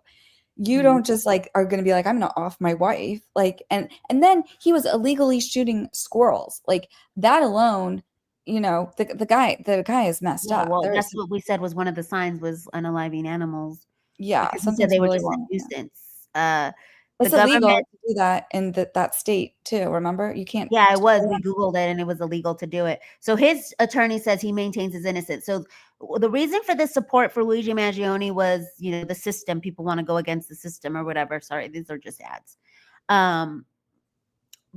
[SPEAKER 8] You don't just like are going to be like, I'm going to off my wife. Like, and then he was illegally shooting squirrels. Like that alone, you know, the guy is messed up.
[SPEAKER 7] Well, that's what we said was one of the signs was unaliving animals.
[SPEAKER 8] Yeah,
[SPEAKER 7] he said they were just a nuisance.
[SPEAKER 8] It's illegal to do that in that state too. Remember, you can't.
[SPEAKER 7] Yeah, it was. We Googled it, and it was illegal to do it. So his attorney says he maintains his innocence. So the reason for this support for Luigi Mangione was, you know, the system. People want to go against the system or whatever. Sorry, these are just ads.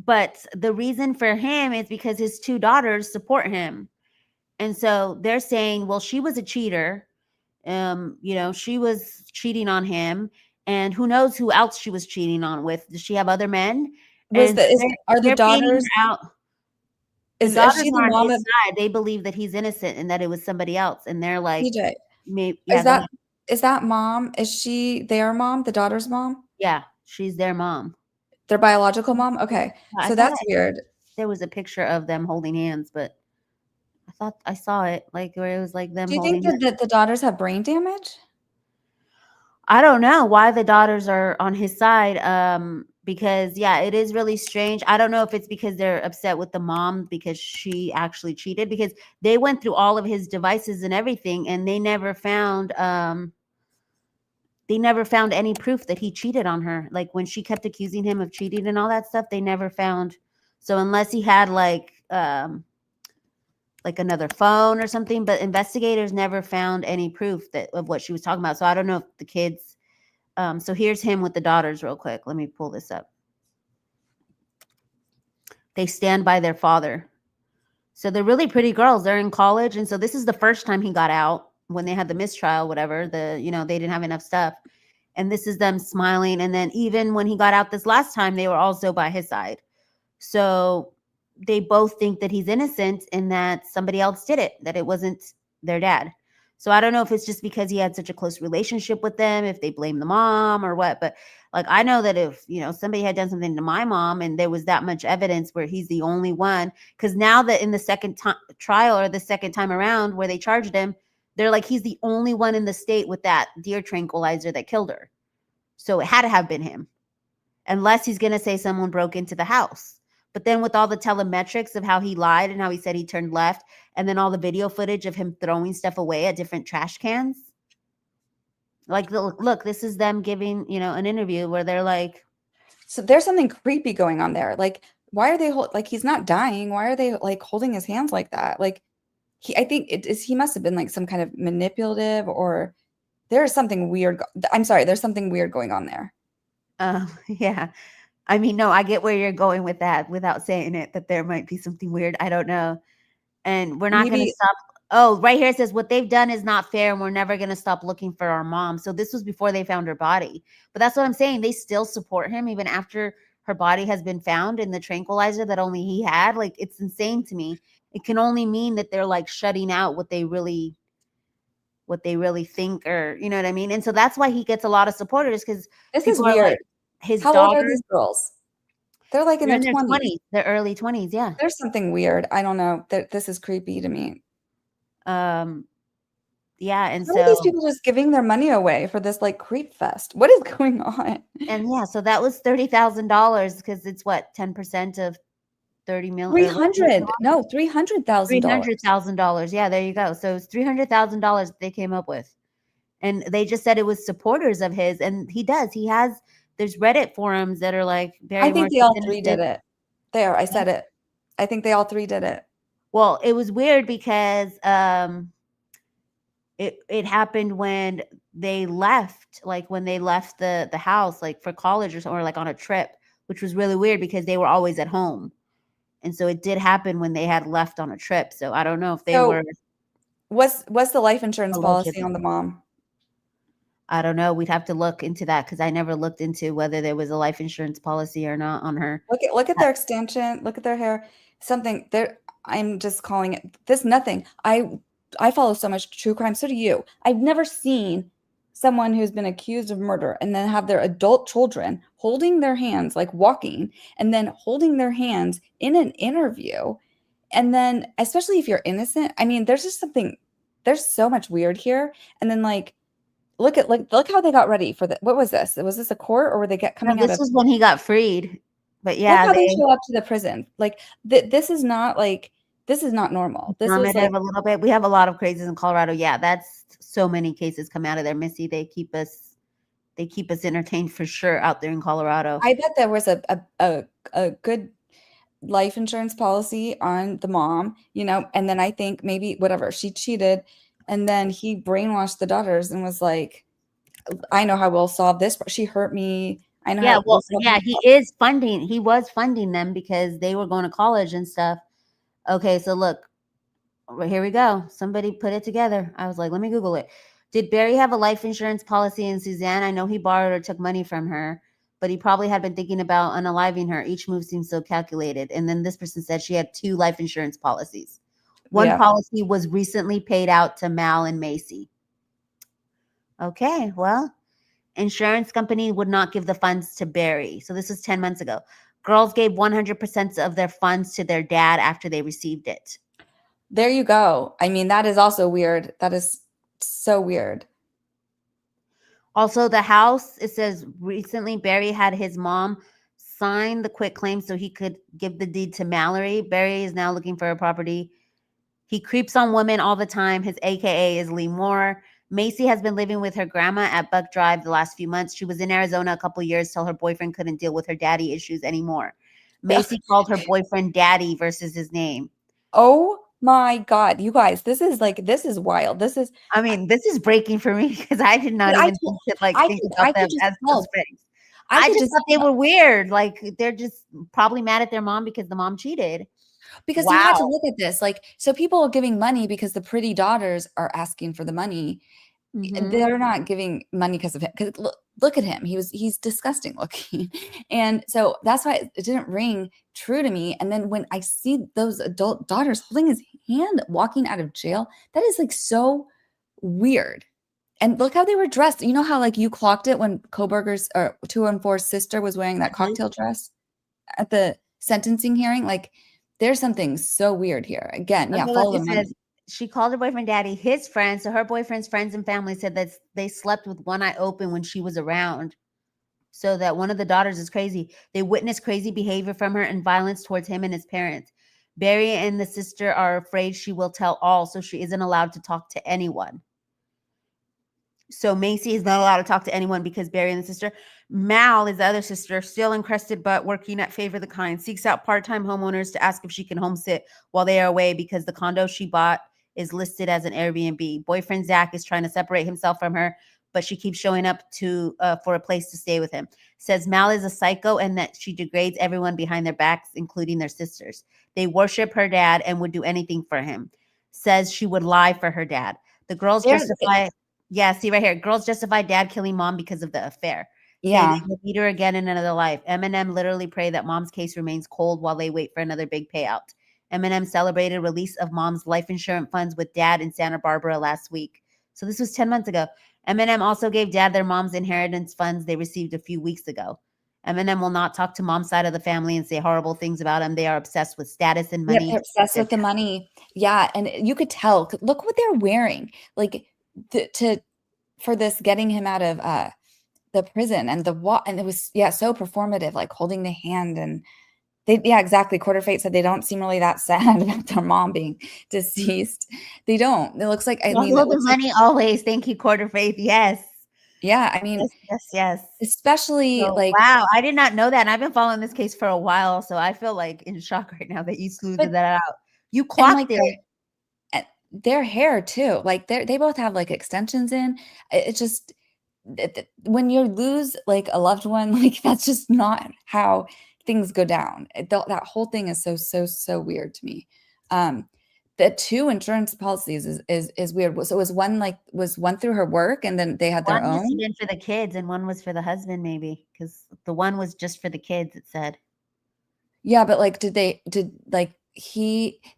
[SPEAKER 7] But the reason for him is because his two daughters support him, and so they're saying, well, she was a cheater. You know, she was cheating on him, and who knows who else she was cheating on with. Does she have other men?
[SPEAKER 8] Are the daughters
[SPEAKER 7] out?
[SPEAKER 8] Is
[SPEAKER 7] the
[SPEAKER 8] she the mom of?
[SPEAKER 7] They believe that he's innocent and that it was somebody else, and they're like,
[SPEAKER 8] EJ,
[SPEAKER 7] maybe,
[SPEAKER 8] is that mom? Is she their mom? The daughter's mom?
[SPEAKER 7] Yeah, she's their mom.
[SPEAKER 8] Their biological mom? Okay, so that's weird.
[SPEAKER 7] There was a picture of them holding hands, but I thought I saw it like where it was like them.
[SPEAKER 8] Do you think that the daughters have brain damage?
[SPEAKER 7] I don't know why the daughters are on his side. Because yeah, it is really strange. I don't know if it's because they're upset with the mom because she actually cheated, because they went through all of his devices and everything, and they never found any proof that he cheated on her. Like when she kept accusing him of cheating and all that stuff, they never found. So unless he had like another phone or something, but investigators never found any proof of what she was talking about. So I don't know if the kids. So here's him with the daughters real quick. Let me pull this up. They stand by their father. So they're really pretty girls. They're in college. And so this is the first time he got out when they had the mistrial, whatever, they didn't have enough stuff. And this is them smiling. And then even when he got out this last time, they were also by his side. So they both think that he's innocent and that somebody else did it, that it wasn't their dad. So I don't know if it's just because he had such a close relationship with them, if they blame the mom or what. But like, I know that if, somebody had done something to my mom and there was that much evidence where he's the only one, because now that in the second trial or the second time around where they charged him, they're like, he's the only one in the state with that deer tranquilizer that killed her. So it had to have been him, unless he's going to say someone broke into the house. But then with all the telemetrics of how he lied and how he said he turned left, and then all the video footage of him throwing stuff away at different trash cans. Like, look, this is them giving, an interview where they're like.
[SPEAKER 8] So there's something creepy going on there. Like, why are they, he's not dying. Why are they like holding his hands like that? Like, he must have been like some kind of manipulative, or there's something weird. I'm sorry, there's something weird going on there.
[SPEAKER 7] Yeah. I mean, no, I get where you're going with that without saying it, that there might be something weird. I don't know. And we're not going to stop. Oh, right here it says, what they've done is not fair and we're never going to stop looking for our mom. So this was before they found her body. But that's what I'm saying. They still support him even after her body has been found in the tranquilizer that only he had. Like, it's insane to me. It can only mean that they're like shutting out what they really think, or you know what I mean? And so that's why he gets a lot of supporters, because
[SPEAKER 8] This is
[SPEAKER 7] people are
[SPEAKER 8] weird.
[SPEAKER 7] like, his
[SPEAKER 8] How old are
[SPEAKER 7] daughters,
[SPEAKER 8] these girls? They're like in
[SPEAKER 7] they're
[SPEAKER 8] their 20s.
[SPEAKER 7] their early 20s. Yeah.
[SPEAKER 8] There's something weird. I don't know. This is creepy to me.
[SPEAKER 7] Yeah. And
[SPEAKER 8] How are these people just giving their money away for this like creep fest? What is going on?
[SPEAKER 7] And yeah, so that was $30,000, because it's what, 10% of 30 million?
[SPEAKER 8] 300. No, $300,000.
[SPEAKER 7] $300,000. Yeah, there you go. So it's $300,000 they came up with. And they just said it was supporters of his. And he has, there's Reddit forums that are like, Barry
[SPEAKER 8] I think
[SPEAKER 7] Morphew
[SPEAKER 8] they all three did it. There, I said it. I think they all three did it.
[SPEAKER 7] Well, it was weird because it happened when they left, like when they left the house, like for college or something, or like on a trip, which was really weird because they were always at home. And so it did happen when they had left on a trip. So I don't know if they were.
[SPEAKER 8] What's the life insurance policy on the mom?
[SPEAKER 7] I don't know. We'd have to look into that, because I never looked into whether there was a life insurance policy or not on her.
[SPEAKER 8] Look at their extension. Look at their hair. Something there. I'm just calling it this. Nothing. I follow so much true crime. So do you. I've never seen someone who's been accused of murder and then have their adult children holding their hands, like walking, and then holding their hands in an interview. And then, especially if you're innocent, I mean, there's just something. There's so much weird here. And then, like, look how they got ready for the. What was this? Was this a court, or were they coming out?
[SPEAKER 7] This was when he got freed. But yeah,
[SPEAKER 8] look how they show up to the prison. Like this is not normal. This is like
[SPEAKER 7] a little bit. We have a lot of crazies in Colorado. Yeah, that's so many cases come out of there, Missy. They keep us entertained for sure out there in Colorado.
[SPEAKER 8] I bet there was a good life insurance policy on the mom, and then I think maybe whatever, she cheated, and then he brainwashed the daughters and was like, I know how we'll solve this. She hurt me. I know.
[SPEAKER 7] Yeah, he was funding them because they were going to college and stuff. Okay, so look, here we go. Somebody put it together. I was like, let me Google it. Did Barry have a life insurance policy in Suzanne? I know he borrowed or took money from her, but he probably had been thinking about unaliving her. Each move seems so calculated. And then this person said she had 2 life insurance policies. One policy was recently paid out to Mal and Macy. Okay, well, insurance company would not give the funds to Barry. So this was 10 months ago. Girls gave 100% of their funds to their dad after they received it.
[SPEAKER 8] There you go. I mean, that is also weird. That is so weird.
[SPEAKER 7] Also, the house, it says recently Barry had his mom sign the quitclaim so he could give the deed to Mallory. Barry is now looking for a property. He creeps on women all the time. His AKA is Lee Moore. Macy has been living with her grandma at Buck Drive the last few months. She was in Arizona a couple years till her boyfriend couldn't deal with her daddy issues anymore. Macy called her boyfriend daddy versus his name.
[SPEAKER 8] Oh my God, you guys, this is wild. This is
[SPEAKER 7] breaking for me, because I did not even think about them as close friends. I just thought they were weird. Like, they're just probably mad at their mom because the mom cheated.
[SPEAKER 8] Because you had to look at this. Like, so people are giving money because the pretty daughters are asking for the money. Mm-hmm. They're not giving money because of him. Because look at him. He's disgusting looking. And so that's why it didn't ring true to me. And then when I see those adult daughters holding his hand walking out of jail, that is like so weird. And look how they were dressed. You know how like you clocked it when Kohberger's or 214's sister was wearing that cocktail dress at the sentencing hearing? Like, there's something so weird here. Again, follow the money.
[SPEAKER 7] She called her boyfriend daddy. His friends, so her boyfriend's friends and family, said that they slept with one eye open when she was around. So that one of the daughters is crazy. They witnessed crazy behavior from her and violence towards him and his parents. Barry and the sister are afraid she will tell all, so she isn't allowed to talk to anyone. So Macy is not allowed to talk to anyone because Barry and the sister. Mal is the other sister, still encrusted but working at Favor the Kind, seeks out part-time homeowners to ask if she can home sit while they are away because the condo she bought is listed as an Airbnb. Boyfriend Zach is trying to separate himself from her, but she keeps showing up for a place to stay with him. Says Mal is a psycho and that she degrades everyone behind their backs, including their sisters. They worship her dad and would do anything for him. says she would lie for her dad. The girls justify. Yeah, see right here. Girls justify dad killing mom because of the affair.
[SPEAKER 8] Yeah.
[SPEAKER 7] Say they will meet her again in another life. Eminem literally pray that mom's case remains cold while they wait for another big payout. Eminem celebrated release of mom's life insurance funds with dad in Santa Barbara last week. So this was 10 months ago. Eminem also gave dad their mom's inheritance funds they received a few weeks ago. Eminem will not talk to mom's side of the family and say horrible things about him. They are obsessed with status and money.
[SPEAKER 8] Yep, they're obsessed with the money. Yeah, and you could tell. Look what they're wearing. Like for this getting him out of the prison and and it was so performative, like holding the hand and exactly. Quarter Fate said they don't seem really that sad about their mom being deceased. They don't. It looks like
[SPEAKER 7] the money always. Thank you, Quarter Faith. Yes.
[SPEAKER 8] Yeah, I mean,
[SPEAKER 7] yes.
[SPEAKER 8] Especially
[SPEAKER 7] wow, I did not know that. And I've been following this case for a while, so I feel like in shock right now that you sleuthed that out. You clocked it.
[SPEAKER 8] Their hair too. Like they both have like extensions in. It's just when you lose like a loved one, like that's just not how things go down. That whole thing is so weird to me. The 2 insurance policies is weird. So was one through her work and then they had their own?
[SPEAKER 7] One was for the kids and one was for the husband, maybe, because the one was just for the kids, it said.
[SPEAKER 8] Yeah, but like they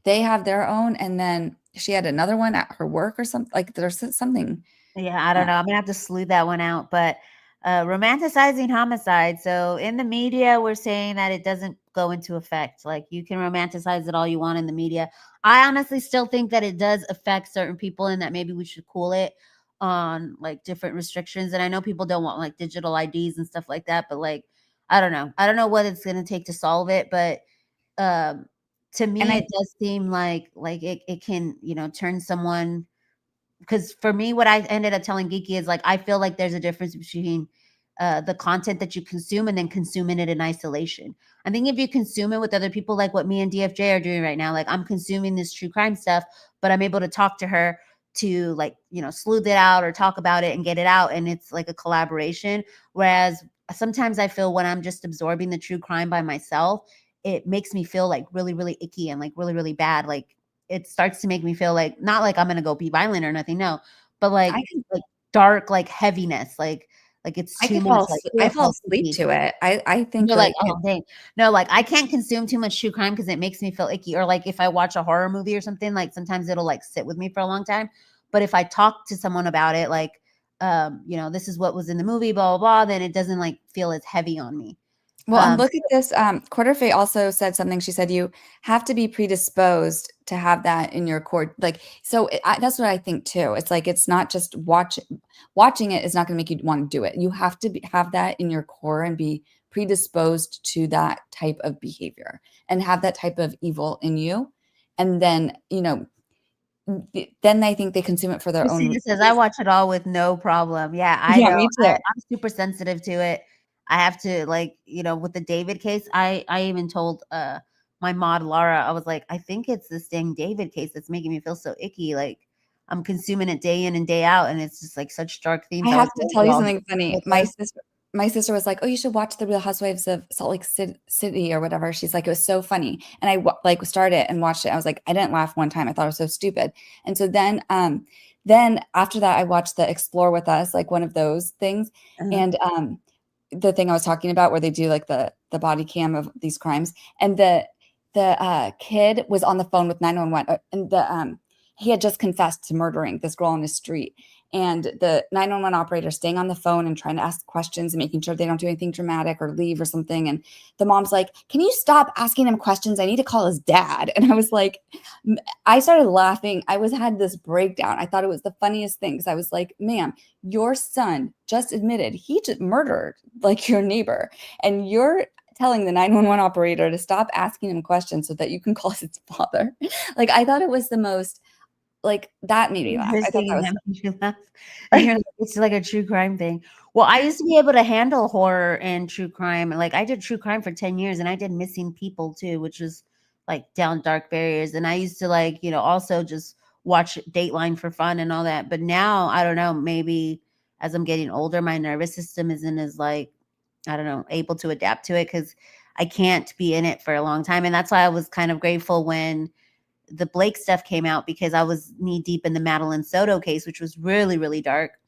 [SPEAKER 8] have their own and then she had another one at her work or something? Like there's something.
[SPEAKER 7] Yeah, I don't know. I'm gonna have to sleuth that one out. But romanticizing homicide. So in the media, we're saying that it doesn't go into effect. Like you can romanticize it all you want in the media. I honestly still think that it does affect certain people and that maybe we should cool it on like different restrictions. And I know people don't want like digital IDs and stuff like that, but like, I don't know. I don't know what it's going to take to solve it, but to me, it does seem like it can, turn someone, because for me, what I ended up telling Geeky is like, I feel like there's a difference between the content that you consume and then consuming it in isolation. I think if you consume it with other people, like what me and DFJ are doing right now, like I'm consuming this true crime stuff, but I'm able to talk to her to like, sleuth it out or talk about it and get it out. And it's like a collaboration. Whereas sometimes I feel when I'm just absorbing the true crime by myself, it makes me feel like really, really icky and like really, really bad. Like it starts to make me feel like, not like I'm going to go be violent or nothing. No, but like dark, like heaviness, like it's too much.
[SPEAKER 8] I fall asleep to it. I think
[SPEAKER 7] you're like, oh dang. No, like I can't consume too much true crime because it makes me feel icky. Or like if I watch a horror movie or something, like sometimes it'll like sit with me for a long time. But if I talk to someone about it, like, this is what was in the movie, blah, blah, blah, then it doesn't like feel as heavy on me.
[SPEAKER 8] Well, and look at this. Quarter Fate also said something. She said you have to be predisposed to have that in your core. Like, so that's what I think too. It's like it's not just watching it is not going to make you want to do it. You have to have that in your core and be predisposed to that type of behavior and have that type of evil in you. And then, then I think they consume it for their own.
[SPEAKER 7] It says I watch it all with no problem. Yeah, I know.
[SPEAKER 8] Me too.
[SPEAKER 7] I'm super sensitive to it. I have to with the David case, I even told my mod Laura, I was like, I think it's this dang David case that's making me feel so icky. Like I'm consuming it day in and day out, and it's just like such dark themes.
[SPEAKER 8] I have to tell you something funny. My sister was like, "Oh, you should watch The Real Housewives of Salt Lake City or whatever." She's like, "It was so funny," and I started and watched it. I was like, I didn't laugh one time. I thought it was so stupid. And so then after that, I watched the Explore With Us, like one of those things, and the thing I was talking about where they do like the body cam of these crimes, and the kid was on the phone with 911 and he had just confessed to murdering this girl on the street, and the 911 operator staying on the phone and trying to ask questions and making sure they don't do anything dramatic or leave or something. And the mom's like, "Can you stop asking him questions? I need to call his dad." And I was like, I started laughing. I had this breakdown. I thought it was the funniest thing because I was like, "Ma'am, your son just admitted he just murdered like your neighbor, and you're telling the 911 operator to stop asking him questions so that you can call his father." Like I thought it was the most. Like that made me laugh. I thought that was
[SPEAKER 7] it's like a true crime thing. Well, I used to be able to handle horror and true crime. Like I did true crime for 10 years and I did missing people too, which was like down dark barriers. And I used to also just watch Dateline for fun and all that. But now I don't know, maybe as I'm getting older, my nervous system isn't as able to adapt to it because I can't be in it for a long time. And that's why I was kind of grateful when the Blake stuff came out because I was knee deep in the Madeline Soto case, which was really, really dark.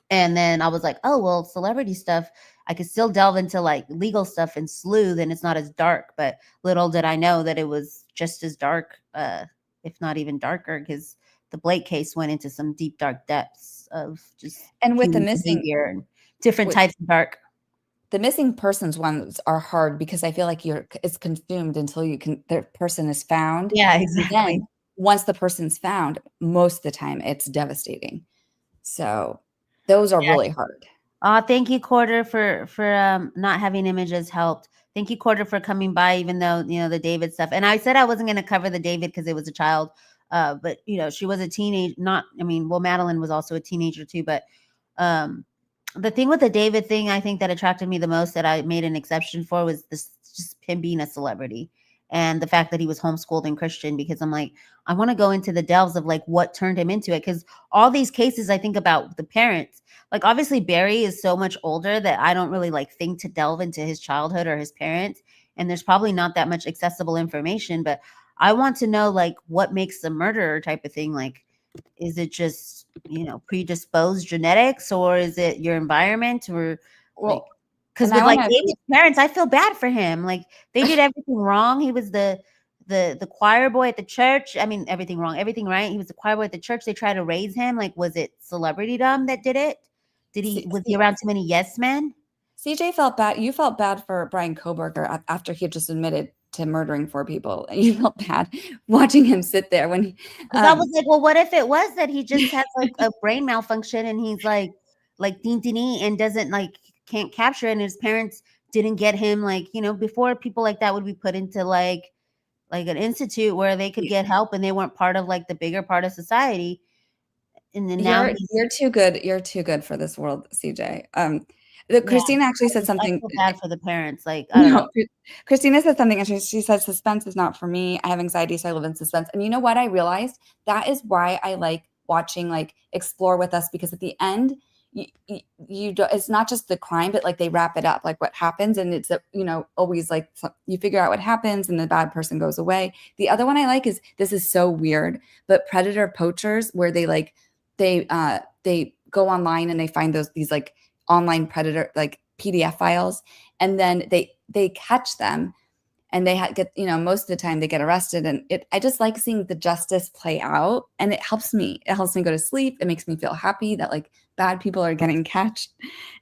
[SPEAKER 7] And then I was like, oh, well, celebrity stuff, I could still delve into like legal stuff and sleuth, and it's not as dark. But little did I know that it was just as dark, if not even darker, because the Blake case went into some deep, dark depths of just
[SPEAKER 8] And with the
[SPEAKER 7] human
[SPEAKER 8] missing
[SPEAKER 7] behavior and different types of dark.
[SPEAKER 8] The missing persons ones are hard because I feel like it's consumed until the person is found.
[SPEAKER 7] Yeah, exactly.
[SPEAKER 8] Then once the person's found, most of the time it's devastating. So those are really hard.
[SPEAKER 7] Thank you, Quarter, for not having images helped. Thank you, Quarter, for coming by, even though, you know, the David stuff. And I said I wasn't going to cover the David because it was a child. But, you know, she was a teenage, Madeline was also a teenager too. But the thing with the David thing, I think that attracted me the most, that I made an exception for, was this, just him being a celebrity. And the fact that he was homeschooled and Christian, because I'm like, I want to go into the delves of like what turned him into it. Because all these cases, I think about the parents, like obviously Barry is so much older that I don't really like think to delve into his childhood or his parents. And there's probably not that much accessible information, but I want to know like what makes the murderer type of thing. Like, is it just, you know, predisposed genetics, or is it your environment, or like, because with like David's parents, I feel bad for him. Like they did everything wrong. He was the choir boy at the church. I mean, everything wrong, everything right. He was the choir boy at the church. They tried to raise him. Like, was it celebritydom that did it? Was he around too many yes men?
[SPEAKER 8] CJ felt bad. You felt bad for Bryan Kohberger after he had just admitted to murdering 4 people. And you felt bad watching him sit there when he,
[SPEAKER 7] I was like, well, what if it was that he just has like a brain malfunction and he's like ding and doesn't can't capture it, and his parents didn't get him, like, you know, before people like that would be put into like an institute where they could get help and they weren't part of like the bigger part of society. And then now
[SPEAKER 8] you're too good. You're too good for this world, CJ. Christina actually said something.
[SPEAKER 7] I feel bad for the parents. Like, I don't know.
[SPEAKER 8] Christina said something, and she said, suspense is not for me. I have anxiety, so I live in suspense. And you know what? I realized that is why I like watching like Explore With Us, because at the end, it's not just the crime, but like they wrap it up, like what happens, and it's you know, always like you figure out what happens and the bad person goes away. The other one I like is, this is so weird, but Predator Poachers, where they go online and they find these like online predator like PDF files, and then they catch them, and they get, you know, most of the time they get arrested, and I just like seeing the justice play out, and it helps me go to sleep. It makes me feel happy that like bad people are getting catched,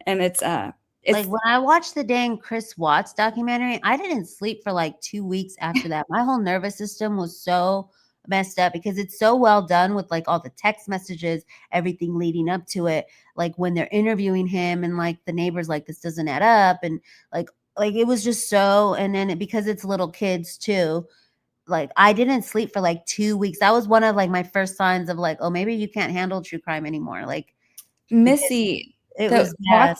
[SPEAKER 8] and it's
[SPEAKER 7] like when I watched the dang Chris Watts documentary, I didn't sleep for like 2 weeks after that. My whole nervous system was so messed up because it's so well done with like all the text messages, everything leading up to it, like when they're interviewing him and like the neighbors like, this doesn't add up, and like it was just so, and then because it's little kids too, like I didn't sleep for like 2 weeks. That was one of like my first signs of like, oh, maybe you can't handle true crime anymore. Like
[SPEAKER 8] Missy,
[SPEAKER 7] it was bad.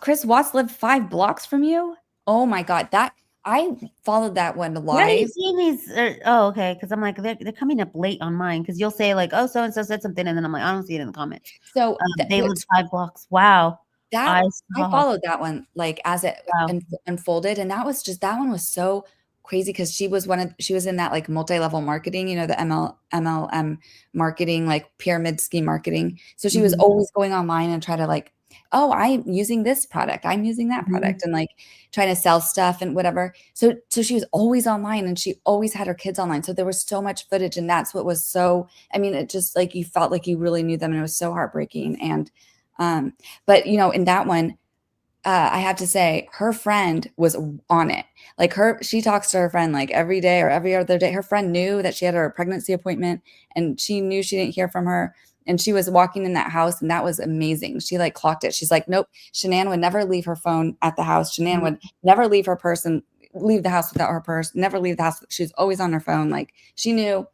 [SPEAKER 8] Chris Watts lived 5 blocks from you. Oh my God, that I followed that one live.
[SPEAKER 7] Where are you seeing these? Oh, okay. Because I'm like, they're coming up late on mine. Because you'll say like, oh, so and so said something, and then I'm like, I don't see it in the comments.
[SPEAKER 8] So
[SPEAKER 7] they lived 5 blocks. Wow.
[SPEAKER 8] I followed that one like as it unfolded, and that one was so crazy because she was in that like multi-level marketing, you know, the MLM marketing, like pyramid scheme marketing. So she was always going online and try to like, oh, I'm using this product, I'm using that product, and like trying to sell stuff and whatever. So she was always online, and she always had her kids online. So there was so much footage, and that's what was so, I mean, it just like you felt like you really knew them, and it was so heartbreaking. And but you know, in that one, I have to say her friend was on it. Like she talks to her friend like every day or every other day. Her friend knew that she had her pregnancy appointment, and she knew she didn't hear from her. And she was walking in that house, and that was amazing. She like clocked it. She's like, nope, Shanann would never leave her phone at the house. Shanann would never leave the house without her purse, never leave the house. She's always on her phone. Like she knew,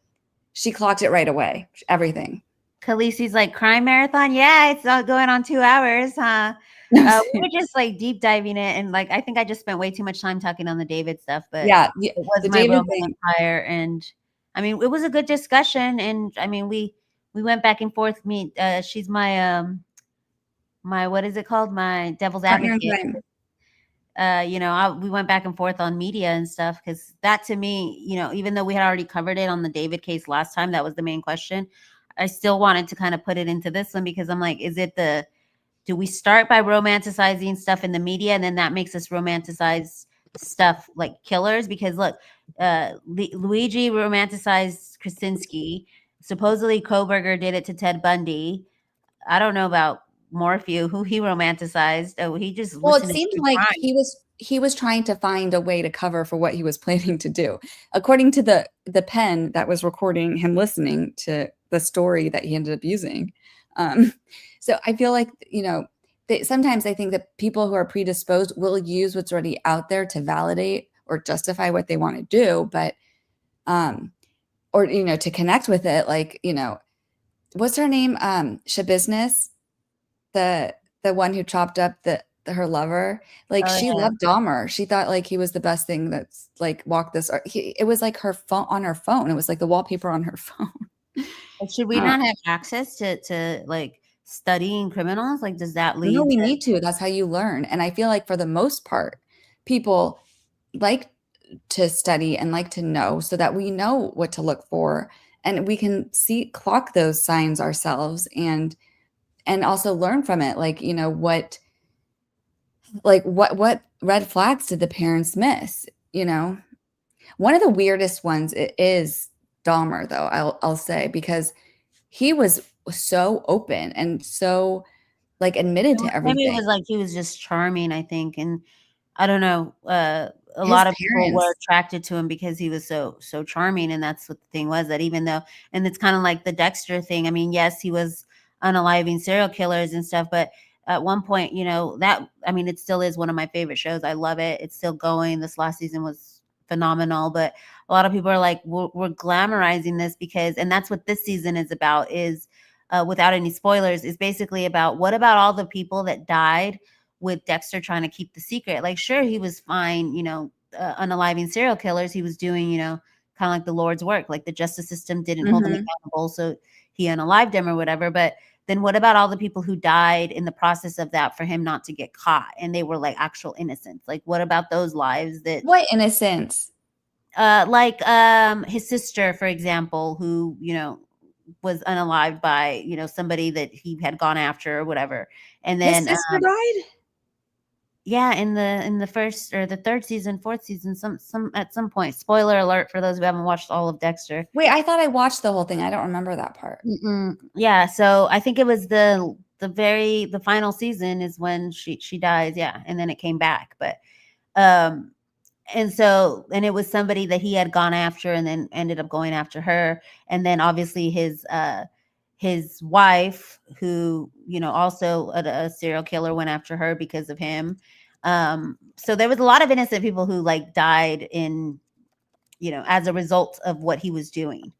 [SPEAKER 8] she clocked it right away. Everything.
[SPEAKER 7] Khaleesi's like, crime marathon? Yeah, it's not going on 2 hours, huh? We were just like deep diving it, and like I think I just spent way too much time talking on the David stuff, but
[SPEAKER 8] yeah,
[SPEAKER 7] it was the David thing. Empire, and I mean, it was a good discussion, and I mean, we went back and forth. She's my my what is it called? My devil's advocate. we went back and forth on media and stuff, because that to me, even though we had already covered it on the David case last time, that was the main question. I still wanted to kind of put it into this one, because I'm like, do we start by romanticizing stuff in the media, and then that makes us romanticize stuff like killers? Because look, Luigi romanticized Krasinski. Supposedly Kohberger did it to Ted Bundy. I don't know about Morphew, who he romanticized. Oh, he just
[SPEAKER 8] it seemed like he was trying to find a way to cover for what he was planning to do, according to the pen that was recording him listening to the story that he ended up using. So I feel like, sometimes I think that people who are predisposed will use what's already out there to validate or justify what they want to do, but or to connect with it, like, what's her name? Shabusiness, the one who chopped up her lover. Like, she loved Dahmer. She thought like he was the best thing that's like walked this. It was like her phone on her phone. It was like the wallpaper on her phone.
[SPEAKER 7] Should we not have access to like studying criminals? Like, does that lead?
[SPEAKER 8] No, we need to. That's how you learn. And I feel like for the most part, people like to study and like to know, so that we know what to look for, and we can clock those signs ourselves, and also learn from it. Like, what red flags did the parents miss? One of the weirdest ones is Dahmer, though, I'll say, because he was so open and so like admitted to everything.
[SPEAKER 7] Maybe it was like he was just charming, I think, and I don't know. A lot of people were attracted to him because he was so charming, and that's what the thing was. That even though, and it's kind of like the Dexter thing. I mean, yes, he was unaliving serial killers and stuff, but at one point, it still is one of my favorite shows. I love it. It's still going. This last season was phenomenal, but a lot of people are like, we're glamorizing this because, and that's what this season is about, is without any spoilers, is basically about, what about all the people that died with Dexter trying to keep the secret? Like, sure, he was fine, unaliving serial killers. He was doing, kind of like the Lord's work. Like, the justice system didn't hold him accountable, so he unalived him or whatever. But then what about all the people who died in the process of that for him not to get caught? And they were like actual innocents. Like, what about those lives?
[SPEAKER 8] What innocence?
[SPEAKER 7] Like his sister, for example, who, was unalived by, somebody that he had gone after or whatever. And then
[SPEAKER 8] his sister died?
[SPEAKER 7] Yeah, in the first or the third season, fourth season, some at some point. Spoiler alert for those who haven't watched all of Dexter.
[SPEAKER 8] Wait, I thought I watched the whole thing. I don't remember that part.
[SPEAKER 7] Yeah, so I think it was the final season is when she dies. Yeah, and then it came back, but and it was somebody that he had gone after and then ended up going after her, and then obviously his wife, who also a serial killer, went after her because of him. So there was a lot of innocent people who like died in as a result of what he was doing.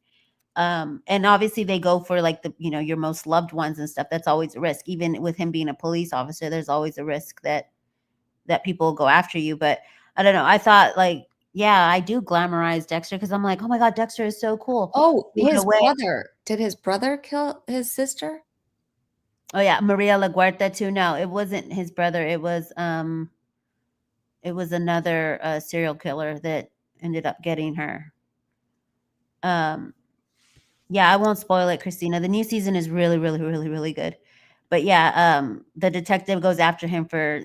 [SPEAKER 7] And obviously they go for like the your most loved ones and stuff. That's always a risk. Even with him being a police officer, there's always a risk that people go after you. But I don't know, I thought like, yeah, I do glamorize Dexter because I'm like, oh my God, Dexter is so cool.
[SPEAKER 8] Oh, his brother. Did his brother kill his sister?
[SPEAKER 7] Oh yeah, Maria LaGuerta too. No, it wasn't his brother. It was another serial killer that ended up getting her. Yeah, I won't spoil it, Christina. The new season is really, really, really, really good. But yeah, the detective goes after him for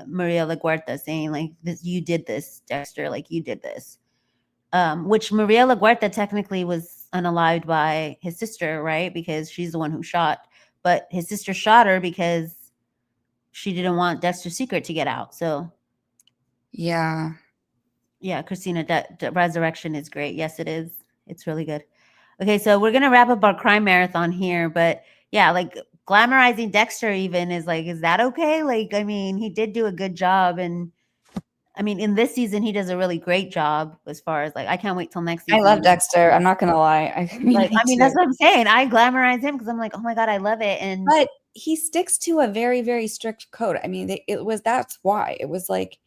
[SPEAKER 7] Maria LaGuerta, saying like, "This, you did this, Dexter. Like, you did this." Which Maria LaGuerta technically was unalived by his sister, right? Because she's the one who shot. But his sister shot her because she didn't want Dexter's secret to get out. So,
[SPEAKER 8] yeah,
[SPEAKER 7] Christina, that Resurrection is great. Yes, it is. It's really good. Okay, so we're gonna wrap up our crime marathon here, but yeah, like glamorizing Dexter even is like, is that okay? Like, I mean, he did do a good job, and I mean, in this season, he does a really great job as far as like, I can't wait till next season.
[SPEAKER 8] I love Dexter. I'm not gonna lie. I mean,
[SPEAKER 7] that's what I'm saying. I glamorize him because I'm like, oh my God, I love it.
[SPEAKER 8] But he sticks to a very, very strict code. I mean, that's why it was like,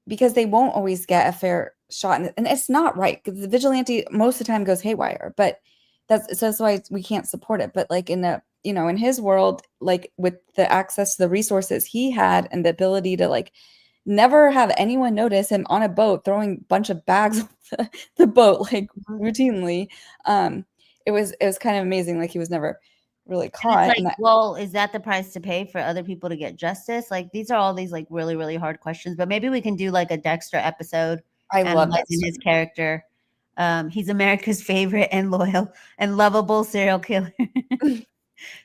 [SPEAKER 8] because they won't always get a fair shot, and it's not right because the vigilante most of the time goes haywire. But that's why we can't support it. But like in in his world, like with the access to the resources he had and the ability to like never have anyone notice him on a boat throwing a bunch of bags off the boat like routinely. It was kind of amazing. Like he was never really caught.
[SPEAKER 7] It's like, well, is that the price to pay for other people to get justice? Like these are all these like really, really hard questions, but maybe we can do like a Dexter episode.
[SPEAKER 8] I love that
[SPEAKER 7] his character. He's America's favorite and loyal and lovable serial killer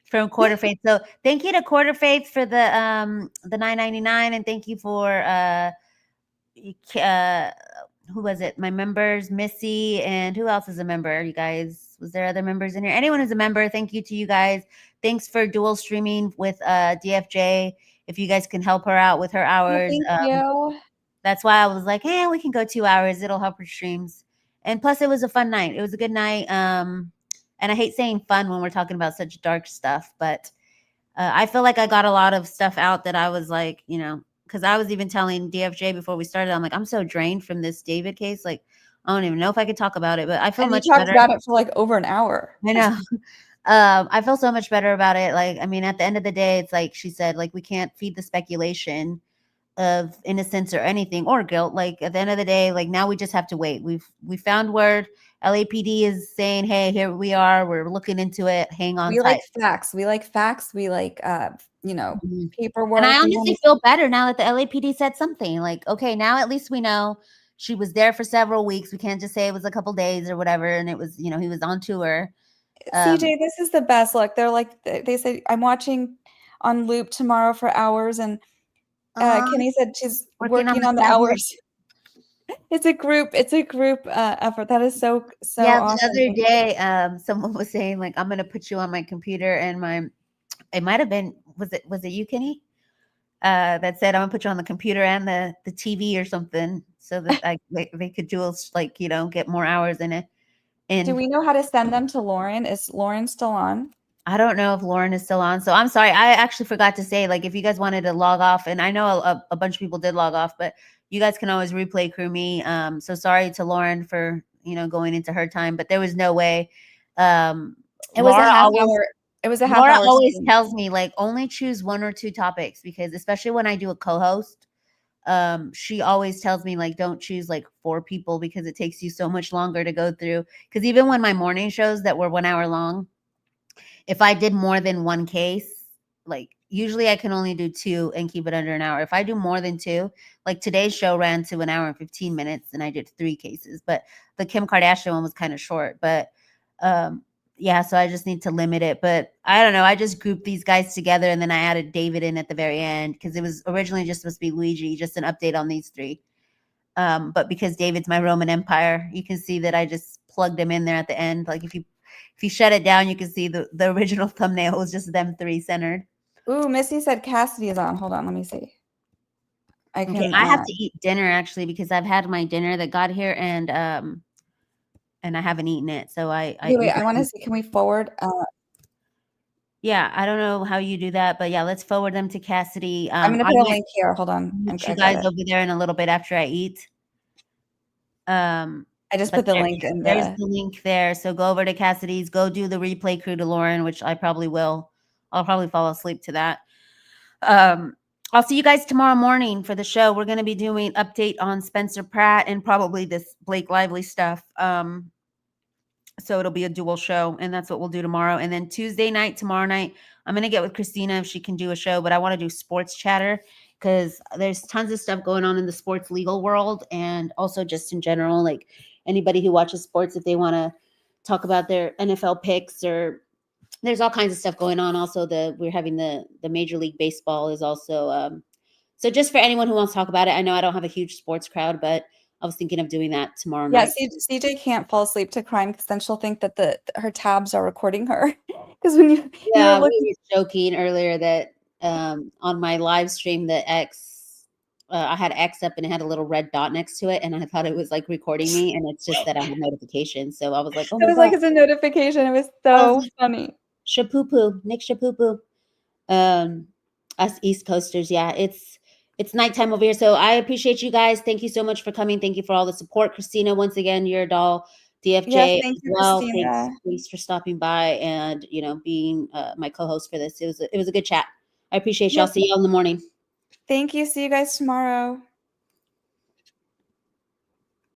[SPEAKER 7] from Quarter Faith. So thank you to Quarter Faith for the $9.99, and thank you for who was it? My members, Missy, and who else is a member? You guys, was there other members in here? Anyone who's a member, thank you to you guys. Thanks for dual streaming with DFJ. If you guys can help her out with her hours.
[SPEAKER 8] Thank you.
[SPEAKER 7] That's why I was like, hey, we can go 2 hours. It'll help her streams. And plus it was a fun night. It was a good night. And I hate saying fun when we're talking about such dark stuff, but I feel like I got a lot of stuff out that I was like, you know, because I was even telling DFJ before we started, I'm like, I'm so drained from this David case. Like, I don't even know if I could talk about it, but I feel much better.
[SPEAKER 8] You talked about it for like over an hour.
[SPEAKER 7] I know. I feel so much better about it. Like, I mean, at the end of the day, it's like she said, like, we can't feed the speculation of innocence or anything or guilt. Like at the end of the day, like now we just have to wait. We found word. LAPD is saying, hey, here we are. We're looking into it. Hang on.
[SPEAKER 8] We like facts. We like facts. We like you know, paperwork.
[SPEAKER 7] And I honestly feel better now that the LAPD said something. Like, okay, now at least we know she was there for several weeks. We can't just say it was a couple days or whatever. And it was, you know, he was on tour.
[SPEAKER 8] CJ, this is the best. Look, they're like, they said, I'm watching on loop tomorrow for hours. And Kenny said she's working on the hours. It's a group effort. That is so
[SPEAKER 7] yeah,
[SPEAKER 8] awesome.
[SPEAKER 7] The other day, someone was saying, like, I'm gonna put you on my computer, and it might have been, was it you, Kenny? That said, I'm gonna put you on the computer and the TV or something, so that they could do, like, you know, get more hours in it. And
[SPEAKER 8] do we know how to send them to Lauren? Is Lauren still on?
[SPEAKER 7] I don't know if Lauren is still on. So I'm sorry. I actually forgot to say, like, if you guys wanted to log off, and I know a bunch of people did log off, but you guys can always replay crew me. So sorry to Lauren for, you know, going into her time, but there was no way.
[SPEAKER 8] It was a half hour. It was a half hour.
[SPEAKER 7] Laura always tells me, like, only choose 1 or 2 topics, because especially when I do a co-host, she always tells me, like, don't choose like 4 people because it takes you so much longer to go through. Because even when my morning shows that were 1 hour long, if I did more than 1 case, like usually I can only do 2 and keep it under an hour. If I do more than 2, like today's show ran to 1 hour and 15 minutes and I did 3 cases, but the Kim Kardashian one was kind of short. But yeah, so I just need to limit it. But I don't know. I just grouped these guys together, and then I added David in at the very end because it was originally just supposed to be Luigi, just an update on these 3. But because David's my Roman Empire, you can see that I just plugged him in there at the end. Like if you shut it down, you can see the original thumbnail was just them 3 centered.
[SPEAKER 8] Ooh, Missy said Cassidy is on. Hold on, let me see.
[SPEAKER 7] I have to eat dinner actually, because I've had my dinner that got here, and I haven't eaten it. So wait,
[SPEAKER 8] I want to see. Can we forward?
[SPEAKER 7] Yeah, I don't know how you do that, but yeah, let's forward them to Cassidy.
[SPEAKER 8] I'm gonna put a link here. Hold on.
[SPEAKER 7] You guys over there in a little bit after I eat.
[SPEAKER 8] I just put the link in there.
[SPEAKER 7] There's the link there. So go over to Cassidy's, go do the replay crew to Lauren, which I probably will. I'll probably fall asleep to that. I'll see you guys tomorrow morning for the show. We're going to be doing update on Spencer Pratt and probably this Blake Lively stuff. So it'll be a dual show, and that's what we'll do tomorrow. And then Tuesday night, tomorrow night, I'm going to get with Christina if she can do a show, but I want to do sports chatter because there's tons of stuff going on in the sports legal world, and also just in general, like anybody who watches sports, if they want to talk about their NFL picks, or there's all kinds of stuff going on. Also, we're having the Major League Baseball is also, so just for anyone who wants to talk about it. I know I don't have a huge sports crowd, but I was thinking of doing that tomorrow night.
[SPEAKER 8] Yeah, CJ can't fall asleep to crime because then she'll think that her tabs are recording her. Because when we were
[SPEAKER 7] joking earlier that on my live stream, the X, I had X up and it had a little red dot next to it, and I thought it was like recording me, and it's just that I have notifications. So I was like, oh,
[SPEAKER 8] it was like it's a notification. It was so funny.
[SPEAKER 7] Shapoopoo, Nick Shapoopoo. Us East Coasters, yeah, it's nighttime over here. So I appreciate you guys. Thank you so much for coming. Thank you for all the support. Christina, once again, you're a doll. DFJ,
[SPEAKER 8] yes, thank you,
[SPEAKER 7] well,
[SPEAKER 8] Christina.
[SPEAKER 7] Thanks for stopping by and, you know, being my co-host for this. It was a good chat. I appreciate y'all. See y'all in the morning.
[SPEAKER 8] Thank you. See you guys tomorrow.